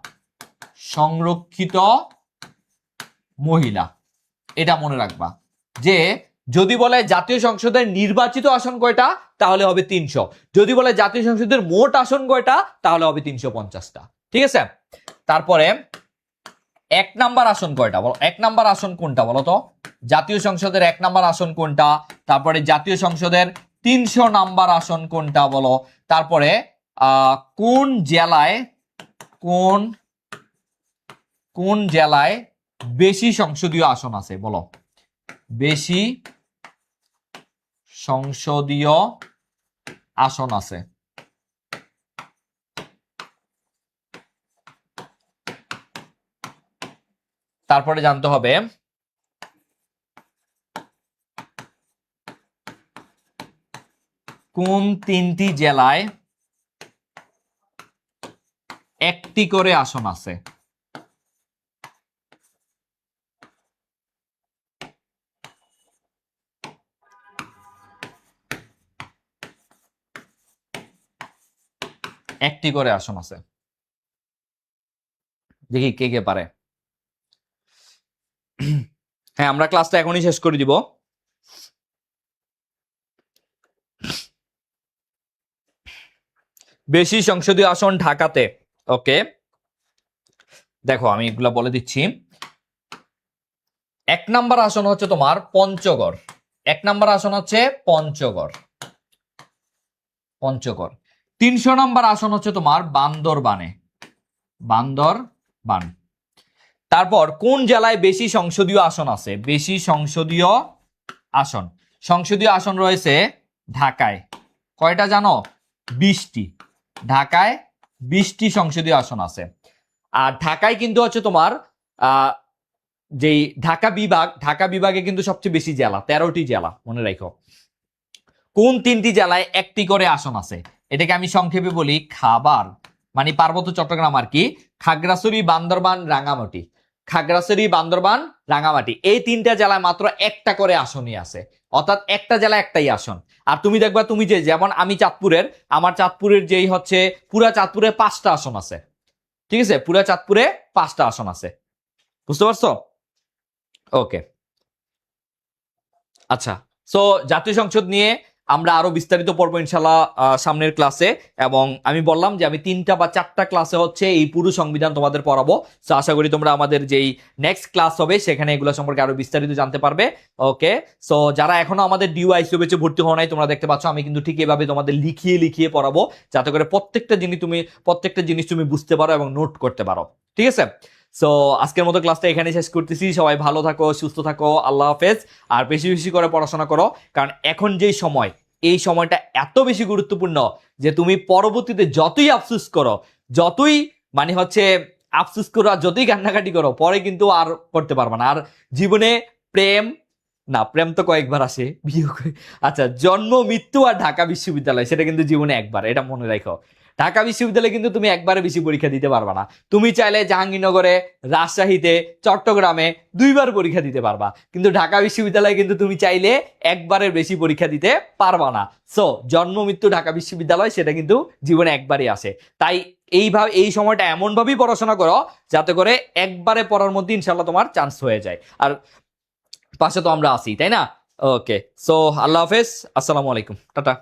সংরক্ষিত মহিলা। এটা মনে রাখবা যে যদি বলে জাতীয় সংসদের নির্বাচিত আসন কয়টা, তাহলে হবে 300। যদি বলে জাতীয় সংসদের মোট আসন কয়টা, তাহলে হবে 350টা। ঠিক আছে, তারপরে 1 নাম্বার আসন কয়টা বলো? 1 নাম্বার আসন কোনটা বলো তো? জাতীয় সংসদের 1 নাম্বার আসন কোনটা? তারপরে জাতীয় সংসদের 300 নাম্বার আসন কোনটা বলো? তারপরে কোন জেলায় কোন কোন জেলায় বেশি সংসদীয় আসন আছে বলো, বেশি সংসদীয় আসন আছে। তারপরে জানতে হবে কোন তিনটি জেলায় একটি করে আসন আছে। একটি করে আসন আছে, দেখি কে কে পারে। হ্যাঁ, আমরা ক্লাসটা এখনই শেষ করে দিব। বেশি সংসদীয় আসন ঢাকাতে। ওকে, দেখো আমি এগুলা বলে দিচ্ছি। 1 নাম্বার আসন হচ্ছে তোমার পঞ্চগড়। 1 নাম্বার আসন হচ্ছে পঞ্চগড়। 300 নাম্বার আসন হচ্ছে তোমার বান্দরবানে। বান্দরবান। তারপর কোন জেলায় বেশি সংসদীয় আসন আছে? বেশি সংসদীয় আসন, সংসদীয় আসন রয়েছে ঢাকায়। কয়টা জানো? 20টি। ঢাকায় 20টি সংসদীয় আসন আছে। আর ঢাকায় কিন্তু হচ্ছে তোমার যেই ঢাকা বিভাগে কিন্তু সবচেয়ে বেশি জেলা, 13টি জেলা, মনে রাখো। কোন 3টি জেলায় একটি করে আসন আছে? এটাকে আমি সংক্ষেপে বলি খাবার, মানে পার্বত্য চট্টগ্রাম আর কি। খাগড়াছড়ি, বান্দরবান, রাঙ্গামাটি। খাগড়াছড়ি, বান্দরবান, রাঙ্গামাটি, এই 3টা জেলায় মাত্র একটা করে আসনই আছে, অর্থাৎ একটা জেলা একটাই আসন। আর তুমি দেখবা, তুমি যেমন আমি চাঁদপুরের, আমার চাঁদপুরের যেই হচ্ছে পুরা চাঁদপুরে 5টা আসন আছে, ঠিক আছে? পুরা চাঁদপুরে 5টা আসন আছে, বুঝতে পারছো? ওকে, আচ্ছা। সো জাতীয় সংসদ নিয়ে আমরা আরো বিস্তারিত পড়বো ইনশাল্লাহ সামনের ক্লাসে। এবং আমি বললাম যে আমি 3টা বা 4টা ক্লাসে হচ্ছে এই পুরো সংবিধান তোমাদের পড়াবো। সো আশা করি তোমরা আমাদের যেই নেক্সট ক্লাস হবে সেখানে এগুলো সম্পর্কে আরো বিস্তারিত জানতে পারবে। ওকে, সো যারা এখনো আমাদের ডিওআইসিও বেচে ভর্তি হওয়া নাই, তোমরা দেখতে পাচ্ছ আমি কিন্তু ঠিক এভাবে তোমাদের লিখিয়ে পড়াবো, যাতে করে প্রত্যেকটা জিনিস তুমি বুঝতে পারো এবং নোট করতে পারো, ঠিক আছে? সো আজকের মতো ক্লাসটা এখানে শেষ করতেছি। সবাই ভালো থাকো, সুস্থ থাকো, আল্লাহ হাফেজ। আর বেশি বেশি করে পড়াশোনা করো, কারণ এখন যেই সময়, এই সময়টা এত বেশি গুরুত্বপূর্ণ যে তুমি পরবর্তীতে যতই আফসোস করো, যতই মানে হচ্ছে আফসোস করো আর যতই কান্নাকাটি করো, পরে কিন্তু আর করতে পারবে না। আর জীবনে প্রেম তো কয়েকবার আসে, আচ্ছা, জন্ম, মৃত্যু আর ঢাকা বিশ্ববিদ্যালয়, সেটা কিন্তু জীবনে একবার, এটা মনে রাখো। ঢাকা বিশ্ববিদ্যালয়ে কিন্তু তুমি একবারে বেশি পরীক্ষা দিতে পারবা না। তুমি চাইলে জাহাঙ্গীরনগরে, রাজশাহীতে, চট্টগ্রামে 2বার পরীক্ষা দিতে পারবা, কিন্তু ঢাকা বিশ্ববিদ্যালয়ে কিন্তু তুমি চাইলে একবারের বেশি পরীক্ষা দিতে পারবা না। সো জন্ম, মৃত্যু, ঢাকা বিশ্ববিদ্যালয়, সেটা কিন্তু জীবনে একবারই আসে। তাই এই সময়টা এমন ভাবেই পড়াশোনা করো যাতে করে একবারে পড়ার মধ্যে ইনশাল্লাহ তোমার চান্স হয়ে যায়। আর পাশে তো আমরা আছি, তাই না? ওকে, সো আল্লাহ হাফেজ, আসসালামু আলাইকুম, টাটা।